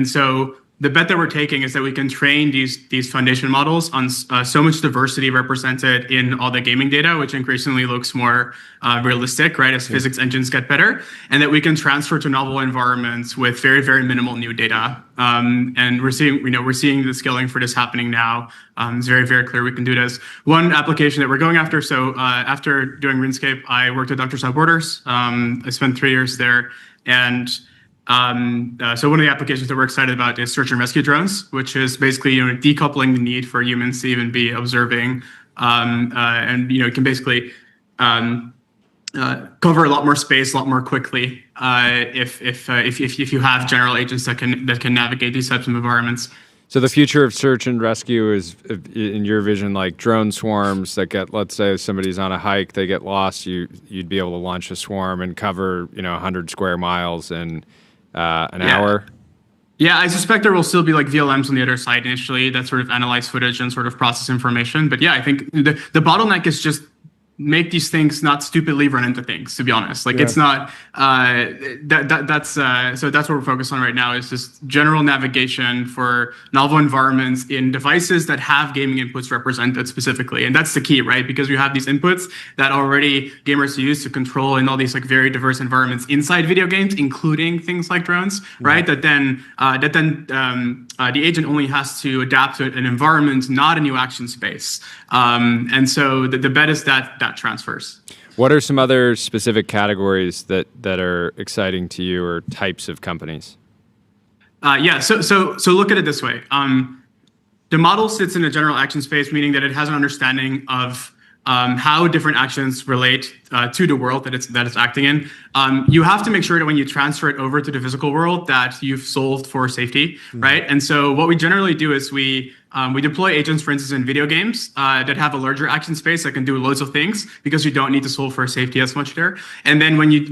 so the bet that we're taking is that we can train these foundation models on so much diversity represented in all the gaming data, which increasingly looks more realistic, right, as physics engines get better, and that we can transfer to novel environments with very, very minimal new data. And we're seeing the scaling for this happening now. It's very, very clear we can do this. One application that we're going after. So after doing RuneScape, I worked at Doctors Without Borders. I spent 3 years there, and so one of the applications that we're excited about is search and rescue drones, which is basically decoupling the need for humans to even be observing, and it can basically cover a lot more space a lot more quickly if you have general agents that can navigate these types of environments. So the future of search and rescue is, in your vision, like drone swarms that get, let's say somebody's on a hike, they get lost, you'd be able to launch a swarm and cover 100 square miles in an hour. Yeah, I suspect there will still be like VLMs on the other side initially that sort of analyze footage and sort of process information. But yeah, I think the bottleneck is just make these things not stupidly run into things, to be honest. Like it's not that's so that's what we're focused on right now, is just general navigation for novel environments in devices that have gaming inputs represented specifically. And that's the key, right? Because you have these inputs that already gamers use to control in all these like very diverse environments inside video games, including things like drones, right? That then the agent only has to adapt to an environment, not a new action space. And so the bet is that transfers. What are some other specific categories that are exciting to you, or types of companies? So look at it this way. The model sits in a general action space, meaning that it has an understanding of how different actions relate to the world that it's acting in. You have to make sure that when you transfer it over to the physical world that you've solved for safety, right? And so what we generally do is we deploy agents, for instance, in video games that have a larger action space that can do loads of things, because you don't need to solve for safety as much there. And then when you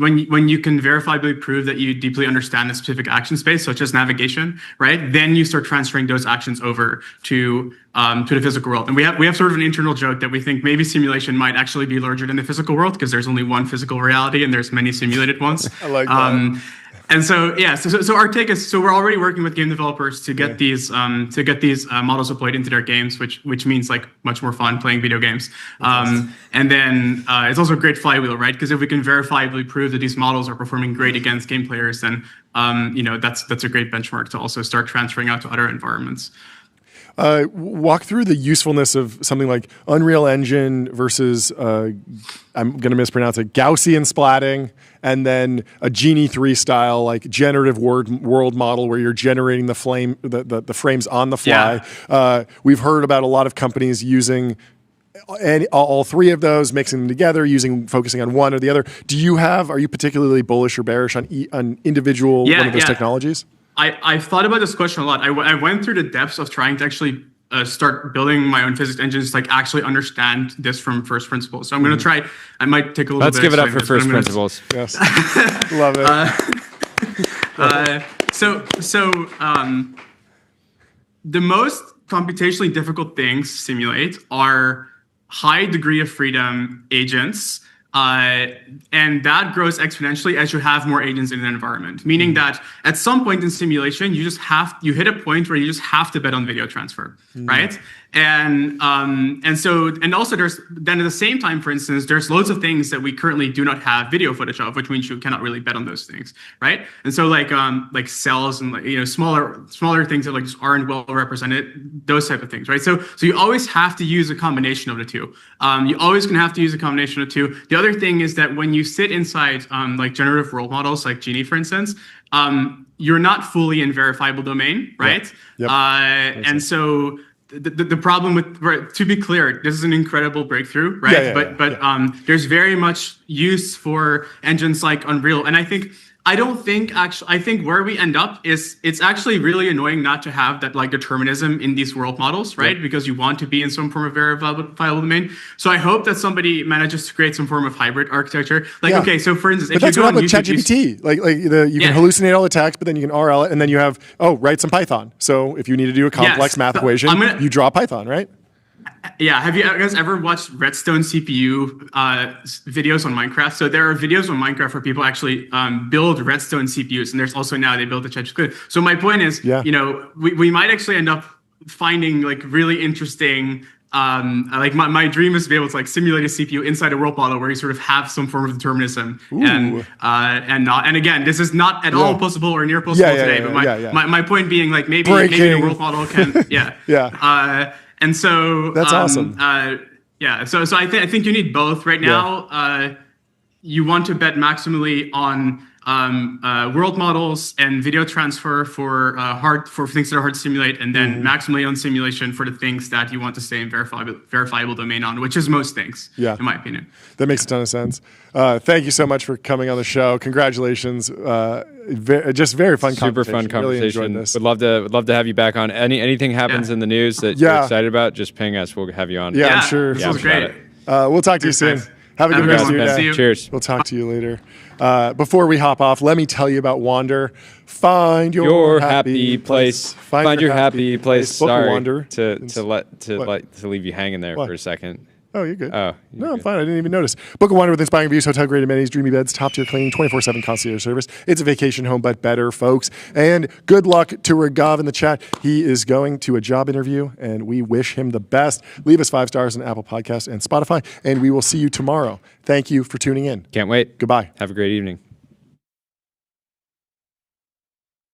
can verifiably prove that you deeply understand a specific action space, such as navigation, right? Then you start transferring those actions over to the physical world. And we have sort of an internal joke that we think maybe simulation might actually be larger than the physical world, because there's only one physical reality and there's many simulated ones. I like that. And so so our take is, so we're already working with game developers to get these models deployed into their games, which means like much more fun playing video games. And then it's also a great flywheel, right? Because if we can verifiably prove that these models are performing great against game players, then that's a great benchmark to also start transferring out to other environments. Walk through the usefulness of something like Unreal Engine versus, I'm going to mispronounce it, Gaussian splatting, and then a Genie 3 style, like generative world model where you're generating the frames on the fly. Yeah. We've heard about a lot of companies using all three of those, mixing them together, focusing on one or the other. Are you particularly bullish or bearish on individual one of those technologies? I've thought about this question a lot. I went through the depths of trying to actually start building my own physics engines, like actually understand this from first principles. So I'm going to try. I might take a little bit. Let's give it up for first principles. Yes, love it. The most computationally difficult things to simulate are high degree of freedom agents. And that grows exponentially as you have more agents in an environment, meaning that at some point in simulation, you hit a point where you just have to bet on video transfer, right? And also there's then at the same time, for instance, there's loads of things that we currently do not have video footage of, which means you cannot really bet on those things, right? And so like cells and smaller things that like just aren't well represented, those type of things, right? So you always have to use a combination of the two. You always gonna have to use a combination of the two. The other thing is that when you sit inside like generative world models, like Genie, for instance, you're not fully in verifiable domain, right? Yep. And so the problem with, to be clear, this is an incredible breakthrough, right? But there's very much use for engines like Unreal, and I think where we end up is it's actually really annoying not to have that like determinism in these world models, right? Because you want to be in some form of verifiable domain. So I hope that somebody manages to create some form of hybrid architecture. Like, okay, so for instance, if you go on YouTube, ChatGPT, you can hallucinate all the text, but then you can RL it, and then you have, write some Python. So if you need to do a complex math equation, you draw Python, right? Yeah, have you guys ever watched Redstone CPU videos on Minecraft? So there are videos on Minecraft where people actually build Redstone CPUs, and there's also now they build the ChatGPT. So my point is, we might actually end up finding like really interesting. Like my dream is to be able to like simulate a CPU inside a world model where you sort of have some form of determinism. And again, this is not at all possible or near possible today. But my point being like maybe the world model can and so that's awesome. So I think you need both right now. You want to bet maximally on world models and video transfer for things that are hard to simulate, and then maximally on simulation for the things that you want to stay in verifiable domain on, which is most things, in my opinion. That makes a ton of sense. Thank you so much for coming on the show. Congratulations. Just very fun conversation. Super fun conversation. Really enjoyed this. Would love to have you back on. Anything happens in the news that you're excited about, just ping us. We'll have you on. Yeah, I'm sure. This was great. We'll talk to you soon. Have a good rest of your day. Cheers. We'll talk to you later. Before we hop off, let me tell you about Wander. Find your happy place. Find your happy place. Sorry Wander. to leave you hanging there for a second. Oh, you're good. Oh, no, I'm fine. I didn't even notice. Book a Wonder with inspiring views, hotel-grade amenities, dreamy beds, top-tier cleaning, 24/7 concierge service. It's a vacation home, but better, folks. And good luck to Ragav in the chat. He is going to a job interview, and we wish him the best. Leave us 5 stars on Apple Podcasts and Spotify, and we will see you tomorrow. Thank you for tuning in. Can't wait. Goodbye. Have a great evening.